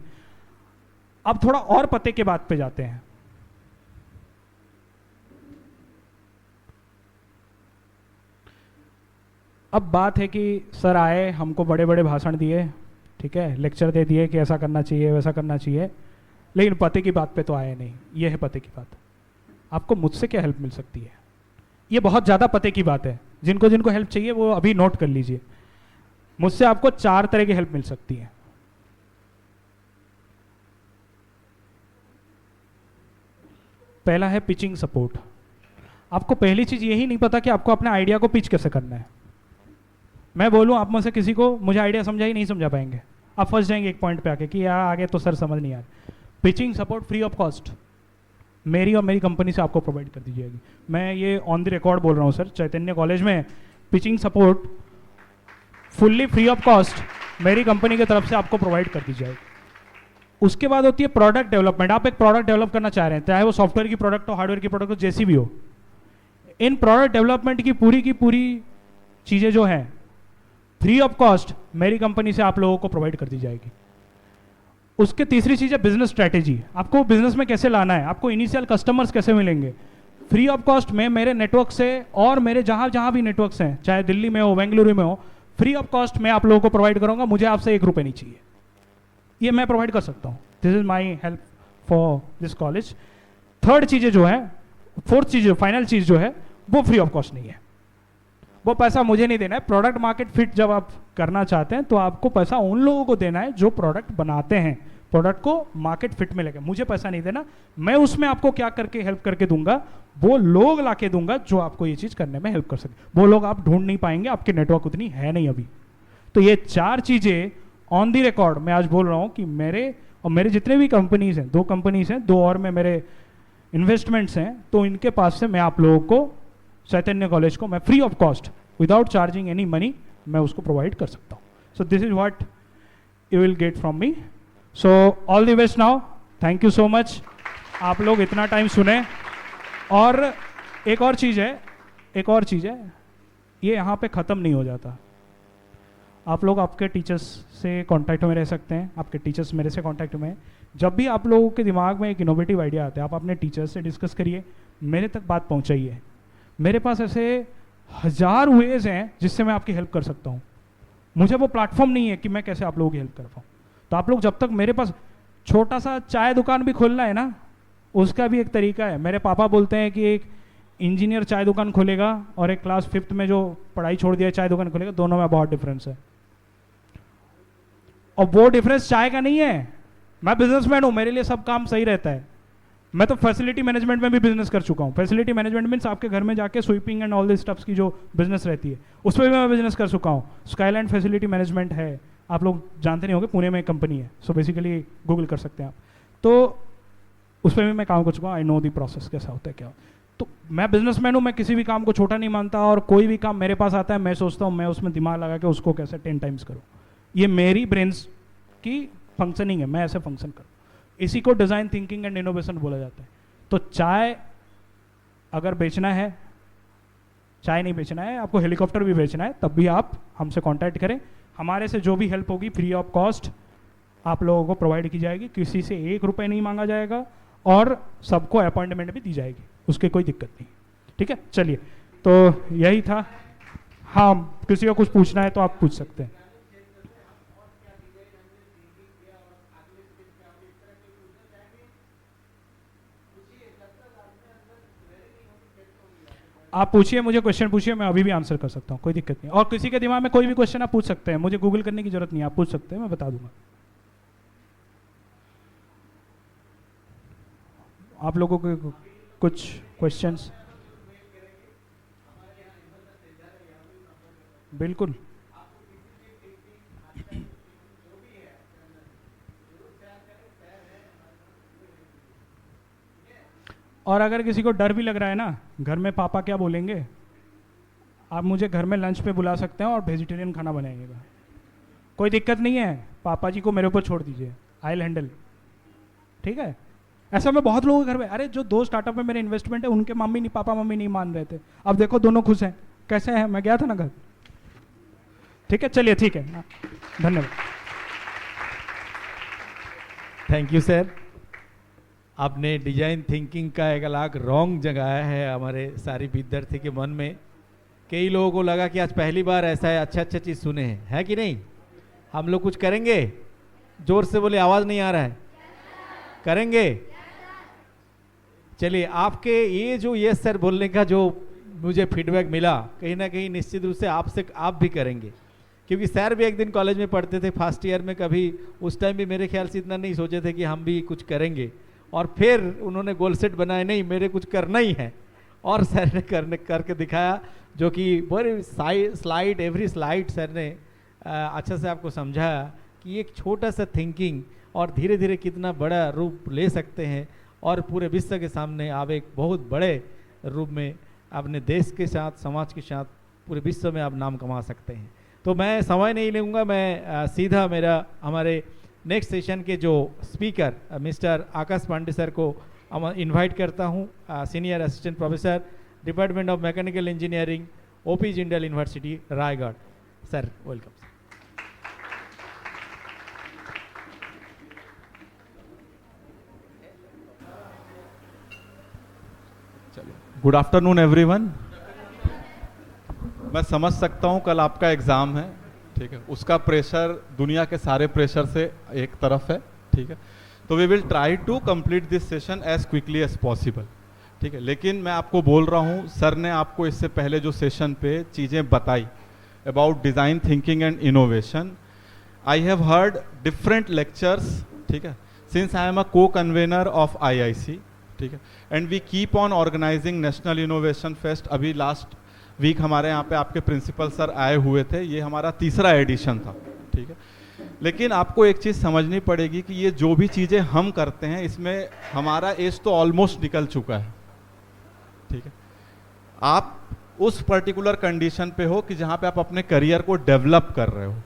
अब थोड़ा और पते के बात पे जाते हैं। अब बात है कि सर आए, हमको बड़े बड़े भाषण दिए, ठीक है, लेक्चर दे दिए कि ऐसा करना चाहिए वैसा करना चाहिए, लेकिन पते की बात पे तो आए नहीं। ये है पते की बात। आपको मुझसे क्या हेल्प मिल सकती है? ये बहुत ज़्यादा पते की बात है। जिनको जिनको हेल्प चाहिए वो अभी नोट कर लीजिए। मुझसे आपको 4 तरह की हेल्प मिल सकती है। पहला है पिचिंग सपोर्ट। आपको पहली चीज़ यही नहीं पता कि आपको अपने आइडिया को पिच कैसे करना है। मैं बोलूँ आप में से किसी को, मुझे आइडिया समझा ही नहीं समझा पाएंगे, आप फंस जाएंगे एक पॉइंट पे आके कि यार आगे तो सर समझ नहीं आ रहा। Pitching support free of cost मेरी और मेरी कंपनी से आपको प्रोवाइड कर दी जाएगी। मैं ये ऑन द रिकॉर्ड बोल रहा हूँ सर, चैतन्य कॉलेज में pitching support fully free of cost मेरी कंपनी की तरफ से आपको प्रोवाइड कर दी जाएगी। उसके बाद होती है प्रोडक्ट डेवलपमेंट। आप एक प्रोडक्ट डेवलप करना चाह रहे हैं, चाहे वो सॉफ्टवेयर की प्रोडक्ट हो, हार्डवेयर की प्रोडक्ट हो, जैसी भी हो। इन प्रोडक्ट डेवलपमेंट की पूरी चीज़ें जो हैं फ्री ऑफ कॉस्ट मेरी कंपनी से आप लोगों को प्रोवाइड कर दी जाएगी। उसके तीसरी चीज़ है बिजनेस स्ट्रैटेजी। आपको बिजनेस में कैसे लाना है, आपको इनिशियल कस्टमर्स कैसे मिलेंगे, फ्री ऑफ कॉस्ट में मेरे नेटवर्क से और मेरे जहाँ भी नेटवर्क्स हैं, चाहे दिल्ली में हो, बेंगलुरु में हो, फ्री ऑफ कॉस्ट मैं आप लोगों को प्रोवाइड करूंगा। मुझे आपसे 1 रुपये नहीं चाहिए, ये मैं प्रोवाइड कर सकता हूँ। This is my help for this college. Third चीज़ें जो है, फोर्थ चीज़, फाइनल चीज़ जो है वो फ्री ऑफ कॉस्ट नहीं है। वो पैसा मुझे नहीं देना है। प्रोडक्ट मार्केट फिट जब आप करना चाहते हैं तो आपको पैसा उन लोगों को देना है जो प्रोडक्ट बनाते हैं, प्रोडक्ट को मार्केट फिट में लेकर। मुझे पैसा नहीं देना। मैं उसमें आपको क्या करके हेल्प करके दूंगा, वो लोग लाके दूंगा जो आपको ये चीज़ करने में हेल्प कर सके। वो लोग आप ढूंढ नहीं पाएंगे, आपकी नेटवर्क उतनी है नहीं अभी। तो ये 4 चीज़ें ऑन दी रिकॉर्ड मैं आज बोल रहा हूँ कि मेरे जितने भी कंपनीज हैं, 2 कंपनीज हैं, 2 और में मेरे इन्वेस्टमेंट्स हैं, तो इनके पास से मैं आप लोगों को, चैतन्य कॉलेज को, मैं free of cost without charging any money मैं उसको प्रोवाइड कर सकता हूँ। सो this is what you will get from me. So all the best now. Thank you so much, आप लोग इतना टाइम सुने। और एक और चीज़ है, ये यहाँ पे ख़त्म नहीं हो जाता। आप लोग आपके टीचर्स से कांटेक्ट में रह सकते हैं, आपके टीचर्स मेरे से कांटेक्ट में हैं। जब भी आप लोगों के दिमाग में एक इनोवेटिव आइडिया आता है, आप अपने टीचर्स से डिस्कस करिए, मेरे तक बात पहुंचाइए। मेरे पास ऐसे 1000 वेज हैं जिससे मैं आपकी हेल्प कर सकता हूँ। मुझे वो प्लेटफॉर्म नहीं है कि मैं कैसे आप लोगों की हेल्प कर पाऊँ। तो आप लोग जब तक, मेरे पास छोटा सा चाय दुकान भी खोलना है ना, उसका भी एक तरीका है। मेरे पापा बोलते हैं कि एक इंजीनियर चाय दुकान खोलेगा और एक क्लास 5th में जो पढ़ाई छोड़ दिया चाय दुकान खोलेगा, दोनों में बहुत डिफरेंस है। और वो डिफरेंस चाय का नहीं है। मैं बिजनेसमैन हूँ, मेरे लिए सब काम सही रहता है, मैं तो फैसिलिटी मैनेजमेंट में भी बिजनेस कर चुका हूँ। फैसिलिटी मैनेजमेंट मीन्स आपके घर में जाके sweeping and all this stuffs की जो बिजनेस रहती है उस पर भी मैं बिजनेस कर चुका हूँ। स्काईलैंड फैसिलिटी मैनेजमेंट है, आप लोग जानते नहीं होंगे, पुणे में एक कंपनी है, सो बेसिकली गूगल कर सकते हैं आप। तो उस पर भी मैं काम कर चुका हूँ, आई नो दी प्रोसेस कैसा होता है क्या। तो मैं बिजनेसमैन हूँ, मैं किसी भी काम को छोटा नहीं मानता, और कोई भी काम मेरे पास आता है मैं सोचता हूँ मैं उसमें दिमाग लगा के उसको कैसे 10 टाइम्स करूँ। ये मेरी ब्रेन्स की फंक्शनिंग है, मैं ऐसे फंक्शन करूँ। इसी को डिज़ाइन थिंकिंग एंड इनोवेशन बोला जाता है। तो चाय अगर बेचना है, चाय नहीं बेचना है, आपको हेलीकॉप्टर भी बेचना है, तब भी आप हमसे कांटेक्ट करें। हमारे से जो भी हेल्प होगी फ्री ऑफ कॉस्ट आप लोगों को प्रोवाइड की जाएगी, किसी से 1 रुपये नहीं मांगा जाएगा, और सबको अपॉइंटमेंट भी दी जाएगी, उसकी कोई दिक्कत नहीं। ठीक है, चलिए, तो यही था। हाँ, किसी को कुछ पूछना है तो आप पूछ सकते हैं। आप पूछिए, मुझे क्वेश्चन पूछिए, मैं अभी भी आंसर कर सकता हूँ, कोई दिक्कत नहीं। और किसी के दिमाग में कोई भी क्वेश्चन आप पूछ सकते हैं, मुझे गूगल करने की जरूरत नहीं है, आप पूछ सकते हैं, मैं बता दूंगा। आप लोगों के कुछ क्वेश्चंस? बिल्कुल। और अगर किसी को डर भी लग रहा है ना, घर में पापा क्या बोलेंगे, आप मुझे घर में लंच पे बुला सकते हैं और वेजिटेरियन खाना बनाएंगे, कोई दिक्कत नहीं है। पापा जी को मेरे ऊपर छोड़ दीजिए, आई विल हैंडल। ठीक है, ऐसा मैं बहुत लोगों के घर में, अरे जो 2 स्टार्टअप में मेरे इन्वेस्टमेंट है उनके मम्मी नहीं, पापा मम्मी नहीं मान रहे थे, अब देखो दोनों खुश हैं। कैसे हैं? मैं गया था ना घर। ठीक है, चलिए, ठीक है, धन्यवाद। Thank you sir. आपने डिजाइन थिंकिंग का एक अलग रॉन्ग जगाया है हमारे सारे विद्यार्थी के मन में। कई लोगों को लगा कि आज पहली बार ऐसा है, अच्छा चीज़ सुने हैं, है कि नहीं? हम लोग कुछ करेंगे? जोर से बोले, आवाज़ नहीं आ रहा है। करेंगे? चलिए, आपके ये जो यस सर बोलने का जो मुझे फीडबैक मिला, कहीं ना कहीं निश्चित रूप से आपसे आप भी करेंगे, क्योंकि सर भी एक दिन कॉलेज में पढ़ते थे फर्स्ट ईयर में, कभी उस टाइम भी मेरे ख्याल से इतना नहीं सोचे थे कि हम भी कुछ करेंगे, और फिर उन्होंने गोल सेट बनाए, नहीं मेरे कुछ करना ही है, और सर ने करके दिखाया, जो कि बड़ी स्लाइड एवरी स्लाइड सर ने अच्छा से आपको समझाया कि एक छोटा सा थिंकिंग और धीरे धीरे कितना बड़ा रूप ले सकते हैं, और पूरे विश्व के सामने आप एक बहुत बड़े रूप में अपने देश के साथ, समाज के साथ, पूरे विश्व में आप नाम कमा सकते हैं। तो मैं समय नहीं लूँगा, मैं सीधा मेरा हमारे नेक्स्ट सेशन के जो speaker mister Akash Pandey sir को इनवाइट करता हूँ, senior assistant professor, department of mechanical engineering, OP Jindal university, Raigarh. Sir, welcome. Good afternoon everyone. मैं समझ सकता हूँ कल आपका एग्ज़ाम है, ठीक है, उसका प्रेशर दुनिया के सारे प्रेशर से एक तरफ है, ठीक है। तो we will try to complete this session as quickly as possible, ठीक है। लेकिन मैं आपको बोल रहा हूँ, सर ने आपको इससे पहले जो सेशन पे चीज़ें बताई about design thinking and innovation, I have heard different lectures, ठीक है, since I am a co convener of IIC, ठीक है, and we keep on organizing national innovation fest. अभी लास्ट वीक हमारे यहाँ पे आपके प्रिंसिपल सर आए हुए थे, ये हमारा 3रा एडिशन था, ठीक है। लेकिन आपको एक चीज़ समझनी पड़ेगी कि ये जो भी चीज़ें हम करते हैं इसमें हमारा एज तो ऑलमोस्ट निकल चुका है, ठीक है। आप उस पर्टिकुलर कंडीशन पे हो कि जहाँ पे आप अपने करियर को डेवलप कर रहे हो,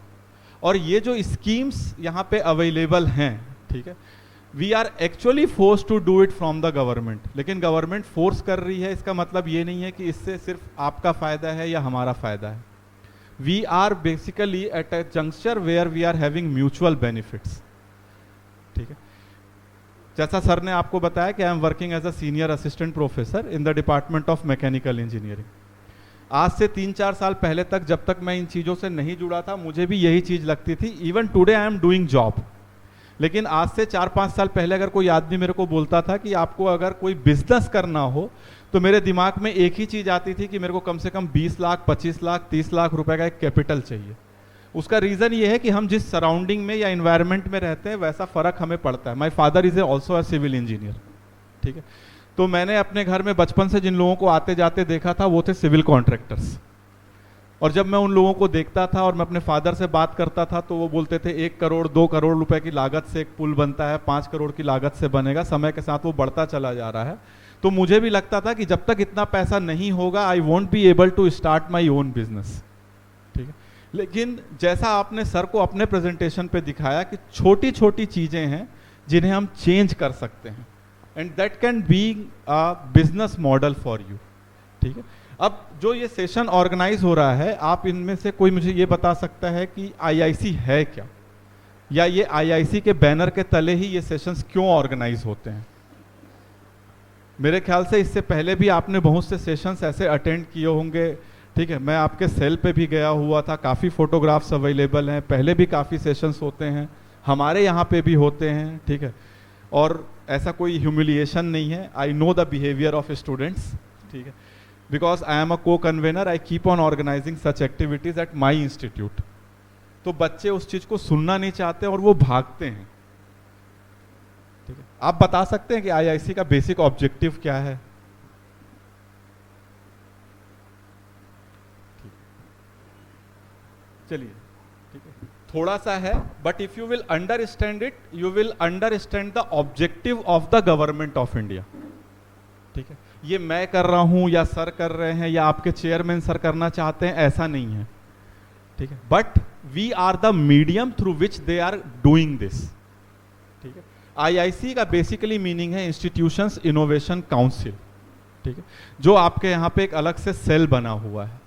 और ये जो स्कीम्स यहाँ पे अवेलेबल हैं, ठीक है, we are actually force to do it from the government. लेकिन गवर्नमेंट फोर्स कर रही है, इसका मतलब ये नहीं है कि इससे सिर्फ आपका फायदा है या हमारा फायदा है। We are basically at a juncture where we are having mutual benefits, ठीक है। जैसा सर ने आपको बताया कि I am working as a senior assistant professor in the department of mechanical engineering. आज से 3-4 साल पहले तक, जब तक मैं इन चीज़ों से नहीं जुड़ा था, मुझे भी यही चीज़ लगती थी। Even today I am doing job. लेकिन आज से 4-5 साल पहले अगर कोई आदमी मेरे को बोलता था कि आपको अगर कोई बिजनेस करना हो, तो मेरे दिमाग में एक ही चीज़ आती थी कि मेरे को कम से कम 20 लाख, 25 लाख, 30 लाख रुपए का एक कैपिटल चाहिए। उसका रीज़न ये है कि हम जिस सराउंडिंग में या इन्वायरमेंट में रहते हैं वैसा फ़र्क हमें पड़ता है। My father is also a civil engineer, ठीक है। तो मैंने अपने घर में बचपन से जिन लोगों को आते जाते देखा था वो थे सिविल कॉन्ट्रैक्टर्स, और जब मैं उन लोगों को देखता था और मैं अपने फादर से बात करता था तो वो बोलते थे 1 करोड़ 2 करोड़ रुपए की लागत से एक पुल बनता है, 5 करोड़ की लागत से बनेगा, समय के साथ वो बढ़ता चला जा रहा है। तो मुझे भी लगता था कि जब तक इतना पैसा नहीं होगा I won't be able to start my own business, ठीक है। लेकिन जैसा आपने सर को अपने प्रेजेंटेशन पे दिखाया कि छोटी छोटी चीजें हैं जिन्हें हम चेंज कर सकते हैं, and that can be a business model for you, ठीक है। अब जो ये सेशन ऑर्गेनाइज हो रहा है, आप इनमें से कोई मुझे ये बता सकता है कि आईआईसी है क्या, या ये आईआईसी के बैनर के तले ही ये सेशंस क्यों ऑर्गेनाइज होते हैं? मेरे ख्याल से इससे पहले भी आपने बहुत से सेशंस ऐसे अटेंड किए होंगे, ठीक है। मैं आपके सेल पे भी गया हुआ था, काफ़ी फोटोग्राफ्स अवेलेबल हैं, पहले भी काफ़ी सेशंस होते हैं, हमारे यहाँ पे भी होते हैं, ठीक है। और ऐसा कोई ह्यूमिलिएशन नहीं है, I know the behaviour of students, ठीक है। Because I am a co convenor, I keep on organising such activities at my institute. तो बच्चे उस चीज को सुनना नहीं चाहते और वो भागते हैं, ठीक है। आप बता सकते हैं कि आईआईसी का बेसिक ऑब्जेक्टिव क्या है? चलिए, ठीक है, थोड़ा सा है, but if you will understand it you will understand the objective of the government of India, ठीक है। ये मैं कर रहा हूं या सर कर रहे हैं या आपके चेयरमैन सर करना चाहते हैं, ऐसा नहीं है, ठीक है। But we are the medium through which they are doing this, ठीक है। आईआईसी का बेसिकली मीनिंग है इंस्टीट्यूशंस इनोवेशन काउंसिल, ठीक है, जो आपके यहाँ पे एक अलग से सेल बना हुआ है।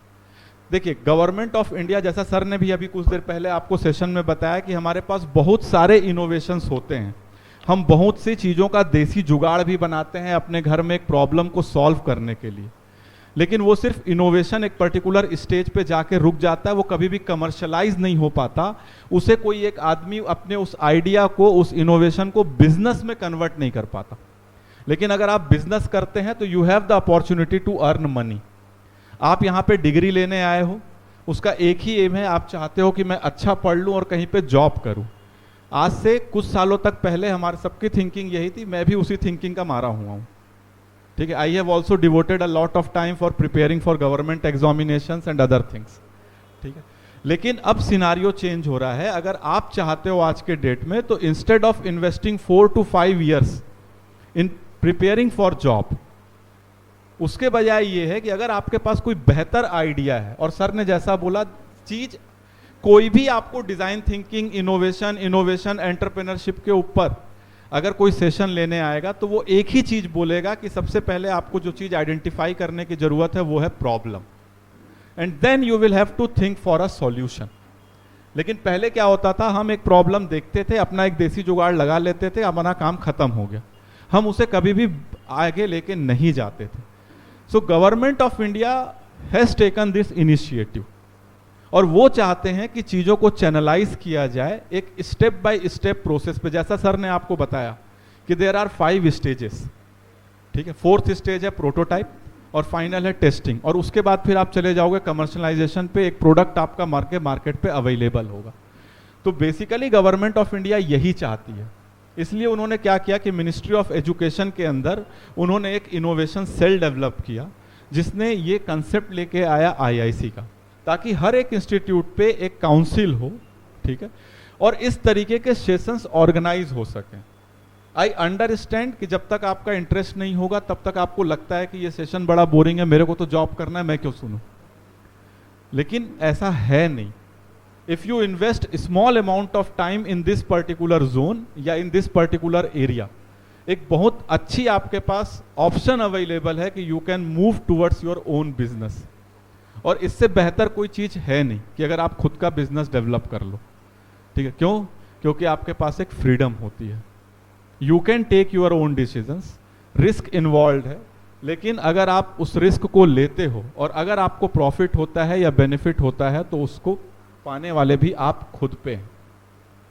देखिए, गवर्नमेंट ऑफ इंडिया, जैसा सर ने भी अभी कुछ देर पहले आपको सेशन में बताया कि हमारे पास बहुत सारे इनोवेशंस होते हैं, हम बहुत सी चीज़ों का देसी जुगाड़ भी बनाते हैं अपने घर में एक प्रॉब्लम को सॉल्व करने के लिए, लेकिन वो सिर्फ इनोवेशन एक पर्टिकुलर स्टेज पे जाके रुक जाता है, वो कभी भी कमर्शलाइज नहीं हो पाता। उसे कोई एक आदमी अपने उस आइडिया को, उस इनोवेशन को बिजनेस में कन्वर्ट नहीं कर पाता। लेकिन अगर आप बिजनेस करते हैं तो you have the opportunity to earn money. आप यहाँ पे डिग्री लेने आए हो, उसका एक ही एम है, आप चाहते हो कि मैं अच्छा पढ़ लूँ और कहीं पे जॉब करूँ। आज से कुछ सालों तक पहले हमारे सबकी थिंकिंग यही थी, मैं भी उसी थिंकिंग का मारा हुआ हूँ, ठीक है। I have also devoted a lot of time for preparing for government examinations and other things, ठीक है। लेकिन अब सिनारियो चेंज हो रहा है। अगर आप चाहते हो आज के डेट में, तो instead of investing 4 to 5 years in preparing for job, उसके बजाय ये है कि अगर आपके पास कोई बेहतर आइडिया है, और सर ने जैसा बोला, चीज कोई भी आपको डिजाइन थिंकिंग, इनोवेशन एंटरप्रेन्योरशिप के ऊपर अगर कोई सेशन लेने आएगा तो वो एक ही चीज बोलेगा कि सबसे पहले आपको जो चीज आइडेंटिफाई करने की जरूरत है वो है problem, and then you will have to think for a solution. लेकिन पहले क्या होता था, हम एक प्रॉब्लम देखते थे, अपना एक देसी जुगाड़ लगा लेते थे, हमारा काम खत्म हो गया, हम उसे कभी भी आगे लेके नहीं जाते थे। So government of India has taken this initiative, और वो चाहते हैं कि चीज़ों को चैनलाइज किया जाए एक स्टेप बाय स्टेप प्रोसेस पे। जैसा सर ने आपको बताया कि देयर आर 5 स्टेजेस, ठीक है। 4th स्टेज है प्रोटोटाइप, और फाइनल है टेस्टिंग, और उसके बाद फिर आप चले जाओगे कमर्शलाइजेशन पे, एक प्रोडक्ट आपका मार्केट पे अवेलेबल होगा। तो बेसिकली गवर्नमेंट ऑफ इंडिया यही चाहती है। इसलिए उन्होंने क्या किया कि मिनिस्ट्री ऑफ एजुकेशन के अंदर उन्होंने एक इनोवेशन सेल डेवलप किया, जिसने ये कंसेप्ट लेके आया आईआईसी का, ताकि हर एक इंस्टीट्यूट पे एक काउंसिल हो, ठीक है, और इस तरीके के सेशंस ऑर्गेनाइज हो सकें। आई अंडरस्टैंड कि जब तक आपका इंटरेस्ट नहीं होगा तब तक आपको लगता है कि ये सेशन बड़ा बोरिंग है, मेरे को तो जॉब करना है, मैं क्यों सुनूं। लेकिन ऐसा है नहीं। If you invest small amount of time in this particular zone या इन दिस पर्टिकुलर एरिया, एक बहुत अच्छी आपके पास ऑप्शन अवेलेबल है कि you can move towards your own business. और इससे बेहतर कोई चीज है नहीं कि अगर आप खुद का बिजनेस डेवलप कर लो, ठीक है। क्यों? क्योंकि आपके पास एक फ्रीडम होती है, you can take your own decisions. Risk involve है, लेकिन अगर आप उस रिस्क को लेते हो और अगर आपको प्रॉफिट होता है या बेनिफिट होता है तो उसको पाने वाले भी आप खुद पे हैं,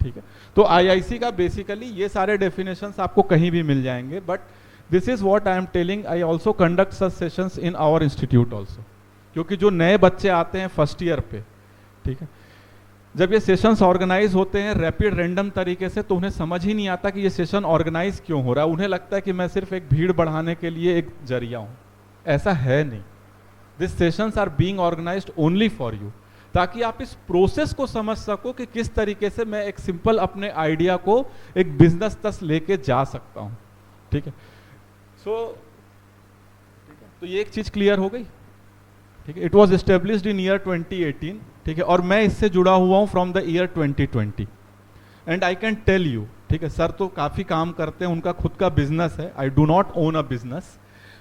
ठीक है। तो आईआईसी का बेसिकली ये सारे डेफिनेशंस आपको कहीं भी मिल जाएंगे, but this is what I am telling. I also conduct such sessions in our institute also, क्योंकि जो नए बच्चे आते हैं फर्स्ट ईयर पे, ठीक है, जब ये सेशंस ऑर्गेनाइज होते हैं रैपिड रैंडम तरीके से, तो उन्हें समझ ही नहीं आता कि ये सेशन ऑर्गेनाइज क्यों हो रहा है। उन्हें लगता है कि मैं सिर्फ एक भीड़ बढ़ाने के लिए एक जरिया हूं। ऐसा है नहीं। This sessions are being organised only for you, ताकि आप इस प्रोसेस को समझ सको कि किस तरीके से मैं एक सिंपल अपने आइडिया को एक बिजनेस तक लेके जा सकता हूं। ठीक है, तो ये एक चीज क्लियर हो गई। ठीक है, it was established in year 2018। ठीक है, और मैं इससे जुड़ा हुआ हूं from the year 2020 and I can tell you, ठीक है, सर तो काफी काम करते हैं, उनका खुद का बिजनेस है। I do not own a business,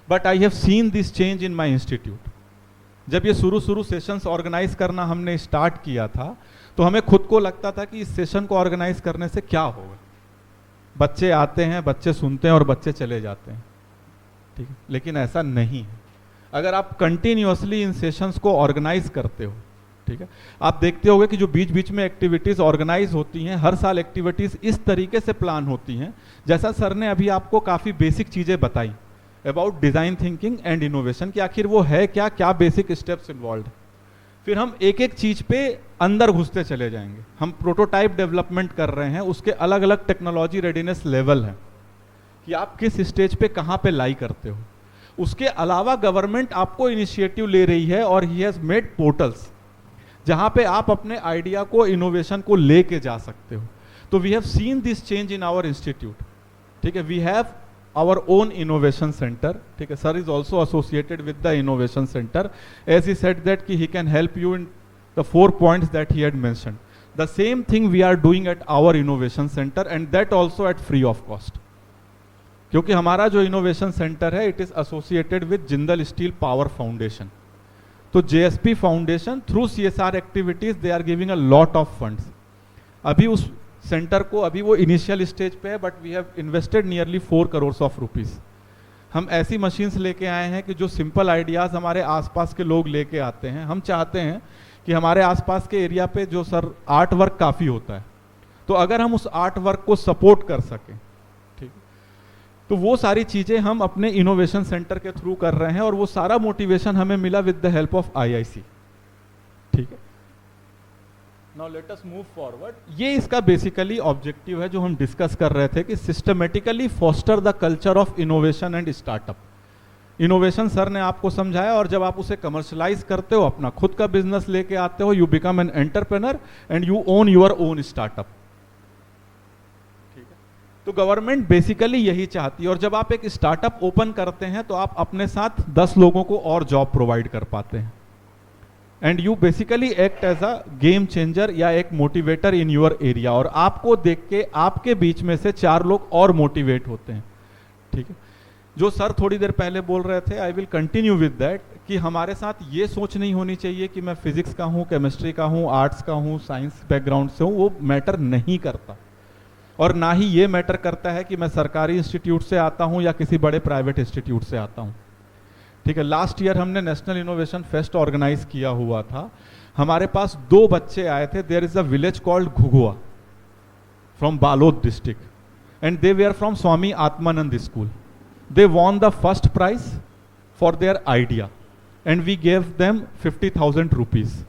but I have seen this change in my institute. जब ये शुरू सेशंस ऑर्गेनाइज करना हमने स्टार्ट किया था, तो हमें खुद को लगता था कि इस सेशन को ऑर्गेनाइज करने से क्या होगा। बच्चे आते हैं, बच्चे सुनते हैं और बच्चे चले जाते हैं। ठीक है, लेकिन ऐसा नहीं है। अगर आप कंटिन्यूअसली इन सेशंस को ऑर्गेनाइज करते हो, ठीक है, आप देखते होगे कि जो बीच बीच में एक्टिविटीज ऑर्गेनाइज होती हैं, हर साल एक्टिविटीज इस तरीके से प्लान होती हैं जैसा सर ने अभी आपको काफी बेसिक चीजें बताई about design thinking and innovation, कि आखिर वो है क्या, क्या बेसिक स्टेप्स इन्वॉल्व है। फिर हम एक एक चीज पे अंदर घुसते चले जाएंगे। हम प्रोटोटाइप डेवलपमेंट कर रहे हैं, उसके अलग अलग टेक्नोलॉजी रेडीनेस लेवल है कि आप किस स्टेज पे कहां पे लाई करते हो। उसके अलावा गवर्नमेंट आपको इनिशिएटिव ले रही है और ही हैज मेड पोर्टल्स जहां पे आप अपने आइडिया को, इनोवेशन को लेके जा सकते हो। तो we have seen this change in our institute. ठीक है, we have our own innovation center. ठीक है, sir is also associated with the innovation center, as he said that he can help you in the 4 points that he had mentioned. The same thing we are doing at our innovation center, and that also at free of cost. क्योंकि हमारा जो innovation center है, it is associated with Jindal Steel Power Foundation. तो JSP Foundation through CSR activities they are giving a lot of funds. अभी उस सेंटर को, अभी वो इनिशियल स्टेज पे है, but we have invested nearly 4 crore of rupees. हम ऐसी मशीन्स लेके आए हैं कि जो सिंपल आइडियाज हमारे आसपास के लोग लेके आते हैं। हम चाहते हैं कि हमारे आसपास के एरिया पे जो सर आर्ट वर्क काफ़ी होता है, तो अगर हम उस आर्ट वर्क को सपोर्ट कर सकें, ठीक, तो वो सारी चीज़ें हम अपने इनोवेशन सेंटर के थ्रू कर रहे हैं, और वो सारा मोटिवेशन हमें मिला with the help of IIC। ठीक है, now let us move forward. ये इसका बेसिकली ऑब्जेक्टिव है जो हम डिस्कस कर रहे थे, कि systematically foster the culture of innovation and startup. Innovation sir ने आपको समझाया, और जब आप उसे कमर्शलाइज करते हो, अपना खुद का बिजनेस लेके आते हो, you become an entrepreneur and you own your own startup. ठीक है, तो गवर्नमेंट बेसिकली यही चाहती है। और जब आप एक स्टार्टअप ओपन करते हैं, तो आप अपने साथ 10 लोगों को और जॉब प्रोवाइड कर पाते हैं, and you basically act as a game changer या एक मोटिवेटर इन योर एरिया। और आपको देख के आपके बीच में से 4 लोग और मोटिवेट होते हैं। ठीक है, जो सर थोड़ी देर पहले बोल रहे थे, I will continue with that, कि हमारे साथ ये सोच नहीं होनी चाहिए कि मैं फिजिक्स का हूँ, केमिस्ट्री का हूँ, आर्ट्स का हूँ, साइंस बैकग्राउंड से हूँ। वो मैटर नहीं करता, और ना ही ये मैटर करता है कि मैं सरकारी इंस्टीट्यूट से आता हूँ या किसी बड़े प्राइवेट इंस्टीट्यूट से आता हूँ। ठीक है, लास्ट ईयर हमने नेशनल इनोवेशन फेस्ट ऑर्गेनाइज किया हुआ था। हमारे पास 2 बच्चे आए थे। There is a village called Ghughua from Balod district, and they were from Swami Atmanand school. They won the first prize for their idea, and we gave them 50,000 rupees.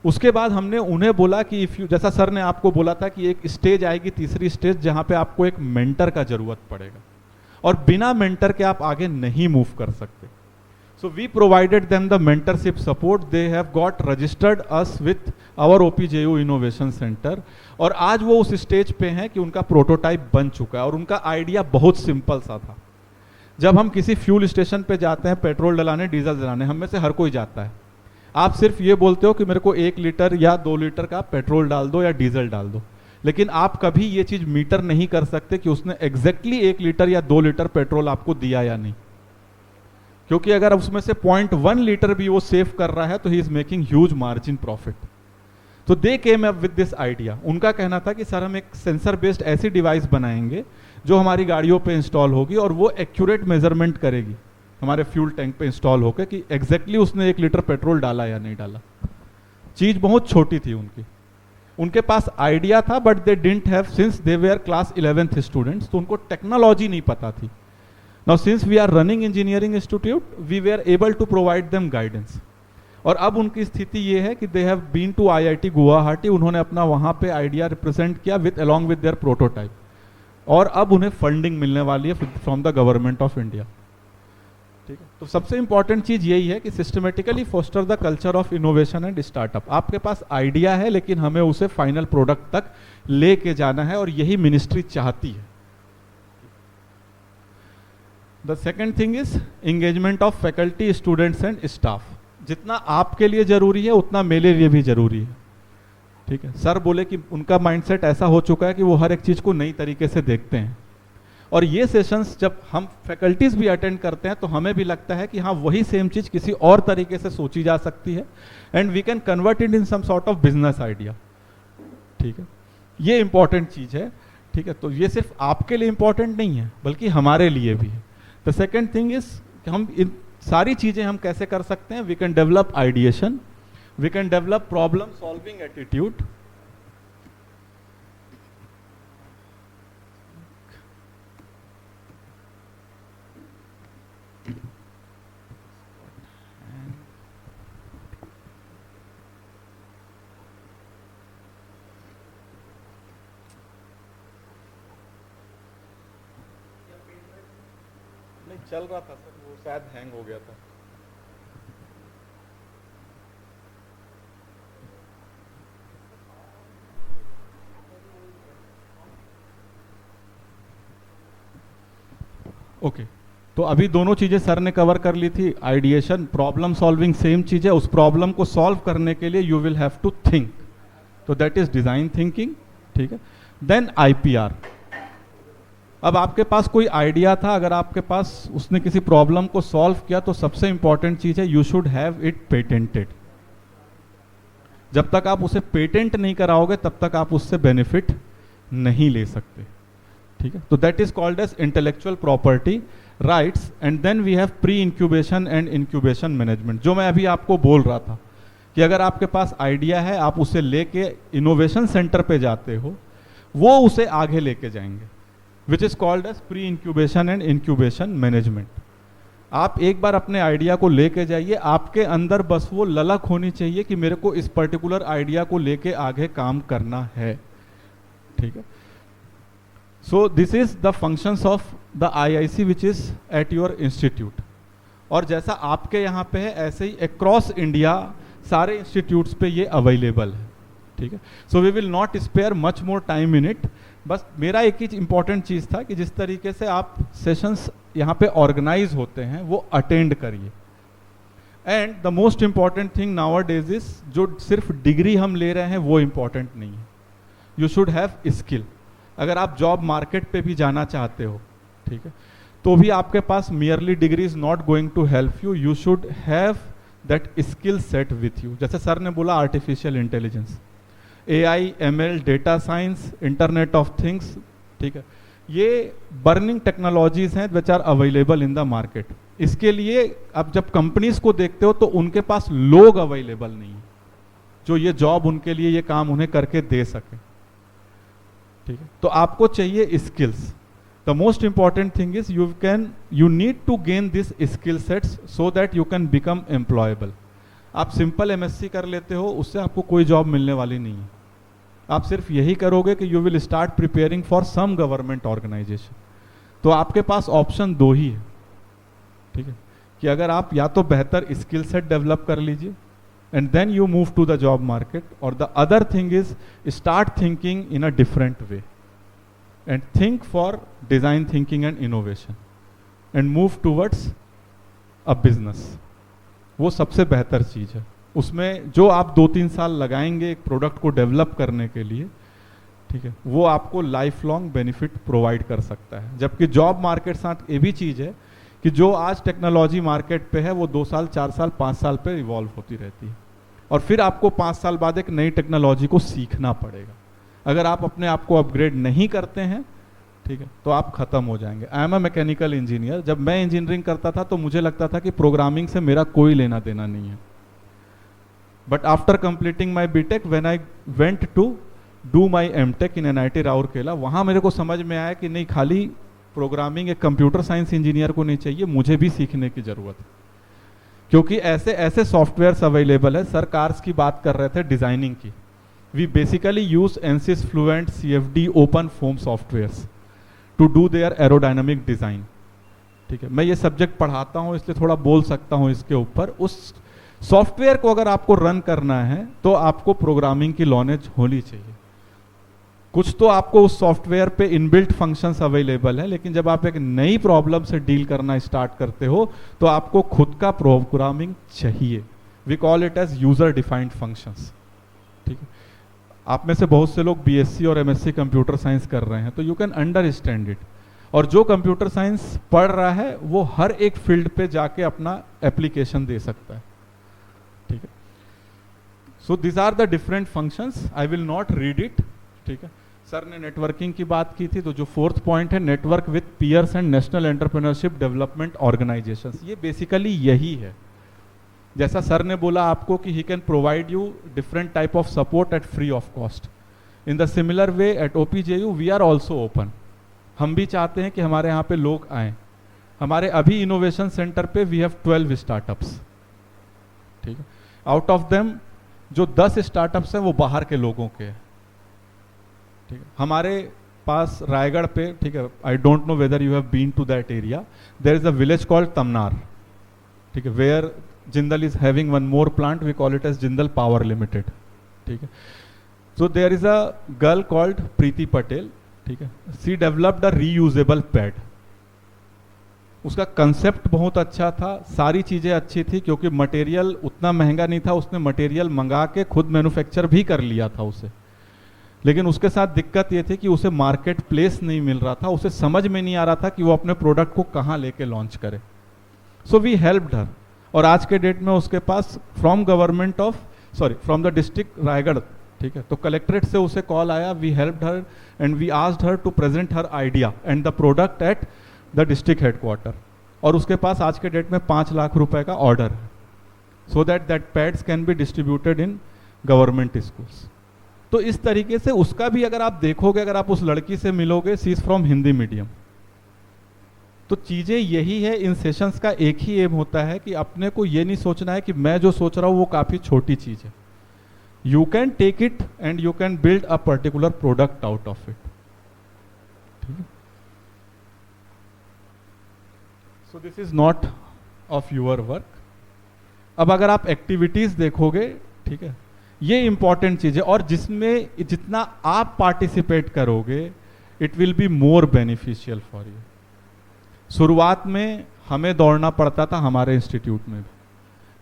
उसके बाद हमने उन्हें बोला कि इफ यू, जैसा सर ने आपको बोला था कि एक स्टेज आएगी, तीसरी स्टेज, जहां पे आपको एक मेंटर का जरूरत पड़ेगा, और बिना मेंटर के आप आगे नहीं मूव कर सकते। So we provided them the mentorship support. They have got registered us with our OPJU Innovation Center, और आज वो उस स्टेज पे हैं कि उनका प्रोटोटाइप बन चुका है, और उनका आइडिया बहुत सिंपल सा था। जब हम किसी फ्यूल स्टेशन पे जाते हैं पेट्रोल डलाने, डीजल डलाने, हम में से हर कोई जाता है। आप सिर्फ ये बोलते हो कि मेरे को 1 लीटर या 2 लीटर का पेट्रोल डाल दो या डीजल डाल दो, लेकिन आप कभी ये चीज मीटर नहीं कर सकते कि उसने एग्जैक्टली 1 लीटर या 2 लीटर पेट्रोल आपको दिया या नहीं, क्योंकि अगर उसमें से 0.1 लीटर भी वो सेव कर रहा है, तो he is making huge margin profit. तो they came up with this idea. उनका कहना था कि सर हम एक सेंसर बेस्ड ऐसी डिवाइस बनाएंगे जो हमारी गाड़ियों पे इंस्टॉल होगी, और वो एक्यूरेट मेजरमेंट करेगी हमारे फ्यूल टैंक पे इंस्टॉल होकर कि एग्जैक्टली उसने 1 लीटर पेट्रोल डाला या नहीं डाला। चीज बहुत छोटी थी उनकी, उनके पास आइडिया था, but they didn't have, since they were class 11th students, तो उनको टेक्नोलॉजी नहीं पता थी। Now since we are running engineering institute, we were able to provide them guidance. और अब उनकी स्थिति ये है कि they have been to IIT Guwahati, उन्होंने अपना वहाँ पे आइडिया रिप्रेजेंट किया with along with their prototype, और अब उन्हें फंडिंग मिलने वाली है from the government of India. ठीक है, तो सबसे इंपॉर्टेंट चीज यही है कि systematically foster the culture of innovation and startup. आपके पास आइडिया है लेकिन हमें उसे फाइनल प्रोडक्ट तक लेके जाना है, और यही मिनिस्ट्री चाहती है। The second thing is engagement of faculty, students and staff. जितना आपके लिए जरूरी है उतना मेरे लिए भी जरूरी है। ठीक है, सर बोले कि उनका माइंडसेट ऐसा हो चुका है कि वो हर एक चीज को नई तरीके से देखते हैं, और ये सेशंस जब हम फैकल्टीज भी अटेंड करते हैं तो हमें भी लगता है कि हाँ वही सेम चीज किसी और तरीके से सोची जा सकती है, and we can convert it in some sort of business idea. ठीक है, ये इंपॉर्टेंट चीज है। ठीक है, तो ये सिर्फ आपके लिए इंपॉर्टेंट नहीं है बल्कि हमारे लिए भी है। द सेकेंड थिंग इज हम इन सारी चीजें हम कैसे कर सकते हैं। We can develop ideation, we can develop problem solving attitude, चल रहा था सर, वो शायद हैंग हो गया था। ओके, तो अभी दोनों चीजें सर ने कवर कर ली थी। आइडिएशन, प्रॉब्लम सॉल्विंग सेम चीज है। उस प्रॉब्लम को सॉल्व करने के लिए you will have to think, तो दैट इज डिजाइन थिंकिंग। ठीक है, देन IPR। अब आपके पास कोई आइडिया था, अगर आपके पास उसने किसी प्रॉब्लम को सॉल्व किया तो सबसे इंपॉर्टेंट चीज है you should have it patented. जब तक आप उसे पेटेंट नहीं कराओगे तब तक आप उससे बेनिफिट नहीं ले सकते। ठीक है, तो that is called as intellectual property rights. And then we have pre incubation and incubation management, जो मैं अभी आपको बोल रहा था कि अगर आपके पास आइडिया है आप उसे लेके इनोवेशन सेंटर पे जाते हो, वो उसे आगे लेके जाएंगे, which is called as pre incubation and incubation management. आप एक बार अपने आइडिया को लेके जाइए, आपके अंदर बस वो ललक होनी चाहिए कि मेरे को इस पर्टिकुलर आइडिया को लेके आगे काम करना है। ठीक है, so this is the functions of the IIC which is at your institute. और जैसा आपके यहाँ पे है ऐसे ही अक्रॉस इंडिया सारे इंस्टीट्यूट्स पे ये अवेलेबल है। ठीक है, so we will not spare much more time in it. बस मेरा एक ही इंपॉर्टेंट चीज था कि जिस तरीके से आप सेशंस यहाँ पे ऑर्गेनाइज होते हैं वो अटेंड करिए। And the most important thing now days is, जो सिर्फ डिग्री हम ले रहे हैं वो इंपॉर्टेंट नहीं है, यू शुड हैव स्किल। अगर आप जॉब मार्केट पे भी जाना चाहते हो, ठीक है, तो भी आपके पास merely degree is not going to help you, you should have that skill set with you. जैसे सर ने बोला artificial intelligence, AI, ML, data science, internet of things. ठीक है, ये बर्निंग टेक्नोलॉजीज हैं which are available in the market. इसके लिए अब जब कंपनीज को देखते हो तो उनके पास लोग अवेलेबल नहीं है जो ये जॉब उनके लिए ये काम उन्हें करके दे सके। ठीक है, तो आपको चाहिए skills. The most important thing is you need to gain this skill sets so that you can become employable. आप सिंपल MSc कर लेते हो, उससे आपको कोई जॉब मिलने वाली नहीं है। आप सिर्फ यही करोगे कि you will start preparing for some government organisation. तो आपके पास ऑप्शन दो ही है। ठीक है, कि अगर आप या तो बेहतर स्किल सेट डेवलप कर लीजिए and then you move to the job market, और the other thing is start thinking in a different way and think for design thinking and innovation and move towards a business. वो सबसे बेहतर चीज है। उसमें जो आप 2-3 साल लगाएंगे एक प्रोडक्ट को डेवलप करने के लिए, ठीक है, वो आपको लाइफ लॉन्ग बेनिफिट प्रोवाइड कर सकता है। जबकि जॉब मार्केट साथ ये भी चीज है कि जो आज टेक्नोलॉजी मार्केट पे है वो 2 साल 4 साल 5 साल पे इवॉल्व होती रहती है, और फिर आपको 5 साल बाद एक नई टेक्नोलॉजी को सीखना पड़ेगा। अगर आप अपने आप को अपग्रेड नहीं करते हैं, ठीक है, तो आप खत्म हो जाएंगे। आई एम अ मैकेनिकल इंजीनियर। जब मैं इंजीनियरिंग करता था तो मुझे लगता था कि प्रोग्रामिंग से मेरा कोई लेना देना नहीं है, but after completing my BTech when I went to do my MTech in NIT Rourkela, वहाँ मेरे को समझ में आया कि नहीं, खाली प्रोग्रामिंग एक कंप्यूटर साइंस इंजीनियर को नहीं चाहिए, मुझे भी सीखने की जरूरत है। क्योंकि ऐसे ऐसे सॉफ्टवेयर्स अवेलेबल है। सर कार्स की बात कर रहे थे, डिजाइनिंग की, we basically use ANSYS Fluent CFD OpenFOAM softwares to do their aerodynamic design. ठीक है, मैं ये सब्जेक्ट पढ़ाता हूँ इसलिए थोड़ा बोल सकता हूँ इसके ऊपर। उस सॉफ्टवेयर को अगर आपको रन करना है तो आपको प्रोग्रामिंग की नॉलेज होनी चाहिए। कुछ तो आपको उस सॉफ्टवेयर पे इनबिल्ट फंक्शंस अवेलेबल है, लेकिन जब आप एक नई प्रॉब्लम से डील करना स्टार्ट करते हो तो आपको खुद का प्रोग्रामिंग चाहिए। We call it as user defined functions. ठीक है, आप में से बहुत से लोग BSc और MSc कंप्यूटर साइंस कर रहे हैं, तो यू कैन अंडरस्टैंड इट। और जो कंप्यूटर साइंस पढ़ रहा है वो हर एक फील्ड पे जाके अपना एप्लीकेशन दे सकता है। ठीक है, so this are the different functions, I will not read it. ठीक है, सर ने नेटवर्किंग की बात की थी, तो जो 4th पॉइंट है, network with peers and national entrepreneurship development organisations, ये बेसिकली यही है। जैसा सर ने बोला आपको कि he can provide you different type of support at free of cost, in the similar way at OPJU we are also open. हम भी चाहते हैं कि हमारे यहाँ पे लोग आए। हमारे अभी इनोवेशन सेंटर पे वी हैव 12 स्टार्टअप्स। ठीक है, आउट ऑफ देम जो 10 स्टार्टअप्स हैं वो बाहर के लोगों के हैं। ठीक है, हमारे पास रायगढ़ पे, ठीक है, I don't know whether you have been to that area, there is a village called Tamnar. ठीक है, where Jindal is having one more plant, we call it as Jindal power limited. ठीक है, so there is a girl called Preeti Patel. ठीक है, she developed a reusable pad. उसका कंसेप्ट बहुत अच्छा था, सारी चीजें अच्छी थी, क्योंकि मटेरियल उतना महंगा नहीं था, उसने मटेरियल मंगा के खुद मैन्युफैक्चर भी कर लिया था उसे। लेकिन उसके साथ दिक्कत ये थी कि उसे मार्केट प्लेस नहीं मिल रहा था, उसे समझ में नहीं आ रहा था कि वो अपने प्रोडक्ट को कहाँ लेके लॉन्च करे। सो वी हेल्प्ड हर, और आज के डेट में उसके पास फ्रॉम द डिस्ट्रिक्ट रायगढ़, ठीक है, तो कलेक्ट्रेट से उसे कॉल आया, we helped her and we asked her to present her idea and the product at the district headquarter. और उसके पास आज के डेट में 5 लाख रुपए का ऑर्डर है, so that pads can be distributed in government schools. तो इस तरीके से उसका भी अगर आप देखोगे, अगर आप उस लड़की से मिलोगे, सी इज फ्रॉम हिंदी मीडियम। तो चीजें यही है, इन सेशंस का एक ही एम होता है कि अपने को ये नहीं सोचना है कि मैं जो सोच रहा हूं वो काफी छोटी चीज है। You can take it and you can build a particular product out of it. ठीक है, so this is not of your work. अब अगर आप एक्टिविटीज देखोगे, ठीक है, ये इंपॉर्टेंट चीज है, और जिसमें जितना आप पार्टिसिपेट करोगे it will be more beneficial for you. शुरुआत में हमें दौड़ना पड़ता था हमारे इंस्टीट्यूट में भी,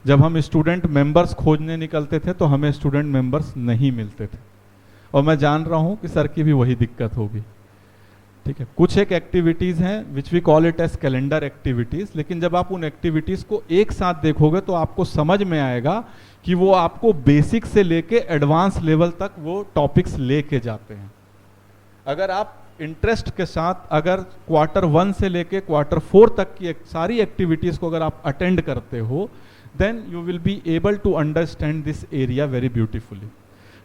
जब हम स्टूडेंट मेंबर्स खोजने निकलते थे तो हमें स्टूडेंट मेंबर्स नहीं मिलते थे, और मैं जान रहा हूं कि सर की भी वही दिक्कत होगी। ठीक है, कुछ एक एक्टिविटीज हैं which we call it as calendar activities, लेकिन जब आप उन एक्टिविटीज को एक साथ देखोगे तो आपको समझ में आएगा कि वो आपको बेसिक से लेके एडवांस लेवल तक वो टॉपिक्स लेके जाते हैं। अगर आप इंटरेस्ट के साथ अगर Q1 से लेके Q4 तक की सारी एक्टिविटीज को अगर आप अटेंड करते हो, then you will be able to understand this area very beautifully.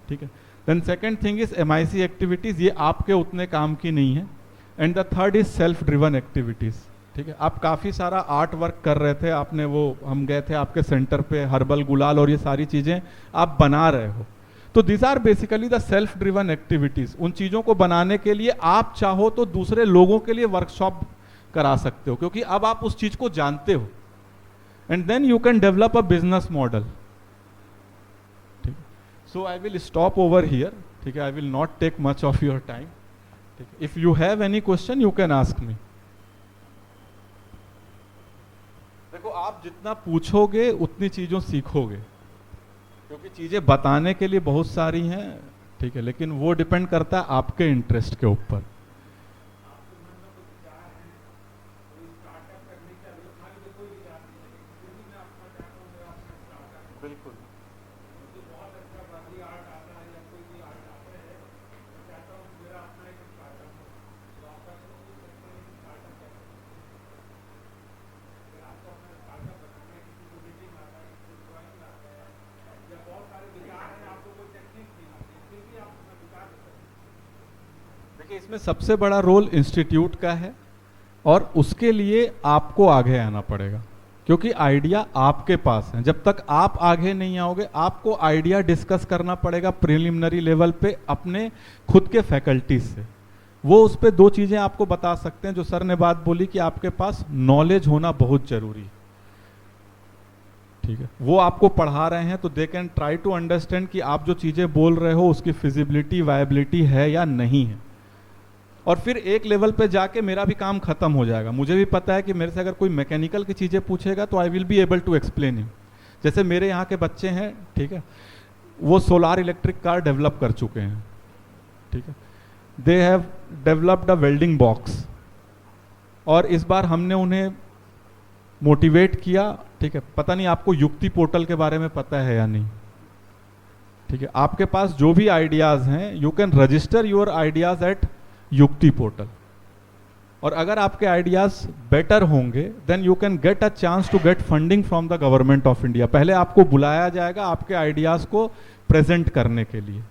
ठीक है, then second thing is MIC activities, ये आपके उतने काम की नहीं है। And the third is self driven activities. ठीक है, आप काफ़ी सारा आर्ट वर्क कर रहे थे, आपने वो, हम गए थे आपके सेंटर पे, हर्बल गुलाल और ये सारी चीज़ें आप बना रहे हो। तो this are basically the self driven activities. उन चीज़ों को बनाने के लिए आप चाहो तो दूसरे लोगों के लिए वर्कशॉप करा सकते हो, क्योंकि अब आप उस चीज़ को जानते हो, and then you can develop a business model. ठीक, so I will stop over here. ठीक है, I will not take much of your time. ठीक है, if you have any question you can ask me. देखो, आप जितना पूछोगे उतनी चीजों सीखोगे, क्योंकि चीजें बताने के लिए बहुत सारी हैं। ठीक है, लेकिन वो डिपेंड करता है आपके इंटरेस्ट के ऊपर। बिल्कुल, देखिए, इसमें सबसे बड़ा रोल इंस्टीट्यूट का है, और उसके लिए आपको आगे आना पड़ेगा। क्योंकि आइडिया आपके पास है। जब तक आप आगे नहीं आओगे, आपको आइडिया डिस्कस करना पड़ेगा प्रिलिमिनरी लेवल पे अपने खुद के फैकल्टीज से। वो उस पे दो चीजें आपको बता सकते हैं, जो सर ने बात बोली कि आपके पास नॉलेज होना बहुत जरूरी है, ठीक है। वो आपको पढ़ा रहे हैं तो they can try to understand कि आप जो चीजें बोल रहे हो उसकी फिजिबिलिटी वायबिलिटी है या नहीं है। और फिर एक लेवल पे जाके मेरा भी काम खत्म हो जाएगा। मुझे भी पता है कि मेरे से अगर कोई मैकेनिकल की चीजें पूछेगा तो I will be able to explain him. जैसे मेरे यहाँ के बच्चे हैं, ठीक है, वो सोलार इलेक्ट्रिक कार डेवलप कर चुके हैं, ठीक है। They have developed a welding box, और इस बार हमने उन्हें मोटिवेट किया, ठीक है। पता नहीं आपको युक्ति पोर्टल के बारे में पता है या नहीं, ठीक है। आपके पास जो भी आइडियाज हैं, you can register your ideas at Yukti portal, और अगर आपके आइडियाज बेटर होंगे then you can get a chance to get funding from the government of India. पहले आपको बुलाया जाएगा आपके आइडियाज को प्रेजेंट करने के लिए।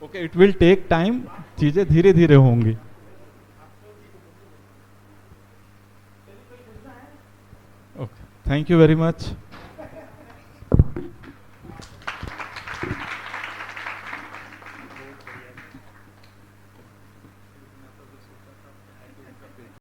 Okay, it will take time, चीजें धीरे धीरे होंगी। Okay, thank you very much.